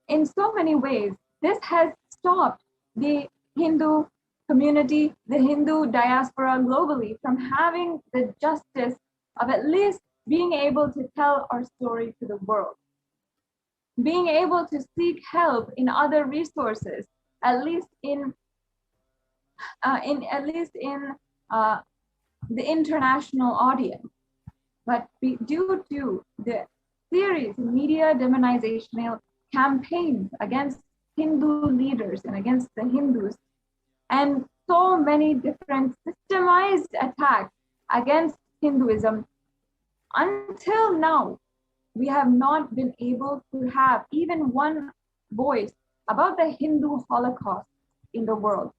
S1: in so many ways, this has stopped the Hindu community, the Hindu diaspora globally from having the justice of at least being able to tell our story to the world, being able to seek help in other resources, at least in the international audience. But due to the series of media demonizational campaigns against Hindu leaders and against the Hindus, and so many different systemized attacks against Hinduism, until now, we have not been able to have even one voice about the Hindu Holocaust in the world.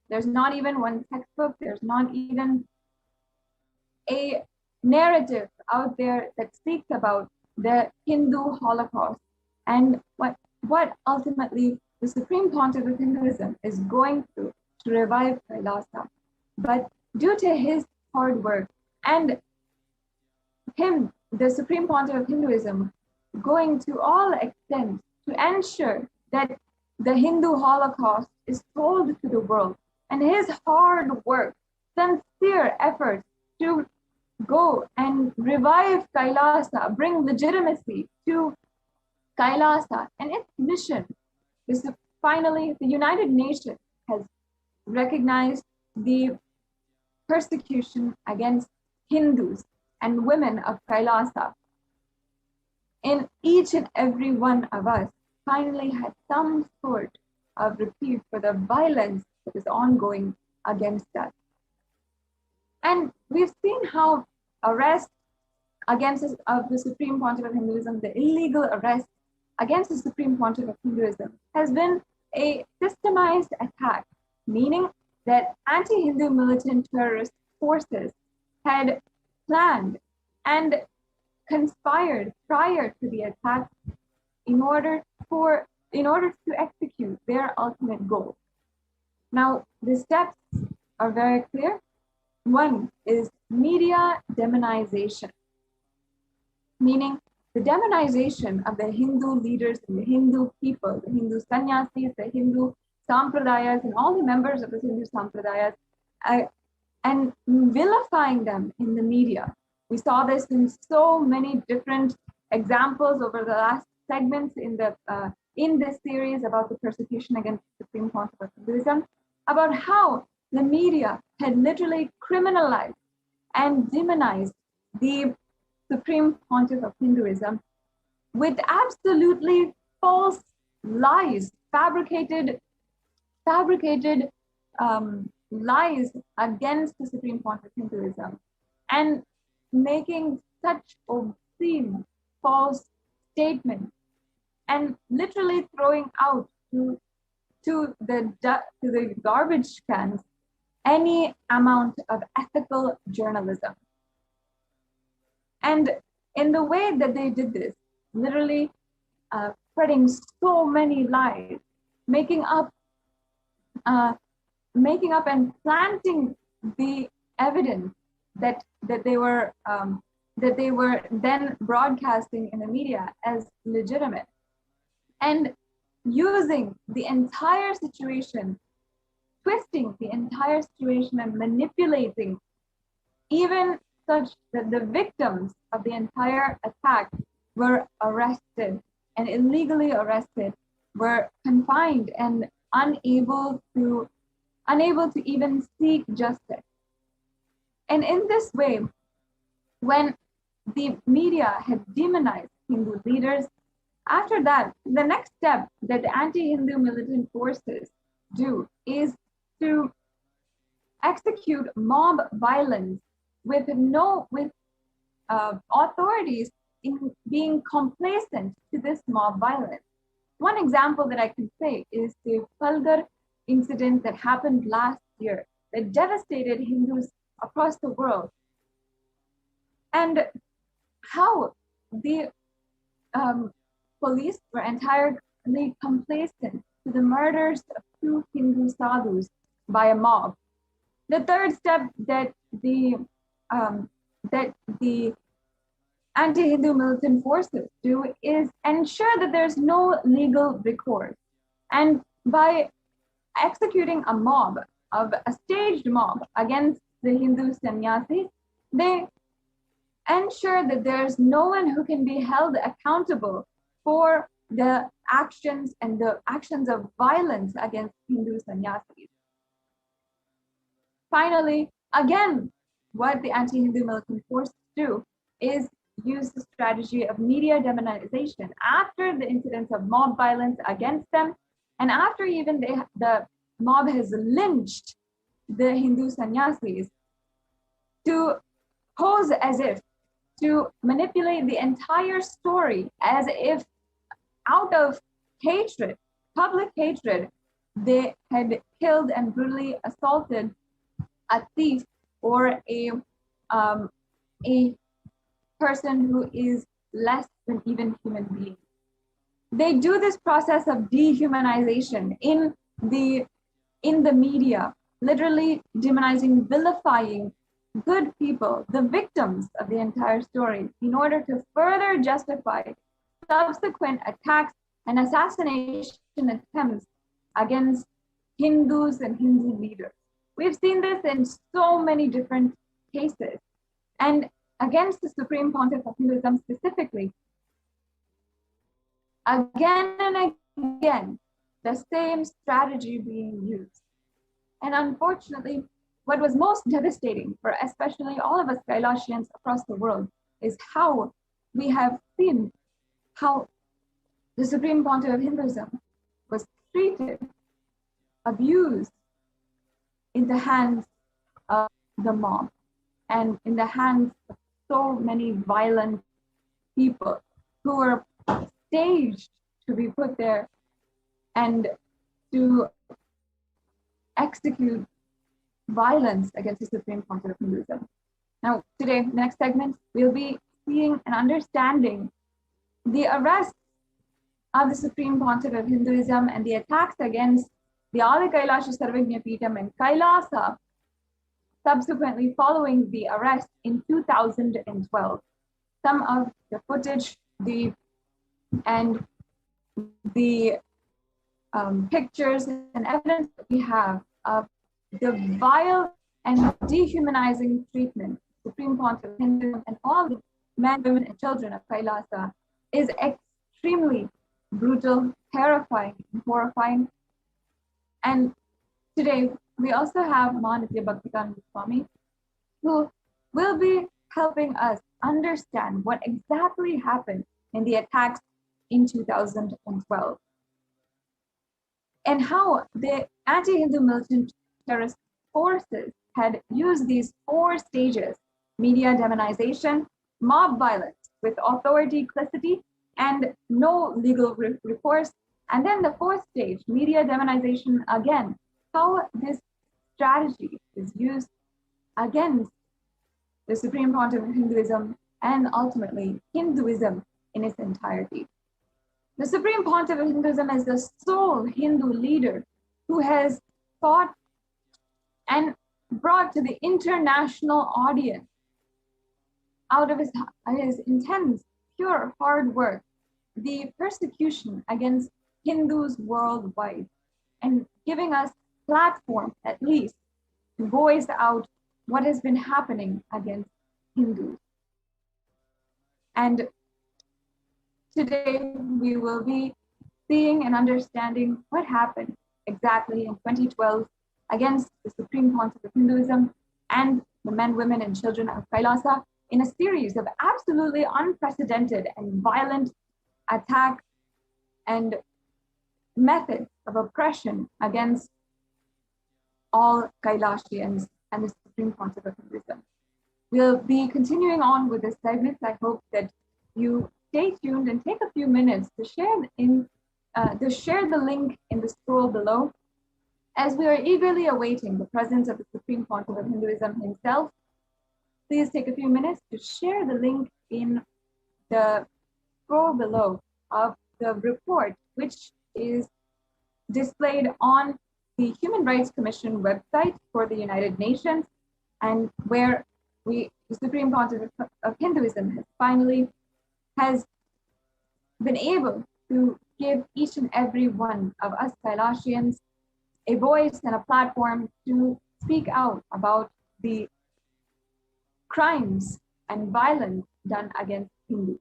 S1: There's not even one textbook, there's not even a narrative out there that speaks about the Hindu Holocaust and what ultimately the Supreme Pontiff of Hinduism is going through to revive Kailasa. But due to his hard work and him, the Supreme Pontiff of Hinduism, going to all extents to ensure that the Hindu Holocaust is told to the world, and his hard work, sincere efforts to go and revive Kailasa, bring legitimacy to Kailasa and its mission. Is finally, the United Nations has recognized the persecution against Hindus and women of Kailasa, in each and every one of us, finally had some sort of reprieve for the violence that is ongoing against us. And we've seen how arrest against of the Supreme Pontiff of Hinduism, the illegal arrest against the Supreme Pontiff of Hinduism, has been a systemized attack, meaning that anti-Hindu militant terrorist forces had planned and conspired prior to the attack in order to execute their ultimate goal. Now, the steps are very clear. One is media demonization, meaning the demonization of the Hindu leaders and the Hindu people, the Hindu sannyasis, the Hindu sampradayas, and all the members of the Hindu sampradayas, and vilifying them in the media. We saw this in so many different examples over the last segments in this series about the persecution against the Supreme Pontiff of Hinduism, about how the media had literally criminalized and demonized the Supreme Pontiff of Hinduism with absolutely false lies, fabricated lies against the Supreme Pontiff of Hinduism, and making such obscene false statements, and literally throwing out to the garbage cans any amount of ethical journalism. And in the way that they did this, literally spreading so many lies, making up and planting the evidence that they were then broadcasting in the media as legitimate, and using the entire situation, twisting the entire situation and manipulating, even such that the victims of the entire attack were arrested and illegally arrested, were confined and unable to even seek justice. And in this way, when the media had demonized Hindu leaders, after that, the next step that the anti-Hindu militant forces do is to execute mob violence with authorities in being complacent to this mob violence. One example that I can say is the Palghar incident that happened last year that devastated Hindus across the world, and how the police were entirely complacent to the murders of 2 Hindu sadhus by a mob. The third step that the anti-Hindu militant forces do is ensure that there's no legal recourse. And by executing a staged mob against the Hindu sannyasis, they ensure that there's no one who can be held accountable for the actions of violence against Hindu sannyasis. Finally, again, what the anti-Hindu militant forces do is use the strategy of media demonization after the incidents of mob violence against them, and after even the mob has lynched the Hindu sannyasis, to pose as if, to manipulate the entire story as if out of hatred, public hatred, they had killed and brutally assaulted a thief or a person who is less than even human being. They do this process of dehumanization in the media, literally demonizing, vilifying good people, the victims of the entire story, in order to further justify subsequent attacks and assassination attempts against Hindus and Hindu leaders. We've seen this in so many different cases. And against the Supreme Pontiff of Hinduism specifically, again and again, the same strategy being used. And unfortunately, what was most devastating for especially all of us Kailasians across the world is how we have seen how the Supreme Pontiff of Hinduism was treated, abused in the hands of the mob and in the hands of so many violent people who were staged to be put there and to execute violence against the Supreme Pontiff of Hinduism. Now, today, in the next segment, we'll be seeing and understanding the arrest of the Supreme Pontiff of Hinduism and the attacks against the Adi Kailasa Sarvagnya Peetham and Kailasa, subsequently following the arrest in 2012. Some of the footage, the pictures and evidence that we have of the vile and dehumanizing treatment Supreme Pontiff of Hinduism and all the men, women, and children of Kailasa is extremely brutal, terrifying, and horrifying. And today, we also have Manitya Bhaktikananda Swami, who will be helping us understand what exactly happened in the attacks in 2012 and how the anti-Hindu militant terrorist forces had used these 4 stages: media demonization, mob violence with authority-clicity and no legal recourse, and then the 4th stage, media demonization again, how this strategy is used against the Supreme Pontiff of Hinduism and ultimately Hinduism in its entirety. The Supreme Pontiff of Hinduism is the sole Hindu leader who has fought and brought to the international audience out of his intense, pure, hard work, the persecution against Hindus worldwide, and giving us platform, at least, to voice out what has been happening against Hindus. And today we will be seeing and understanding what happened exactly in 2012 against the Supreme Pontiff of Hinduism and the men, women, and children of Kailasa in a series of absolutely unprecedented and violent attacks and methods of oppression against all Kailasians and the Supreme Pontiff of Hinduism. We'll be continuing on with this segment. I hope that you stay tuned and take a few minutes to share the link in the scroll below, as we are eagerly awaiting the presence of the Supreme Pontiff of Hinduism himself. Please take a few minutes to share the link in the scroll below of the report, which is displayed on the Human Rights Commission website for the United Nations, and where the Supreme Pontiff of Hinduism has been able to give each and every one of us Kailasians a voice and a platform to speak out about the crimes and violence done against Hindus.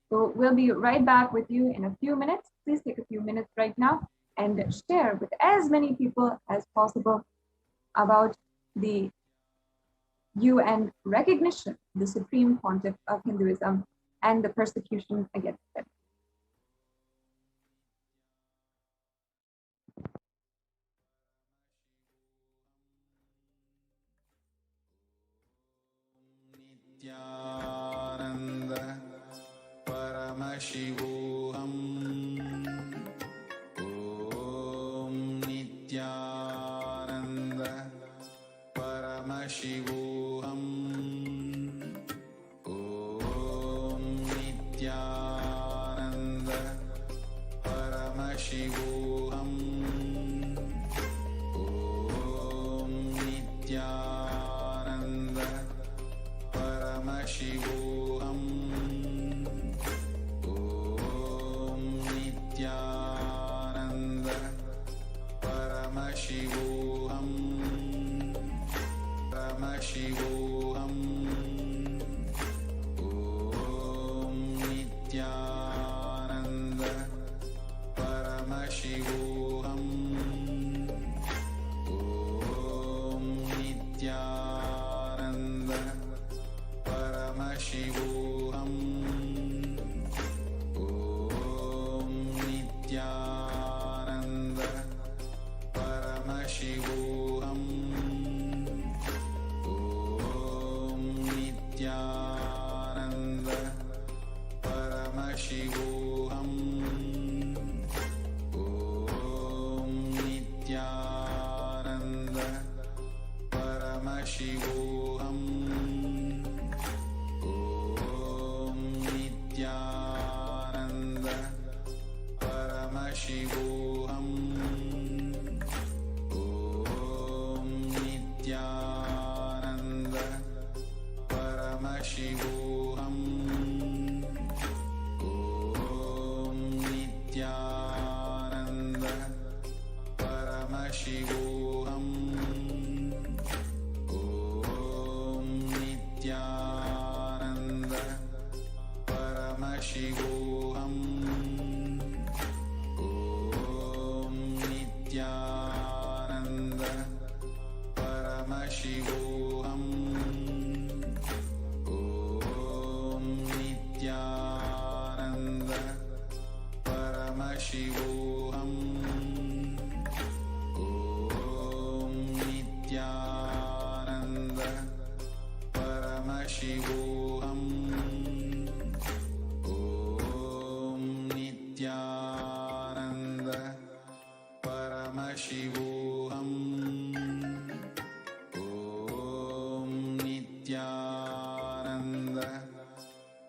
S1: So we'll be right back with you in a few minutes. Please take a few minutes right now and share with as many people as possible about the UN recognition of the Supreme Pontiff of Hinduism and the persecution against it.
S6: Nithyananda Paramashivoham. Om Nithyananda Paramashivoham. Om Nithyananda Paramashivoham. Om Nithyananda Paramashivoham. Om Nithyananda Paramashivoham. Paramashivoham. Paramashivoham. Om Nithyananda Paramashivoham. Om Nithyananda Paramashivoham. Om Nithyananda Paramashivoham. Om Nithyananda Paramashivoham. Om Nithyananda Paramashivoham. Om Nithyananda Paramashivoham. Om Nithyananda Paramashivoham. Om Nithyananda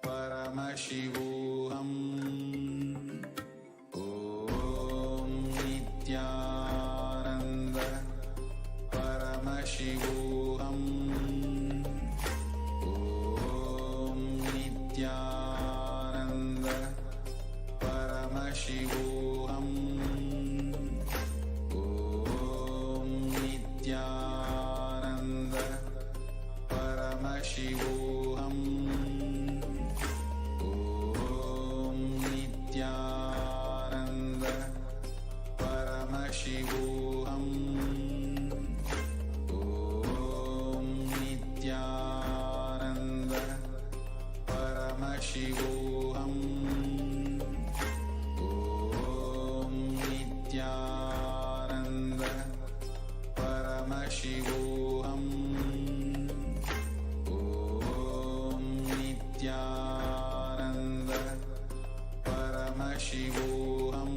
S6: Paramashivoham. Om Nithyananda Paramashivoham. Om Nithyananda Paramashivoham. Om Nithyananda Paramashivoham. Om Nithyananda Paramashivoham. Om Nithyananda Paramashivoham. Om Nithyananda Paramashivoham. Om Nithyananda Paramashivoham. Om Nithyananda Paramashivoham.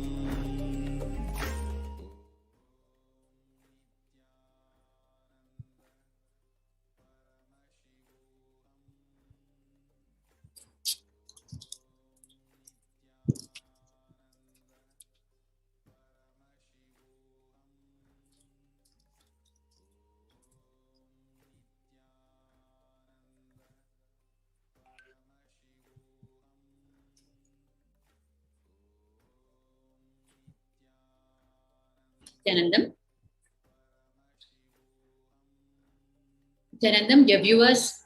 S9: Nithyanandam, dear viewers,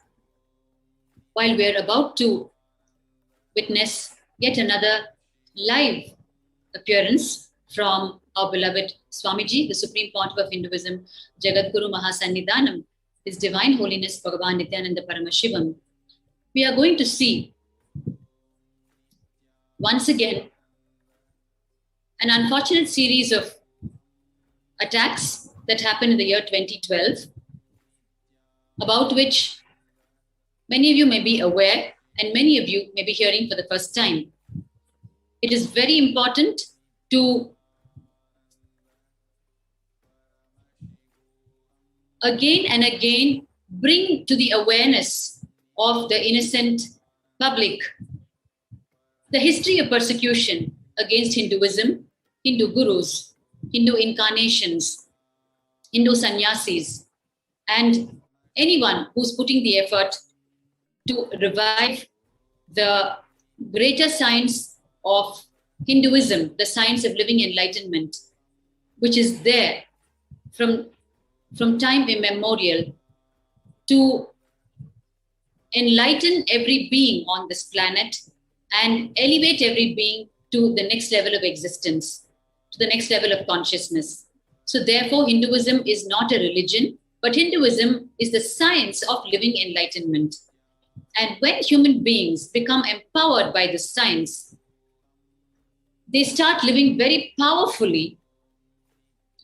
S9: while we are about to witness yet another live appearance from our beloved Swamiji, the Supreme Pontiff of Hinduism, Jagadguru Mahasannidhanam, His Divine Holiness Bhagavan Nithyananda Paramashivam, we are going to see once again an unfortunate series of attacks that happened in the year 2012, about which many of you may be aware and many of you may be hearing for the first time. It is very important to again and again bring to the awareness of the innocent public the history of persecution against Hinduism, Hindu gurus, Hindu incarnations, Hindu sannyasis, and anyone who's putting the effort to revive the greater science of Hinduism, the science of living enlightenment, which is there from time immemorial to enlighten every being on this planet and elevate every being to the next level of existence, to the next level of consciousness. So therefore, Hinduism is not a religion, but Hinduism is the science of living enlightenment. And when human beings become empowered by this science, they start living very powerfully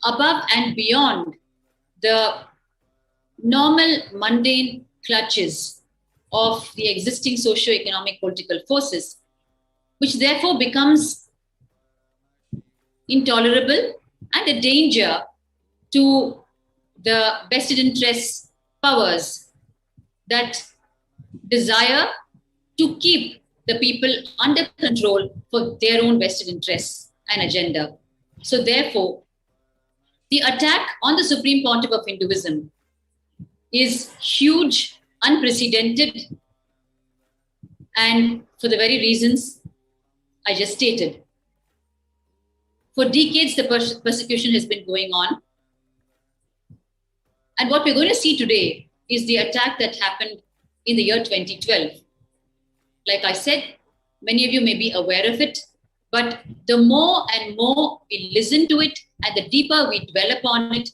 S9: above and beyond the normal mundane clutches of the existing socio-economic political forces, which therefore becomes intolerable and a danger to the vested interests powers that desire to keep the people under control for their own vested interests and agenda. So therefore, the attack on the Supreme Pontiff of Hinduism is huge, unprecedented, and for the very reasons I just stated. For decades, the persecution has been going on. And what we're going to see today is the attack that happened in the year 2012. Like I said, many of you may be aware of it, but the more and more we listen to it and the deeper we dwell upon it,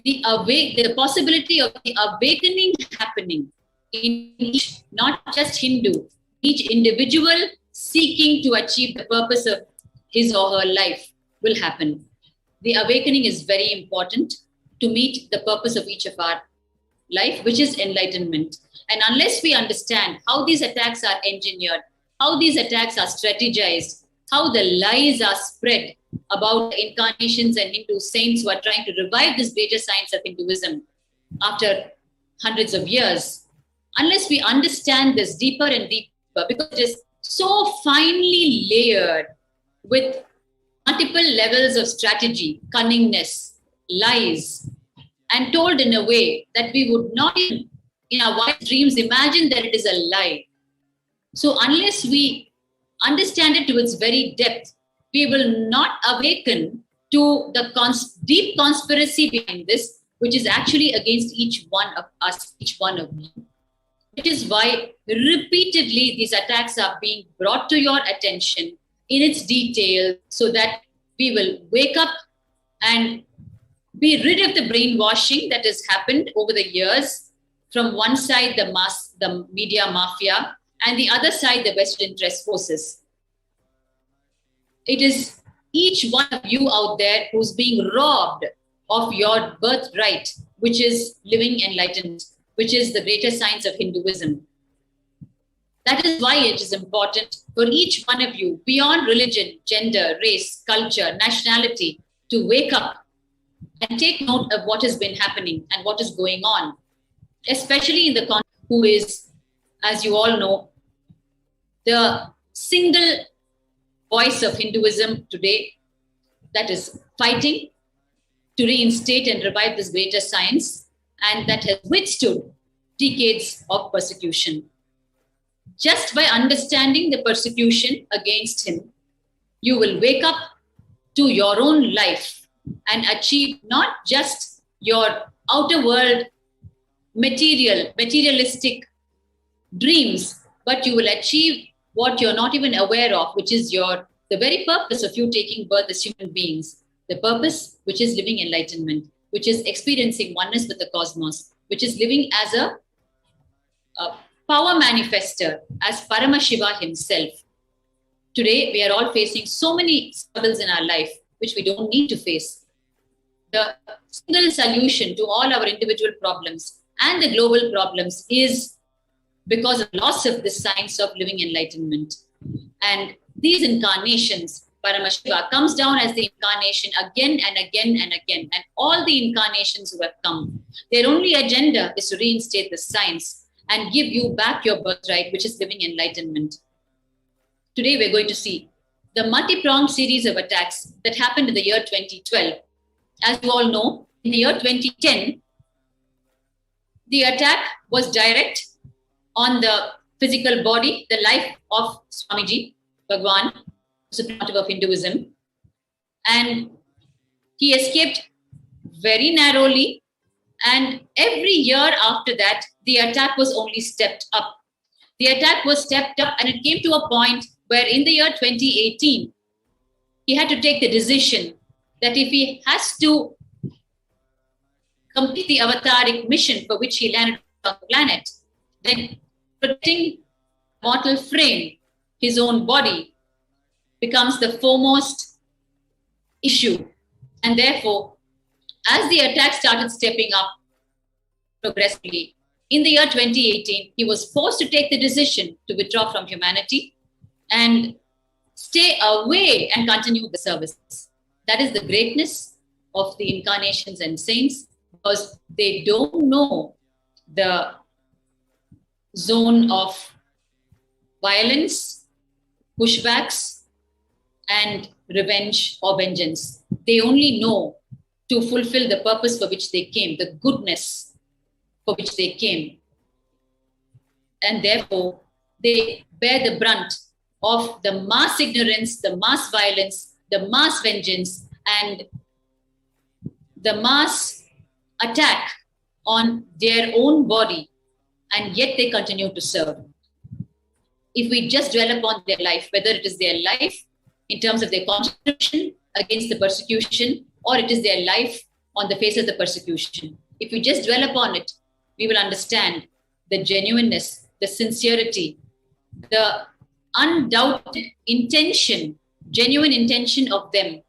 S9: the possibility of the awakening happening in each, not just Hindu, each individual seeking to achieve the purpose of his or her life will happen. The awakening is very important to meet the purpose of each of our life, which is enlightenment. And unless we understand how these attacks are engineered, how these attacks are strategized, how the lies are spread about incarnations and Hindu saints who are trying to revive this greater science of Hinduism after hundreds of years, unless we understand this deeper and deeper, because it is so finely layered with multiple levels of strategy, cunningness, lies, and told in a way that we would not even in our wildest dreams imagine that it is a lie. So unless we understand it to its very depth, we will not awaken to the deep conspiracy behind this, which is actually against each one of us, each one of you. It is why repeatedly these attacks are being brought to your attention in its detail, so that we will wake up and be rid of the brainwashing that has happened over the years. From one side, the media mafia, and the other side, the vested interest forces. It is each one of you out there who's being robbed of your birthright, which is living enlightened, which is the greater science of Hinduism. That is why it is important for each one of you, beyond religion, gender, race, culture, nationality, to wake up and take note of what has been happening and what is going on, especially in the context who is, as you all know, the single voice of Hinduism today that is fighting to reinstate and revive this greater science, and that has withstood decades of persecution. Just by understanding the persecution against him, you will wake up to your own life and achieve not just your outer world materialistic dreams, but you will achieve what you're not even aware of, which is the very purpose of you taking birth as human beings. The purpose, which is living enlightenment, which is experiencing oneness with the cosmos, which is living as a power manifester, as Paramashiva himself. Today, we are all facing so many struggles in our life, which we don't need to face. The single solution to all our individual problems and the global problems is because of loss of the science of living enlightenment. And these incarnations, Paramashiva comes down as the incarnation again and again and again. And all the incarnations who have come, their only agenda is to reinstate the science and give you back your birthright, which is living enlightenment. Today, we're going to see the multi-pronged series of attacks that happened in the year 2012. As you all know, in the year 2010, the attack was direct on the physical body, the life of Swamiji, Bhagwan, Supreme Pontiff of Hinduism. And he escaped very narrowly. And every year after that, the attack was only stepped up. The attack was stepped up, and it came to a point where in the year 2018, he had to take the decision that if he has to complete the avataric mission for which he landed on the planet, then protecting mortal frame, his own body, becomes the foremost issue. And therefore, as the attack started stepping up progressively, in the year 2018, he was forced to take the decision to withdraw from humanity and stay away and continue the service. That is the greatness of the incarnations and saints, because they don't know the zone of violence, pushbacks, and revenge or vengeance. They only know to fulfill the purpose for which they came, the goodness for which they came. And therefore, they bear the brunt of the mass ignorance, the mass violence, the mass vengeance, and the mass attack on their own body, and yet they continue to serve. If we just dwell upon their life, whether it is their life in terms of their contribution against the persecution, or it is their life on the face of the persecution, if we just dwell upon it, we will understand the genuineness, the sincerity, the undoubted intention, genuine intention of them,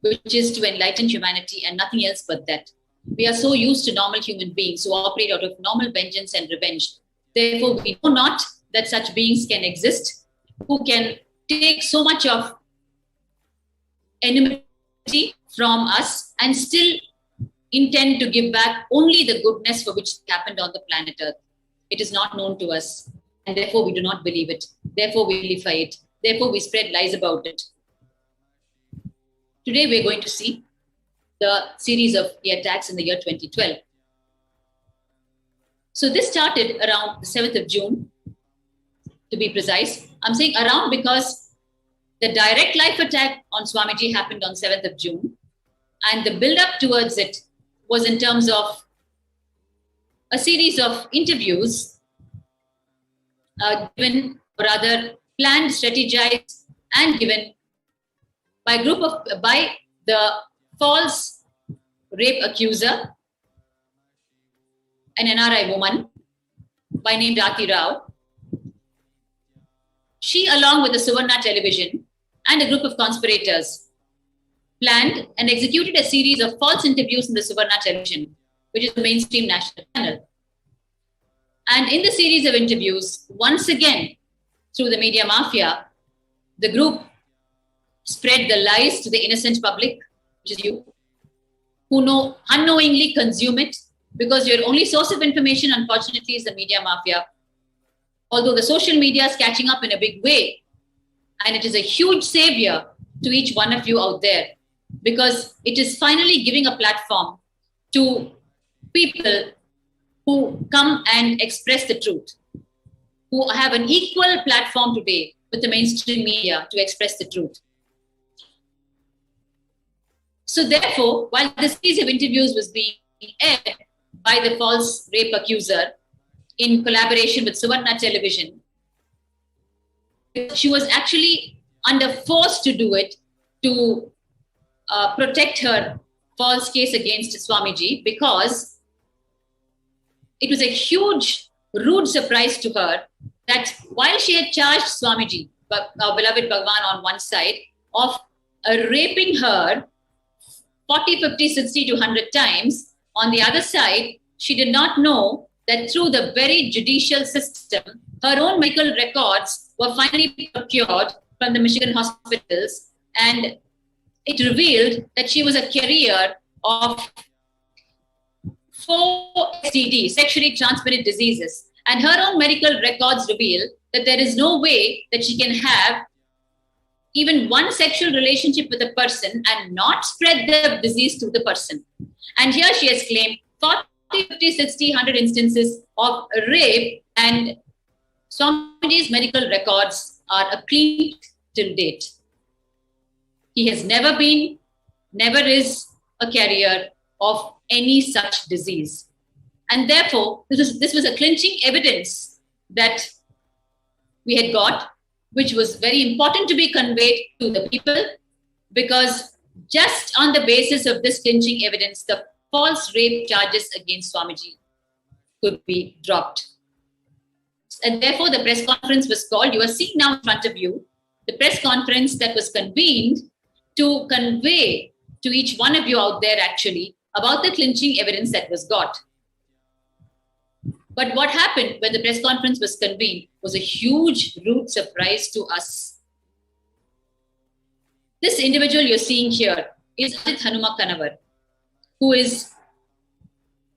S9: which is to enlighten humanity and nothing else but that. We are so used to normal human beings who operate out of normal vengeance and revenge. Therefore, we know not that such beings can exist, who can take so much of enmity from us and still intend to give back only the goodness for which happened on the planet Earth. It is not known to us, and therefore we do not believe it. Therefore we vilify it. Therefore we spread lies about it. Today we're going to see the series of the attacks in the year 2012. So this started around the 7th of June, to be precise. I'm saying around because the direct life attack on Swamiji happened on 7th of June, and the build-up towards it was in terms of a series of interviews given, or rather planned, strategized, and given by the false rape accuser, an NRI woman by name Rati Rao. She, along with the Suvarna television and a group of conspirators, planned and executed a series of false interviews in the Suvarna television, which is the mainstream national channel. And in the series of interviews, once again, through the media mafia, the group spread the lies to the innocent public, which is you, who unknowingly consume it, because your only source of information, unfortunately, is the media mafia. Although the social media is catching up in a big way, and it is a huge savior to each one of you out there, because it is finally giving a platform to people who come and express the truth, who have an equal platform today with the mainstream media to express the truth. So therefore, while the series of interviews was being aired by the false rape accuser in collaboration with Suvarna television, she was actually under force to do it to protect her false case against Swamiji, because it was a huge, rude surprise to her that while she had charged Swamiji, our beloved Bhagavan, on one side, of raping her 40, 50, 60 to 100 times, on the other side, she did not know that through the very judicial system, her own medical records were finally procured from the Michigan hospitals, and it revealed that she was a carrier of 4 STD, sexually transmitted diseases. And her own medical records reveal that there is no way that she can have even one sexual relationship with a person and not spread the disease to the person. And here she has claimed 40, 50, 60, 100 instances of rape, and Swamiji's medical records are a clean till date. He has never been, never is a carrier of any such disease. And therefore, this was a clinching evidence that we had got, which was very important to be conveyed to the people, because just on the basis of this clinching evidence, the false rape charges against Swamiji could be dropped. And therefore, the press conference was called. You are seeing now in front of you the press conference that was convened to convey to each one of you out there actually about the clinching evidence that was got. But what happened when the press conference was convened was a huge, rude surprise to us. This individual you're seeing here is Ajit Hanuma Kanavar, who is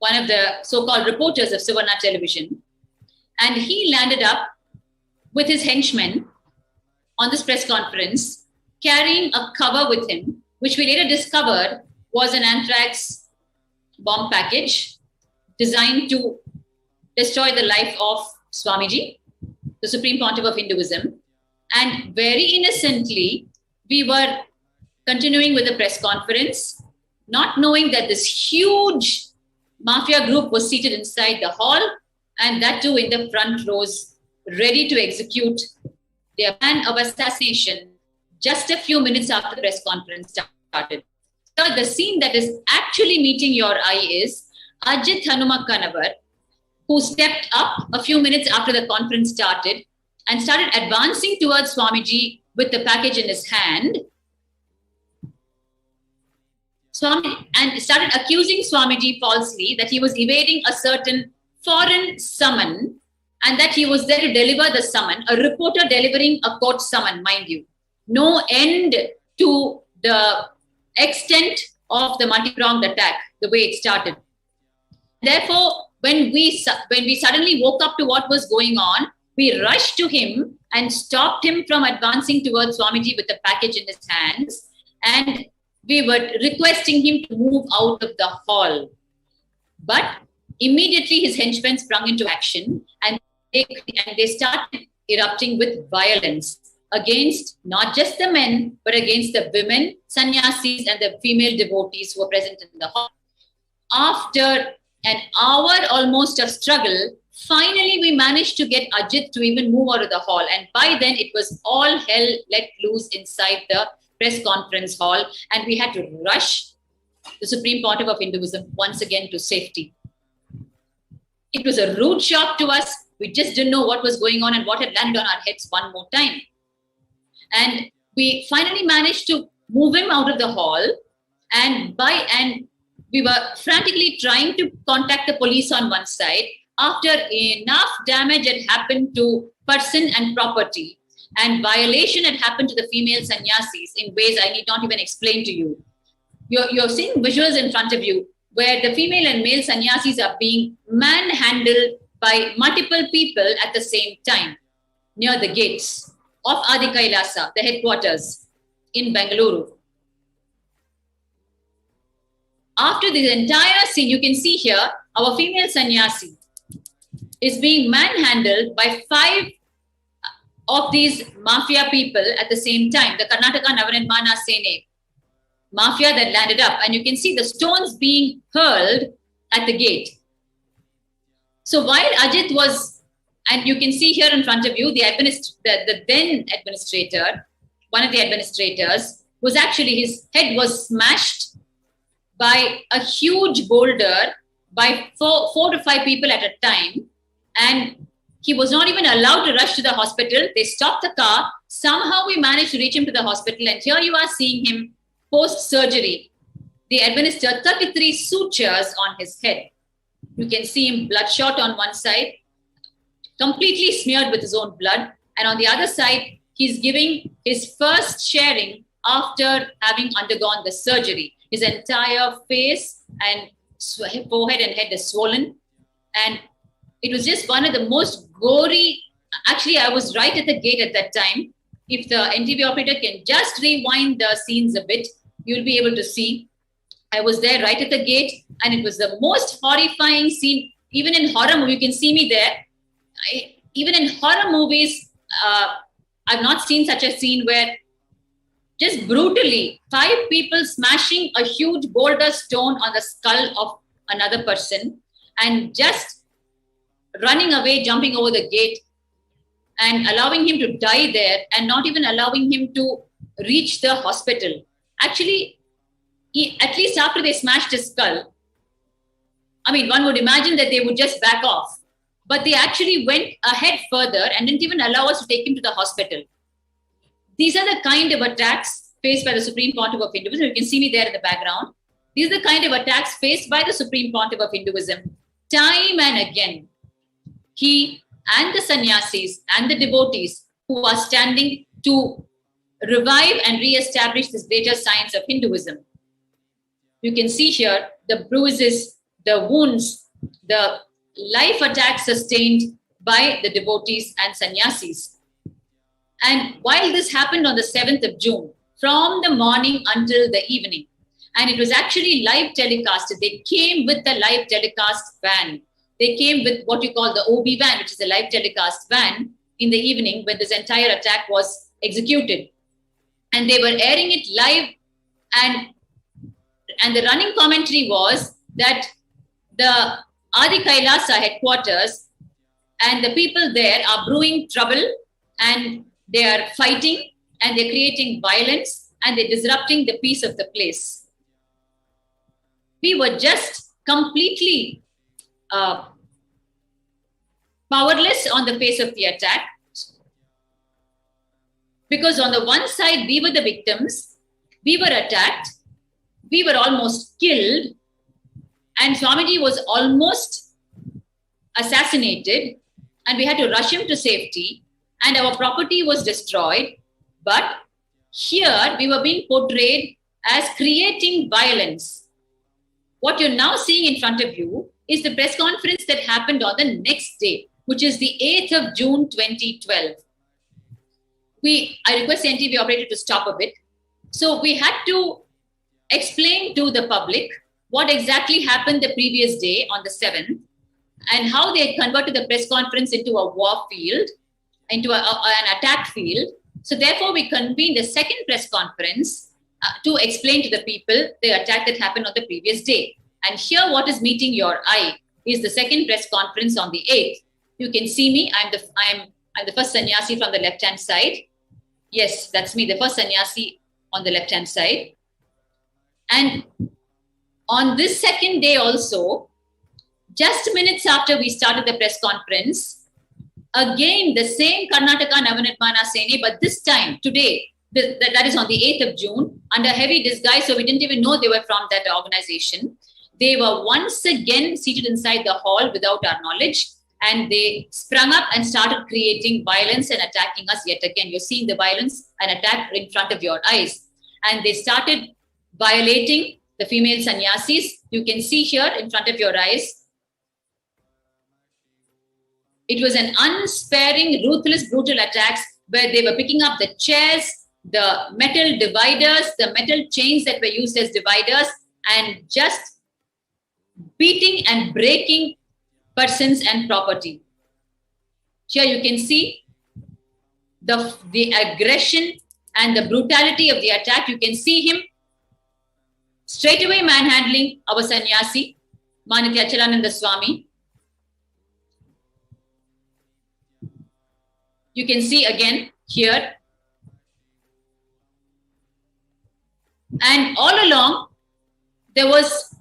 S9: one of the so-called reporters of Suvarna television. And he landed up with his henchmen on this press conference, carrying a cover with him, which we later discovered was an anthrax bomb package designed to destroy the life of Swamiji, the Supreme Pontiff of Hinduism. And very innocently, we were continuing with the press conference, not knowing that this huge mafia group was seated inside the hall, and that too in the front rows, ready to execute their plan of assassination just a few minutes after the press conference started. So the scene that is actually meeting your eye is Ajit Hanuma Kanavar, who stepped up a few minutes after the conference started and started advancing towards Swamiji with the package in his hand. And started accusing Swamiji falsely that he was evading a certain foreign summon and that he was there to deliver the summon, a reporter delivering a court summon, mind you. No end to the extent of the multi-pronged attack, the way it started. Therefore, when we suddenly woke up to what was going on, we rushed to him and stopped him from advancing towards Swamiji with the package in his hands. And we were requesting him to move out of the hall. But immediately his henchmen sprung into action and they started erupting with violence against not just the men, but against the women, sannyasis, and the female devotees who were present in the hall. After an hour almost of struggle, finally we managed to get Ajit to even move out of the hall. And by then it was all hell let loose inside the press conference hall, and we had to rush the Supreme Pontiff of Hinduism once again to safety. It was a rude shock to us. We just didn't know what was going on and what had landed on our heads one more time. And we finally managed to move him out of the hall, and we were frantically trying to contact the police on one side after enough damage had happened to person and property, and violation had happened to the female sannyasis in ways I need not even explain to you. You're seeing visuals in front of you where the female and male sannyasis are being manhandled by multiple people at the same time near the gates of Adi Kailasa, the headquarters in Bengaluru. After this entire scene, you can see here, our female sannyasi is being manhandled by 5 of these mafia people at the same time, the Karnataka Navaninmana Sene mafia that landed up. And you can see the stones being hurled at the gate. So while Ajit was, and you can see here in front of you, the then administrator, one of the administrators, was actually, his head was smashed by a huge boulder by 4 to 5 people at a time. And he was not even allowed to rush to the hospital. They stopped the car. Somehow we managed to reach him to the hospital. And here you are seeing him post-surgery. They administered 33 sutures on his head. You can see him bloodshot on one side, completely smeared with his own blood. And on the other side, he's giving his first sharing after having undergone the surgery. His entire face and forehead and head is swollen. And it was just one of the most gory. Actually, I was right at the gate at that time. If the NTV operator can just rewind the scenes a bit, you'll be able to see. I was there right at the gate, and it was the most horrifying scene. Even in horror movies, you can see me there. Even in horror movies, I've not seen such a scene where just brutally 5 people smashing a huge boulder stone on the skull of another person and just running away, jumping over the gate and allowing him to die there and not even allowing him to reach the hospital. Actually, at least after they smashed his skull, I mean, one would imagine that they would just back off. But they actually went ahead further and didn't even allow us to take him to the hospital. These are the kind of attacks faced by the Supreme Pontiff of Hinduism. You can see me there in the background. These are the kind of attacks faced by the Supreme Pontiff of Hinduism. Time and again, he and the sannyasis and the devotees who are standing to revive and re-establish this greater science of Hinduism. You can see here the bruises the wounds, the life attacks sustained by the devotees and sannyasis. And while this happened on the 7th of June, from the morning until the evening, and it was actually live telecasted, they came with the live telecast van. They came with what you call the OB van, which is a live telecast van, in the evening when this entire attack was executed. And they were airing it live, and the running commentary was that the Adi Kailasa headquarters and the people there are brewing trouble, and they are fighting, and they're creating violence, and they're disrupting the peace of the place. We were just completely powerless on the face of the attack, because on the one side, we were the victims, we were attacked, we were almost killed, and Swamiji was almost assassinated, and we had to rush him to safety, and our property was destroyed. But here we were being portrayed as creating violence. What you're now seeing in front of you is the press conference that happened on the next day, which is the 8th of June 2012. I request the NTV operator to stop a bit. So we had to explain to the public what exactly happened the previous day on the 7th, and how they had converted the press conference into a war field, into an attack field. So therefore, we convened a second press conference to explain to the people the attack that happened on the previous day. And here, what is meeting your eye is the second press conference on the 8th. You can see me. I'm the first sannyasi from the left-hand side. Yes, that's me, the first sannyasi on the left-hand side. And on this second day also, just minutes after we started the press conference, again, the same Karnataka Navanirmana Sene, but this time, today, that is on the 8th of June, under heavy disguise, so we didn't even know they were from that organization. They were once again seated inside the hall without our knowledge, and they sprung up and started creating violence and attacking us yet again. You're seeing the violence and attack in front of your eyes. And they started violating the female sannyasis. You can see here in front of your eyes. It was an unsparing, ruthless, brutal attacks where they were picking up the chairs, the metal dividers, the metal chains that were used as dividers, and just beating and breaking persons and property. Here you can see the aggression and the brutality of the attack. You can see him straight away manhandling our sannyasi, Manitya Achalananda Swami. You can see again here. And all along, there was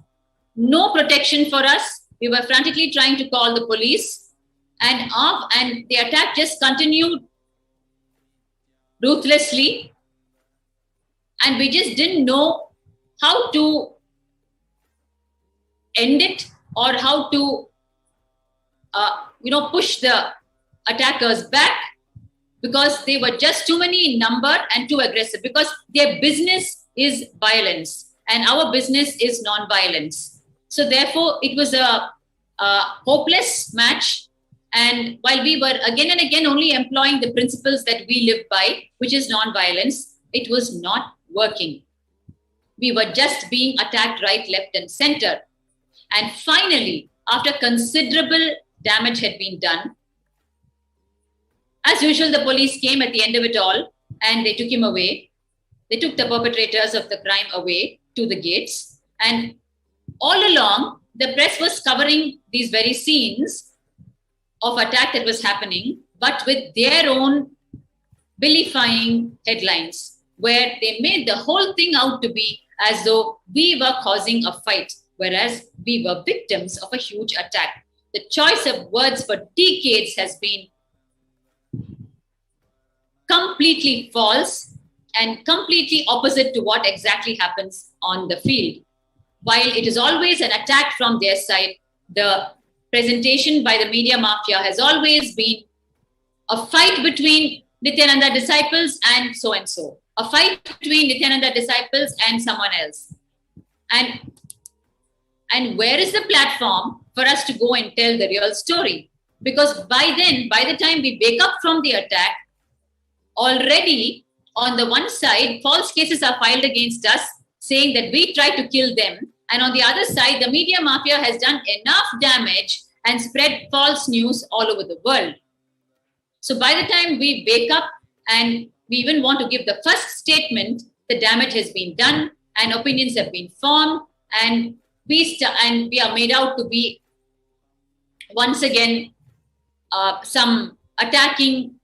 S9: no protection for us. We were frantically trying to call the police, and the attack just continued ruthlessly. And we just didn't know how to end it, or how to, push the attackers back, because they were just too many in number and too aggressive, because their business is violence and our business is non-violence. So therefore, it was a hopeless match. And while we were again and again only employing the principles that we live by, which is non-violence, it was not working. We were just being attacked right, left, and center. And finally, after considerable damage had been done, as usual, the police came at the end of it all, and they took him away. They took the perpetrators of the crime away to the gates. And all along, the press was covering these very scenes of attack that was happening, but with their own vilifying headlines, where they made the whole thing out to be as though we were causing a fight, whereas we were victims of a huge attack. The choice of words for decades has been completely false and completely opposite to what exactly happens on the field. While it is always an attack from their side, the presentation by the media mafia has always been a fight between Nithyananda disciples and so, a fight between Nithyananda disciples and someone else. And And where is the platform for us to go and tell the real story? Because by then, by the time we wake up from the attack, already on the one side, false cases are filed against us saying that we tried to kill them. And on the other side, the media mafia has done enough damage and spread false news all over the world. So by the time we wake up and we even want to give the first statement, the damage has been done and opinions have been formed, and we are made out to be once again some attacking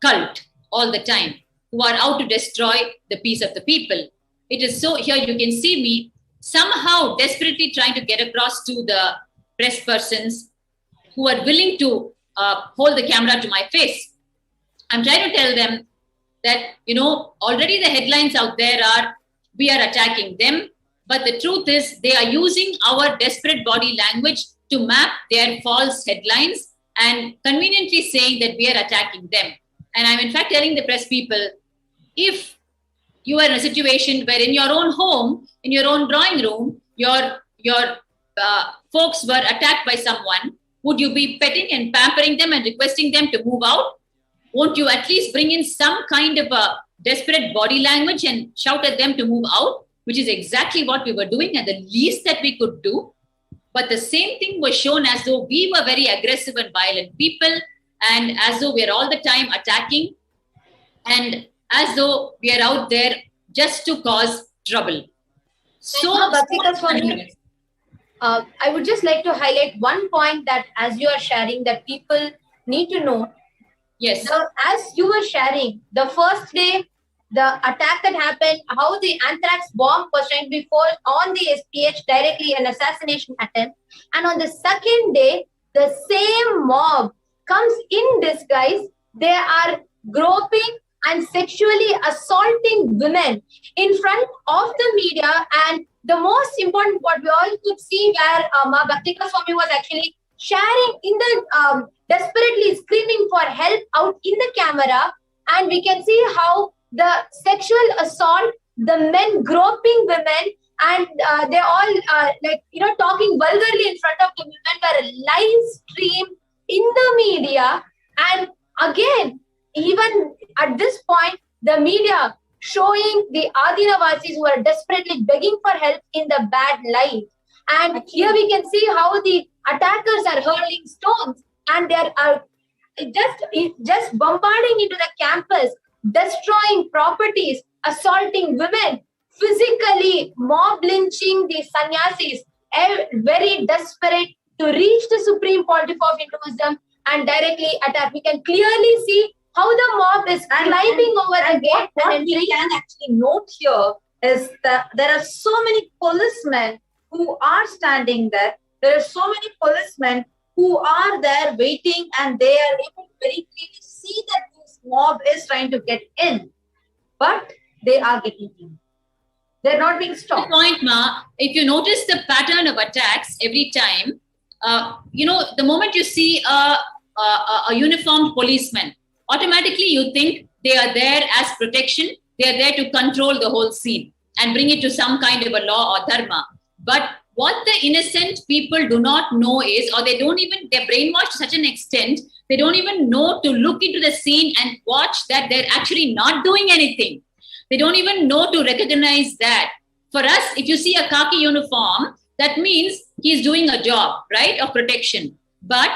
S9: cult all the time who are out to destroy the peace of the people. It is so, here you can see me somehow desperately trying to get across to the press persons who are willing to hold the camera to my face. I'm trying to tell them that, already the headlines out there are, we are attacking them. But the truth is they are using our desperate body language to map their false headlines and conveniently saying that we are attacking them. And I'm in fact telling the press people, if you are in a situation where in your own home, in your own drawing room, your folks were attacked by someone, would you be petting and pampering them and requesting them to move out? Won't you at least bring in some kind of a desperate body language and shout at them to move out? Which is exactly what we were doing and the least that we could do. But the same thing was shown as though we were very aggressive and violent people, and as though we are all the time attacking, and as though we are out there just to cause trouble. So,
S7: I would just like to highlight one point that as you are sharing that people need to know.
S9: Yes.
S7: So as you were sharing, the first day, the attack that happened, how the anthrax bomb was trying to be forced on the SPH, directly an assassination attempt. And on the second day, the same mob comes in disguise. They are groping and sexually assaulting women in front of the media. And the most important, what we all could see where Ma Bhaktika Swami was actually sharing in the, desperately screaming for help out in the camera. And we can see how the sexual assault, the men groping women, and they're all talking vulgarly in front of the women were live streamed in the media. And again, even at this point, the media showing the Adinavasis who are desperately begging for help in the bad light. And here we can see how the attackers are hurling stones and they are just bombarding into the campus, destroying properties, assaulting women, physically mob lynching the sannyasis, very desperate to reach the supreme pontiff of Hinduism and directly attack. We can clearly see how the mob is climbing over the gate.
S8: What we can actually note here is that there are so many policemen who are standing there. There are so many policemen who are there waiting, and they are able to very clearly see that this mob is trying to get in, but they are getting in. They're not being stopped.
S9: Good point, Ma. If you notice the pattern of attacks every time, the moment you see a uniformed policeman, automatically you think they are there as protection. They are there to control the whole scene and bring it to some kind of a law or dharma. But what the innocent people do not know is, or they're brainwashed to such an extent, they don't even know to look into the scene and watch that they're actually not doing anything. They don't even know to recognize that. For us, if you see a khaki uniform, that means he's doing a job, right, of protection. But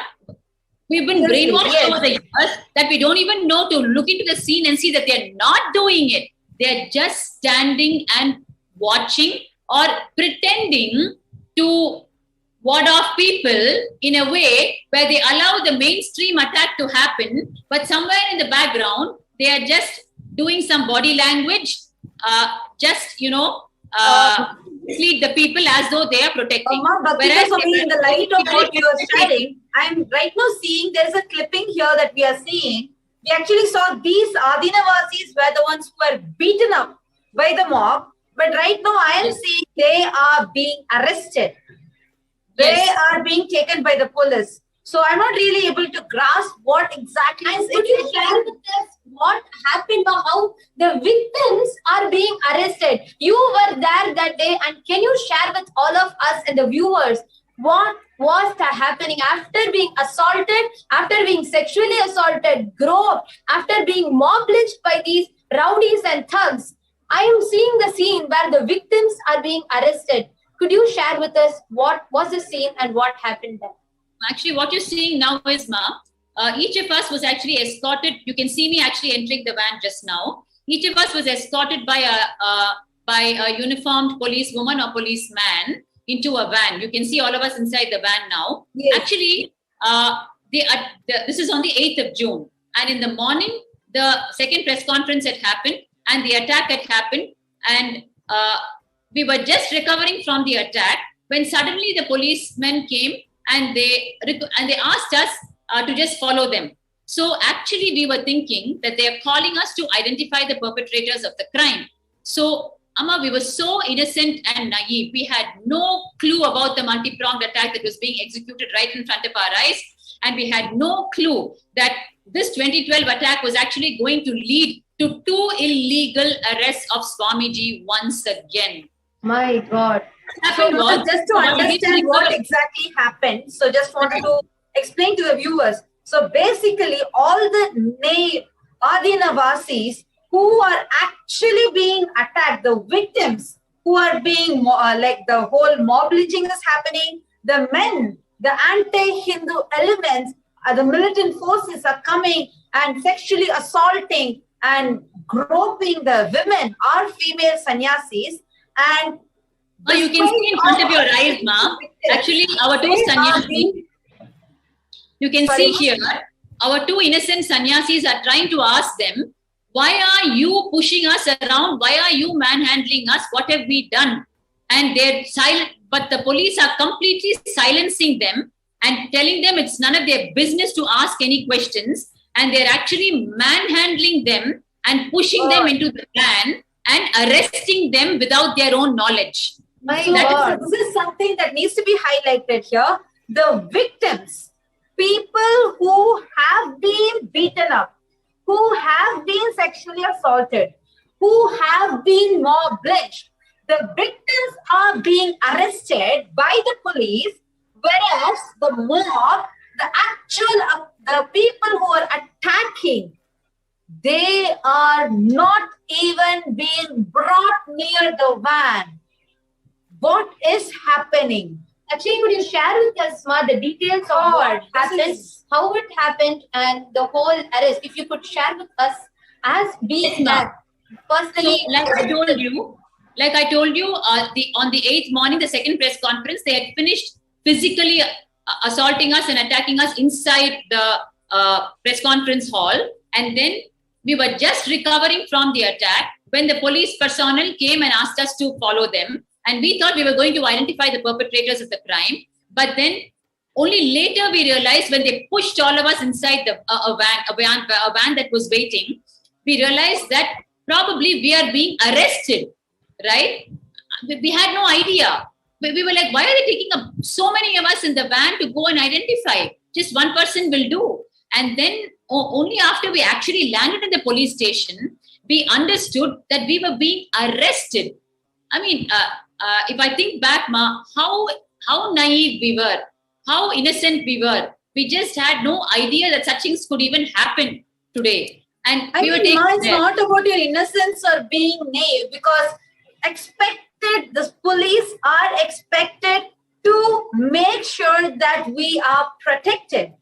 S9: we've been brainwashed over the years that we don't even know to look into the scene and see that they're not doing it. They're just standing and watching or pretending to ward off people in a way where they allow the mainstream attack to happen, but somewhere in the background, they are just doing some body language, mislead the people as though they are protecting.
S8: Whereas in the light of what you are sharing, I'm right now seeing there's a clipping here that we are seeing. We actually saw these Adinavasis were the ones who were beaten up by the mob. But right now I am seeing they are being arrested. They are being taken by the police. So I'm not really able to grasp what exactly
S7: And
S8: is
S7: could you share with us what happened or how the victims are being arrested? You were there that day, and can you share with all of us and the viewers what was happening after being assaulted, after being sexually assaulted, groped, after being mob lynched by these rowdies and thugs? I am seeing the scene where the victims are being arrested. Could you share with us what was the scene and what happened there?
S9: Actually, what you're seeing now is, each of us was actually escorted. You can see me actually entering the van just now. Each of us was escorted by a uniformed policewoman or policeman into a van. You can see all of us inside the van now.
S8: Yes.
S9: Actually, this is on the 8th of June. And in the morning, the second press conference had happened and the attack had happened. And we were just recovering from the attack when suddenly the policemen came and they asked us to just follow them. So actually, we were thinking that they are calling us to identify the perpetrators of the crime. So, Amma, we were so innocent and naive. We had no clue about the multi-pronged attack that was being executed right in front of our eyes. And we had no clue that this 2012 attack was actually going to lead to 2 illegal arrests of Swamiji once again.
S7: My God.
S8: So just to understand what exactly happened, so just wanted to explain to the viewers. So basically, all the Adinavasis who are actually being attacked, the victims who are being like the whole mob lynching is happening, the men, the anti-Hindu elements, the militant forces are coming and sexually assaulting and groping the women, are female sannyasis, and
S9: you can see in front of your eyes, Ma. Actually, our 2 sannyasis, you can see here, our 2 innocent sannyasis are trying to ask them, why are you pushing us around? Why are you manhandling us? What have we done? And they're silent, but the police are completely silencing them and telling them it's none of their business to ask any questions. And they're actually manhandling them and pushing them into the van and arresting them without their own knowledge.
S8: This is something that needs to be highlighted here. The victims, people who have been beaten up, who have been sexually assaulted, who have been mob lynched, the victims are being arrested by the police, whereas the mob, the people who are attacking, they are not even being brought near the van. What is happening?
S7: Actually, could you share with us, Ma, the details of what happened, how it happened, and the whole arrest? If you could share with us as being that personally.
S9: So, like I told you, on the 8th morning, the second press conference, they had finished physically assaulting us and attacking us inside the press conference hall. And then we were just recovering from the attack when the police personnel came and asked us to follow them. And we thought we were going to identify the perpetrators of the crime. But then only later we realized, when they pushed all of us inside a van that was waiting, we realized that probably we are being arrested, right? We had no idea. We were like, why are they taking up so many of us in the van to go and identify? Just one person will do. And then only after we actually landed in the police station, we understood that we were being arrested. I mean, if I think back, Ma, how naive we were, how innocent we were. We just had no idea that such things could even happen today. And we were taking
S8: it's not about your innocence or being naive, because the police are expected to make sure that we are protected.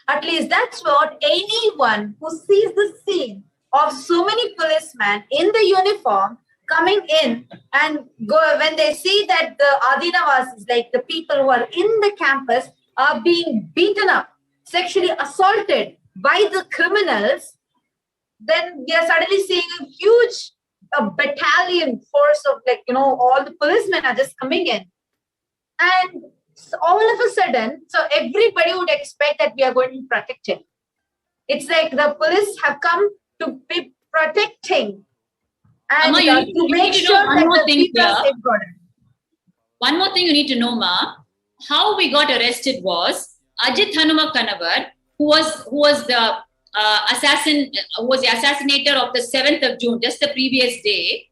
S8: At least that's what anyone who sees the scene of so many policemen in the uniform coming in and go, when they see that the Adinavasis, like the people who are in the campus, are being beaten up, sexually assaulted by the criminals, then we are suddenly seeing a huge battalion force of, like, all the policemen are just coming in. And so all of a sudden, so everybody would expect that we are going to be protected. It's like the police have come to be protecting and to make sure that the people are safeguarded.
S9: One more thing you need to know, Ma. How we got arrested was, Ajit Hanuma Kanavar, who was the assassin, who was the assassinator of the 7th of June, just the previous day,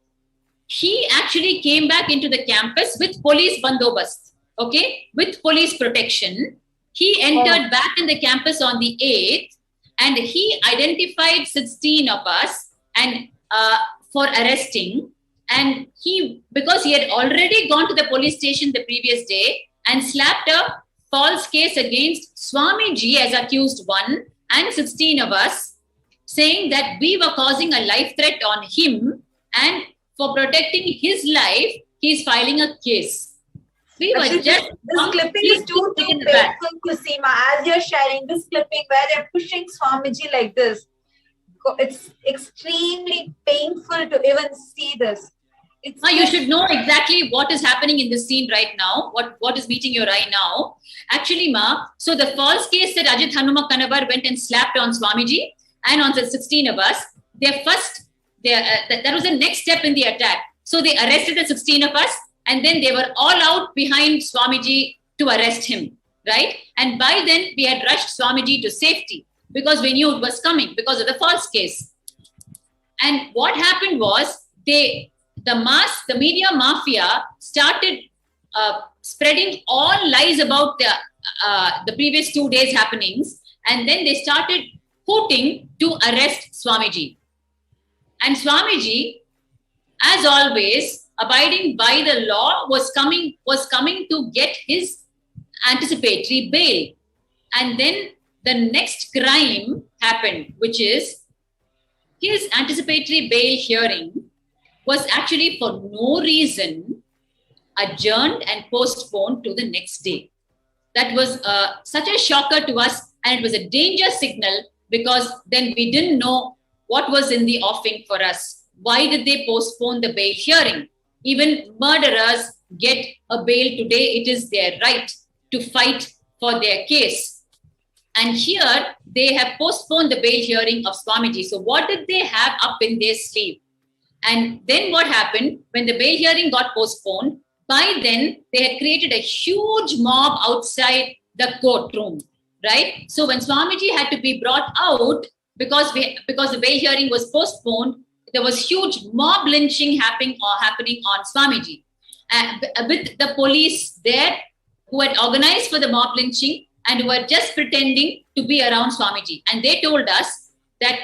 S9: he actually came back into the campus with police bandobast, okay, with police protection. He entered back in the campus on the 8th, and he identified 16 of us and for arresting. And because he had already gone to the police station the previous day and slapped a false case against Swamiji as accused one and 16 of us, saying that we were causing a life threat on him, and for protecting his life, he's filing a case. We were
S8: Actually,
S9: just
S8: this clipping is too painful to see, ma. As you're sharing this clipping where they're pushing Swamiji like this, it's extremely painful to even see this.
S9: You should know exactly what is happening in this scene right now, what is meeting your eye now. Actually, ma, so the false case that Ajit Hanuma Kanavar went and slapped on Swamiji and on the 16 of us, that was the next step in the attack. So they arrested the 16 of us, and then they were all out behind Swamiji to arrest him, right? And by then, we had rushed Swamiji to safety because we knew it was coming because of the false case. And what happened was, the media mafia started spreading all lies about the previous 2 days' happenings, and then they started hooting to arrest Swamiji. And Swamiji, as always, abiding by the law, was coming to get his anticipatory bail. And then the next crime happened, which is his anticipatory bail hearing was actually for no reason adjourned and postponed to the next day. That was such a shocker to us, and it was a danger signal because then we didn't know what was in the offing for us. Why did they postpone the bail hearing? Even murderers get a bail today. It is their right to fight for their case. And here they have postponed the bail hearing of Swamiji. So what did they have up in their sleeve? And then what happened when the bail hearing got postponed? By then, they had created a huge mob outside the courtroom, right? So when Swamiji had to be brought out, because the bail hearing was postponed, there was huge mob lynching happening on Swamiji. With the police there who had organized for the mob lynching and who were just pretending to be around Swamiji. And they told us that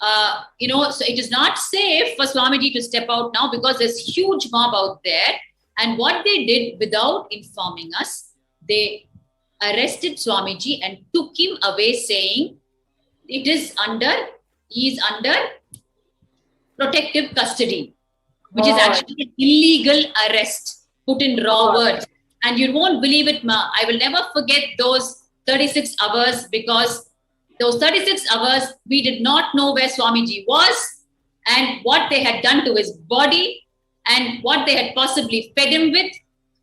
S9: so it is not safe for Swamiji to step out now because there's huge mob out there. And what they did without informing us, they arrested Swamiji and took him away, saying he's under protective custody, which is actually an illegal arrest, put in raw words. And you won't believe it, ma. I will never forget those 36 hours because those 36 hours, we did not know where Swamiji was and what they had done to his body and what they had possibly fed him with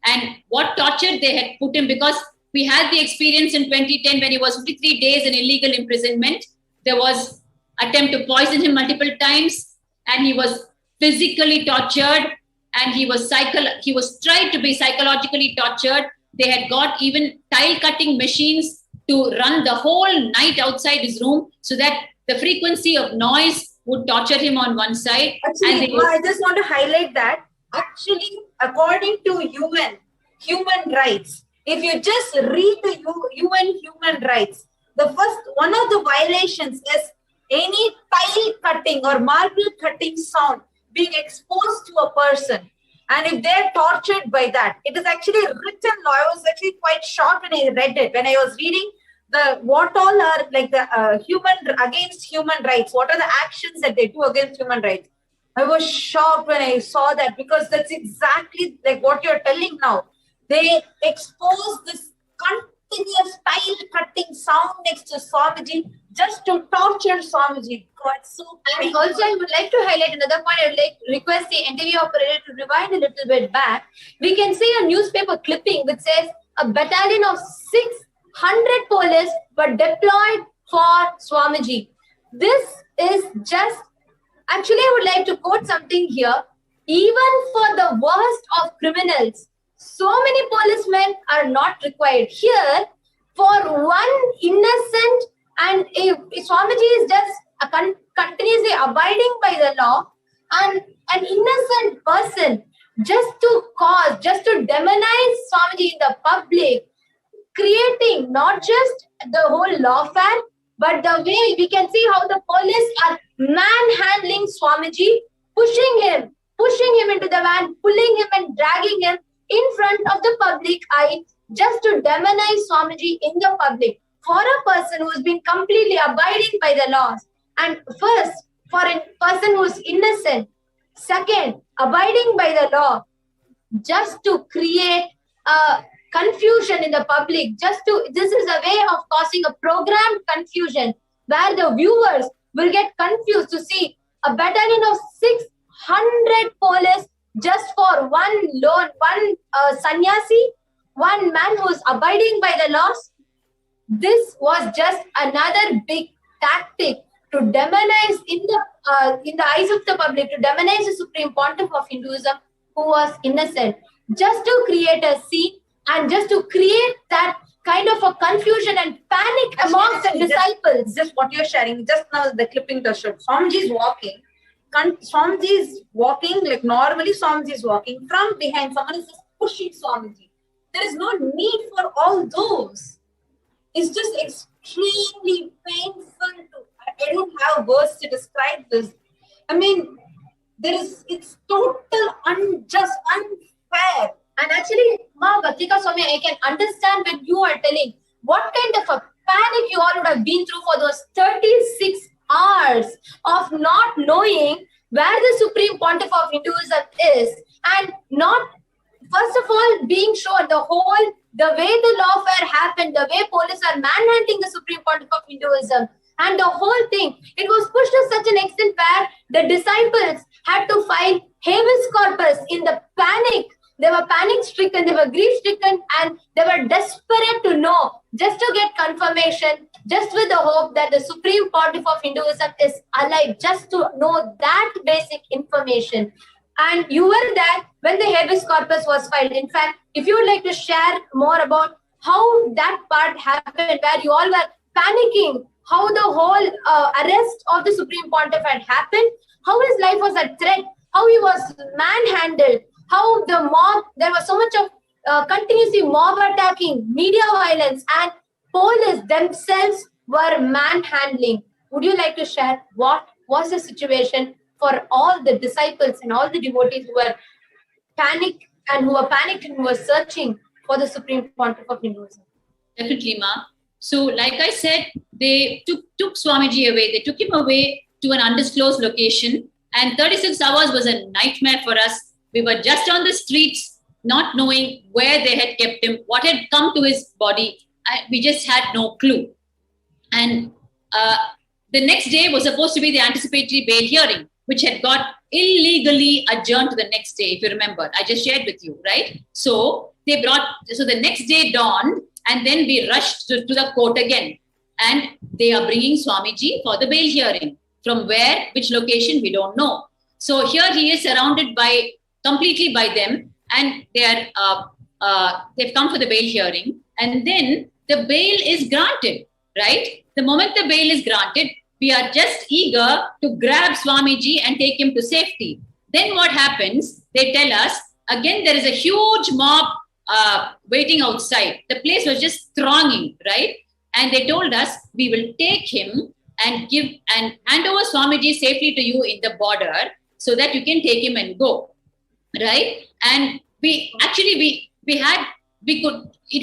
S9: and what torture they had put him, because we had the experience in 2010 when he was 53 days in illegal imprisonment. There was attempt to poison him multiple times and he was physically tortured and he was tried to be psychologically tortured. They had got even tile cutting machines to run the whole night outside his room so that the frequency of noise would torture him on one side.
S8: Actually, I just want to highlight that. Actually, according to human rights, if you just read the UN human rights, one of the violations is any tile cutting or marble cutting sound being exposed to a person. And if they're tortured by that, it is actually written law. I was actually quite shocked when I read it. When I was reading what all are like the against human rights, what are the actions that they do against human rights? I was shocked when I saw that because that's exactly like what you're telling now. They expose this continuous tile cutting sound next to Swamiji just to torture Swamiji. God, so
S7: and also, I would like to highlight another point. I would like to request the NTV operator to rewind a little bit back. We can see a newspaper clipping which says a battalion of 600 police were deployed for Swamiji. This is just, actually, I would like to quote something here. Even for the worst of criminals, so many policemen are not required. Here, for one innocent, and if Swamiji is just continuously abiding by the law, and an innocent person just to demonize Swamiji in the public, creating not just the whole lawfare, but the way we can see how the police are manhandling Swamiji, pushing him into the van, pulling him and dragging him in front of the public eye, just to demonize Swamiji in the public. For a person who has been completely abiding by the laws, and first, for a person who is innocent, second, abiding by the law, just to create confusion in the public, this is a way of causing a programmed confusion where the viewers will get confused to see a battalion of 600 police just for one sannyasi, one man who is abiding by the laws. This was just another big tactic to demonize in the eyes of the public, to demonize the Supreme Pontiff of Hinduism, who was innocent, just to create a scene and just to create that kind of a confusion and panic amongst the disciples.
S8: Just what you're sharing, just now the clipping to show. Swamiji is walking like normally. Swamiji is walking from behind. Someone is just pushing Swamiji. There is no need for all those. It's just extremely painful. I don't have words to describe this. I mean, it's total unjust, unfair.
S7: And actually, Ma Bhatrika Swami, I can understand when you are telling what kind of a panic you all would have been through for those 36 hours of not knowing where the Supreme Pontiff of Hinduism is, and not, first of all, being sure the way the lawfare happened, the way police are manhandling the Supreme Pontiff of Hinduism, and the whole thing, it was pushed to such an extent where the disciples had to file habeas corpus in the panic. They were panic-stricken, they were grief-stricken, and they were desperate to know, just to get confirmation, just with the hope that the Supreme Pontiff of Hinduism is alive, just to know that basic information. And you were there when the habeas corpus was filed. In fact, if you would like to share more about how that part happened, where you all were panicking, how the whole arrest of the Supreme Pontiff had happened, how his life was at threat, how he was manhandled, how the mob, there was so much of continuously mob attacking, media violence, and police themselves were manhandling. Would you like to share what was the situation for all the disciples and all the devotees who were panicked and who were searching for the Supreme Pontiff of Hinduism?
S9: Definitely, Ma. So, like I said, they took Swamiji away. They took him away to an undisclosed location, and 36 hours was a nightmare for us. We were just on the streets, not knowing where they had kept him, what had come to his body. We just had no clue. And the next day was supposed to be the anticipatory bail hearing, which had got illegally adjourned to the next day, if you remember. I just shared with you, right? So the next day dawned, and then we rushed to the court again. And they are bringing Swamiji for the bail hearing. From where, which location, we don't know. So here he is surrounded completely by them, and they've come for the bail hearing, and then the bail is granted, right? The moment the bail is granted, we are just eager to grab Swamiji and take him to safety. Then what happens? They tell us, again, there is a huge mob waiting outside. The place was just thronging, right? And they told us, we will take him and hand over Swamiji safely to you in the border so that you can take him and go. Right? And it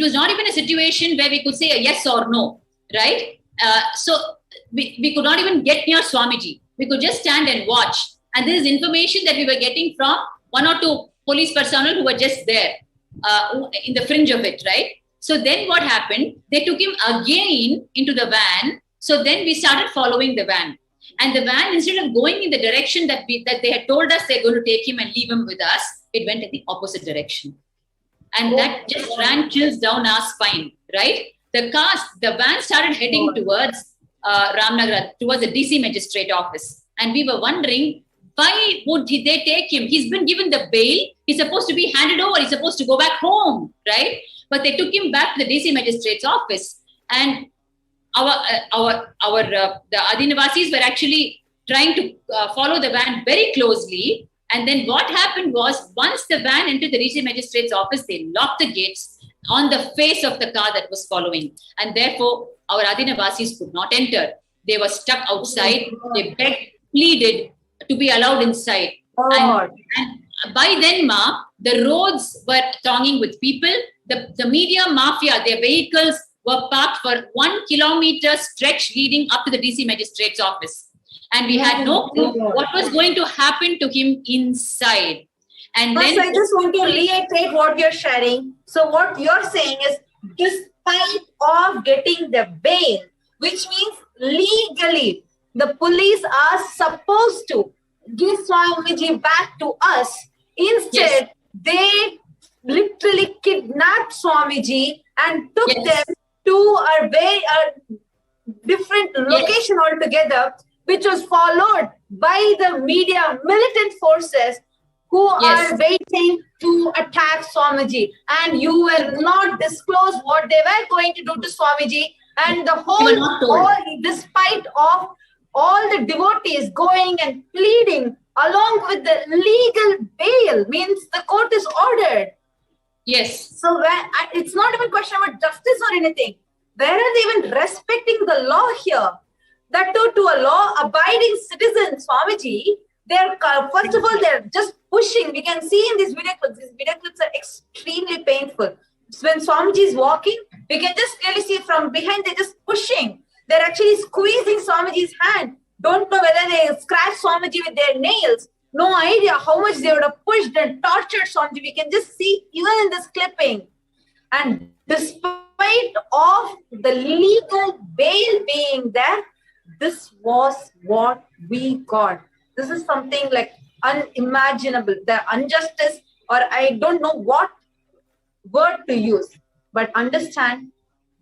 S9: was not even a situation where we could say a yes or no, right? So we could not even get near Swamiji. We could just stand and watch. And this is information that we were getting from one or two police personnel who were just there in the fringe of it, right? So then what happened? They took him again into the van. So then we started following the van. And the van, instead of going in the direction that they had told us they're going to take him and leave him with us, it went in the opposite direction. And that just ran chills down our spine, right? The van started heading towards Ramnagar, towards the DC magistrate office. And we were wondering, why would they take him? He's been given the bail. He's supposed to be handed over. He's supposed to go back home, right? But they took him back to the DC magistrate's office. and the Adinavasis were actually trying to follow the van very closely. And then what happened was, once the van entered the regional magistrate's office, they locked the gates on the face of the car that was following. And therefore, our Adinavasis could not enter. They were stuck outside. They begged, pleaded to be allowed inside. And by then, the roads were thronging with people. The media mafia, their vehicles were parked for 1 kilometer stretch leading up to the DC magistrate's office. And we had no clue what was going to happen to him inside. And then
S10: I just want to reiterate what you're sharing. So what you're saying is, despite of getting the bail, which means legally, the police are supposed to give Swamiji back to us. Instead, they literally kidnapped Swamiji and took them to a very different location altogether, which was followed by the media militant forces who are waiting to attack Swamiji. And you will not disclose what they were going to do to Swamiji. And the whole, despite of all the devotees going and pleading along with the legal bail, means the court is ordered.
S9: Yes.
S10: So it's not even a question about justice or anything. Where are they even respecting the law here? That to a law-abiding citizen, Swamiji, they're first of all, they're just pushing. We can see in these video clips are extremely painful. So when Swamiji is walking, we can just clearly see from behind, they're just pushing. They're actually squeezing Swamiji's hand. Don't know whether they scratch Swamiji with their nails. No idea how much they would have pushed and tortured Swamiji. We can just see even in this clipping. And despite of the legal bail being there, this was what we got. This is something like unimaginable. The injustice, or I don't know what word to use, but understand,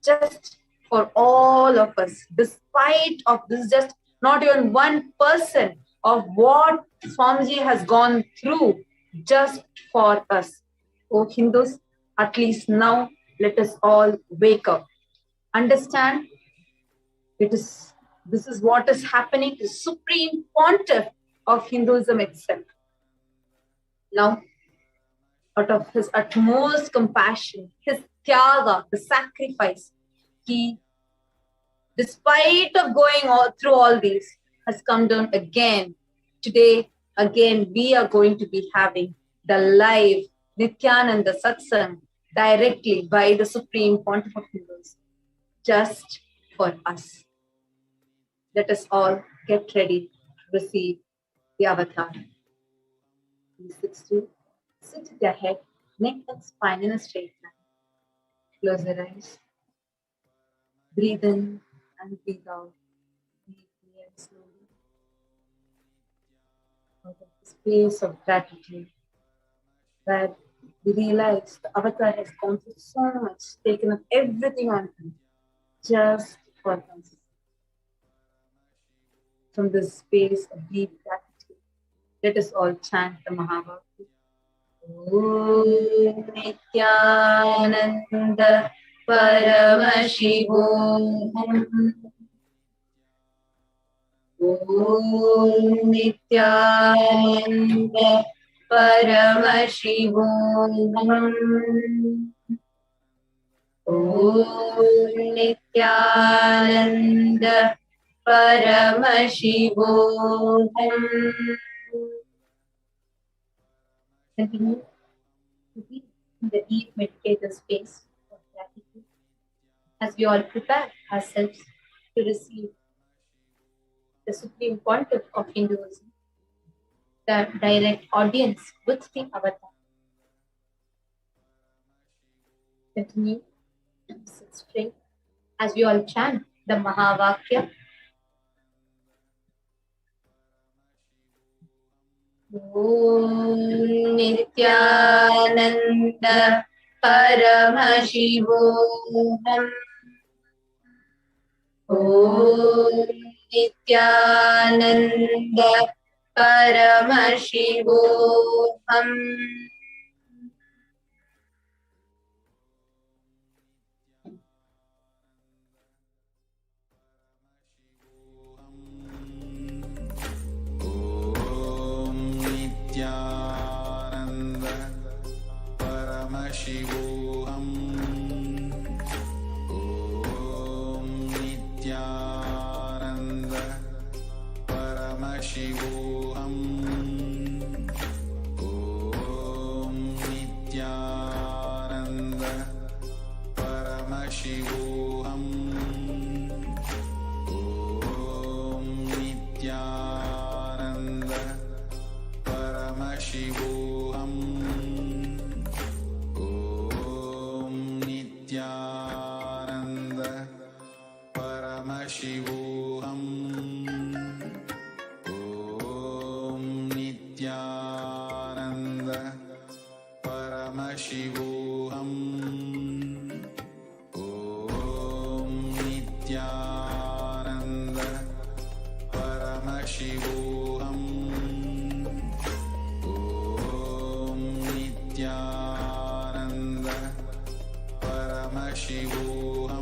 S10: just for all of us, despite of this, just not even 1% of what Swamiji has gone through just for us. Oh Hindus, at least now let us all wake up. Understand, this is what is happening to Supreme Pontiff of Hinduism itself. Now, out of his utmost compassion, his tyaga, the sacrifice, he, despite of going through all these, has come down again. Today, again, we are going to be having the live Nithyananda SATSANG directly by the Supreme Pontiff of Hindus, just for us. Let us all get ready to receive the avatar. Sit with your head, neck and spine in a straight line. Close your eyes. Breathe in and breathe out. Deeply and slowly. Out of the space of gratitude, where we realize the avatar has gone through so much, taken up everything on him, just for us. From this space of deep gratitude, let us all chant the Mahavakya. Om Nithyananda Paramashivoham. Om Nithyananda Paramashivoham. Om Nithyananda Paramashivoham. Continue to be in the deep meditative space of gratitude as we all prepare ourselves to receive the Supreme Pontiff of Hinduism, the direct audience with the avatar. Continue to sit straight as we all chant the Mahavakya. Om Nithyananda Paramashivoham. Om Nithyananda Paramashivoham.
S6: Paramashivoham. Om Nithyananda Paramashivoham. Om Nithyananda Paramashivoham. Om Nithyananda Paramashivoham. Om Nithyananda Paramashivoham. Om Nithyananda Paramashivoham. Om Nithyananda Paramashivoham.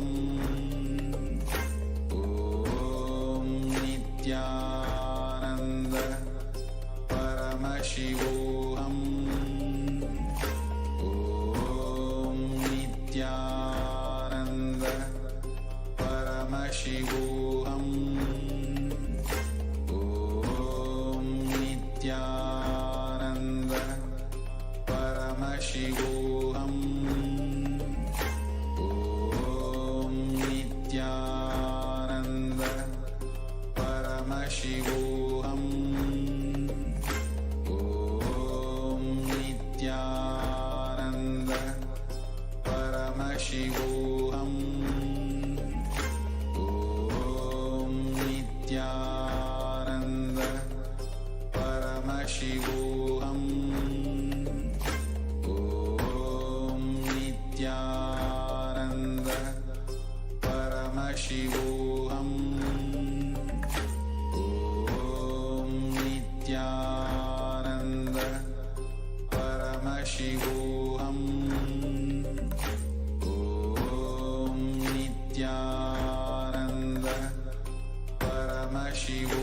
S6: Om Nithyananda Paramashivoham. Om Nithyananda Paramashivoham. Om Nithyananda Paramashivoham. Om Nithyananda Paramashivoham. Om Nithyananda Paramashivoham. Om Nithyananda Paramashivoham. Om Nithyananda Paramashivoham. Om Nithyananda Paramashivoham. Om Nithyananda Paramashivoham.